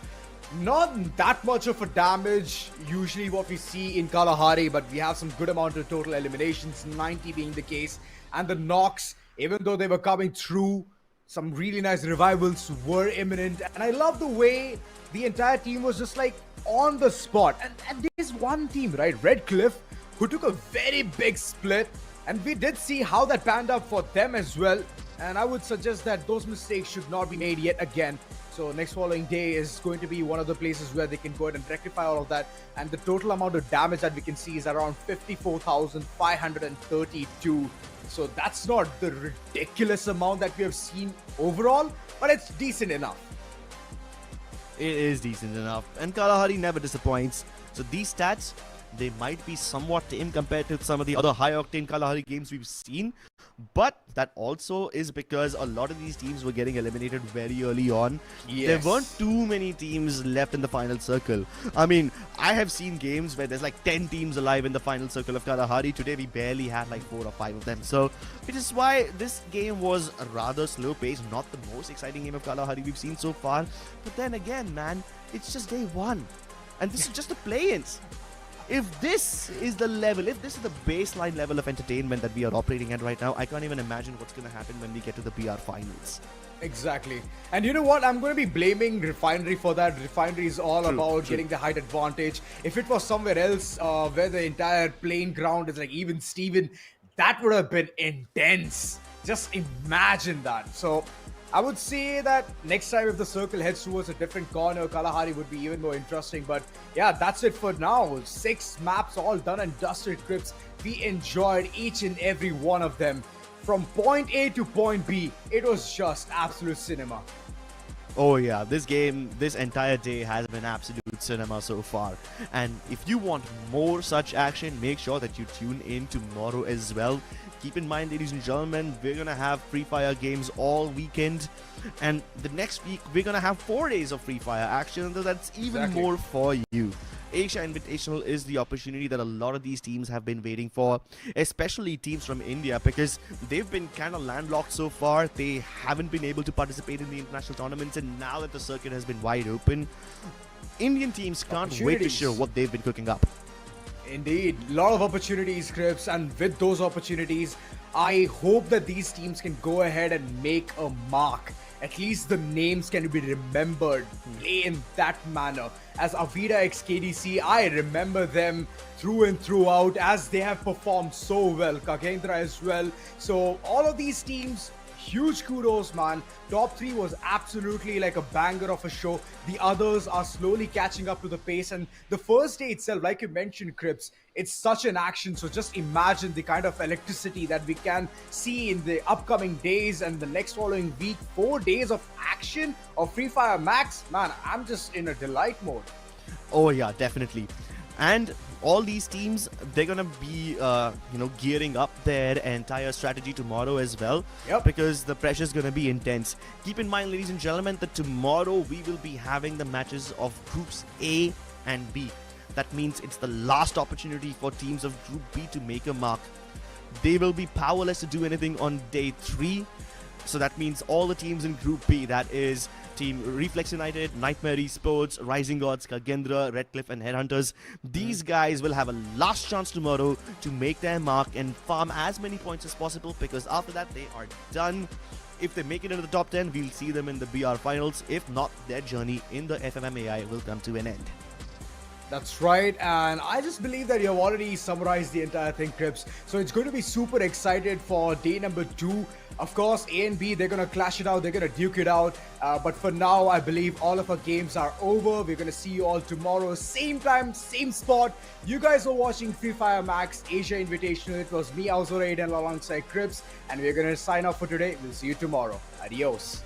not that much of a damage, usually what we see in Kalahari, but we have some good amount of total eliminations, 90 being the case. And the knocks, even though they were coming through, some really nice revivals were imminent. And I love the way the entire team was just like on the spot. And there's one team, right, Red Cliff, who took a very big split, and we did see how that panned out for them as well. And I would suggest that those mistakes should not be made yet again. So next following day is going to be one of the places where they can go ahead and rectify all of that. And the total amount of damage that we can see is around 54,532. So that's not the ridiculous amount that we have seen overall, but it's decent enough. It is decent enough, and Kalahari never disappoints. So these stats, they might be somewhat tame compared to some of the other high-octane Kalahari games we've seen, but that also is because a lot of these teams were getting eliminated very early on. Yes. There weren't too many teams left in the final circle. I mean, I have seen games where there's like 10 teams alive in the final circle of Kalahari. Today we barely had like 4 or 5 of them. So, which is why this game was a rather slow pace, not the most exciting game of Kalahari we've seen so far. But then again, man, it's just day 1. And this is just the play-ins. If this is the level, if this is the baseline level of entertainment that we are operating at right now, I can't even imagine what's going to happen when we get to the BR finals. Exactly. And you know what? I'm going to be blaming Refinery for that. Refinery is all about getting the height advantage. If it was somewhere else where the entire playing ground is like even Steven, that would have been intense. Just imagine that. So I would say that next time if the circle heads towards a different corner, Kalahari would be even more interesting. But yeah, that's it for now. 6 maps all done and dusted, Crips. We enjoyed each and every one of them. From point A to point B, it was just absolute cinema. Oh yeah, this game, this entire day has been absolute cinema so far. And if you want more such action, make sure that you tune in tomorrow as well. Keep in mind, ladies and gentlemen, we're going to have Free Fire games all weekend. And the next week, we're going to have 4 days of Free Fire action. So that's even more for you. Asia Invitational is the opportunity that a lot of these teams have been waiting for, especially teams from India, because they've been kind of landlocked so far. They haven't been able to participate in the international tournaments, and now that the circuit has been wide open, Indian teams can't wait to show what they've been cooking up. Indeed, a lot of opportunities, Crips, and with those opportunities, I hope that these teams can go ahead and make a mark. At least the names can be remembered, play in that manner. As Avida x KDC, I remember them through and throughout as they have performed so well. Kagendra as well. So all of these teams, huge kudos, man. Top 3 was absolutely like a banger of a show. The others are slowly catching up to the pace, and the first day itself, like you mentioned, Crips, it's such an action. So just imagine the kind of electricity that we can see in the upcoming days and the next following week. 4 days of action of Free Fire Max. Man, I'm just in a delight mode. Oh yeah, definitely. And all these teams, they're gonna be gearing up their entire strategy tomorrow as well. Yep. Because the pressure's gonna be intense. Keep in mind, ladies and gentlemen, that tomorrow we will be having the matches of groups A and B. That means it's the last opportunity for teams of Group B to make a mark. They will be powerless to do anything on day 3. So that means all the teams in Group B, that is Team Reflex United, Nightmare Esports, Rising Gods, Kagendra, Redcliffe and Headhunters, these guys will have a last chance tomorrow to make their mark and farm as many points as possible, because after that they are done. If they make it into the top 10, we'll see them in the BR finals. If not, their journey in the FFMAI will come to an end. That's right, and I just believe that you've already summarized the entire thing, Crips. So it's going to be super excited for day number 2. Of course, A and B, they're going to clash it out, they're going to duke it out. But for now, I believe all of our games are over. We're going to see you all tomorrow, same time, same spot. You guys are watching Free Fire Max Asia Invitational. It was me, Aiden, alongside Crips, and we're going to sign off for today. We'll see you tomorrow. Adios.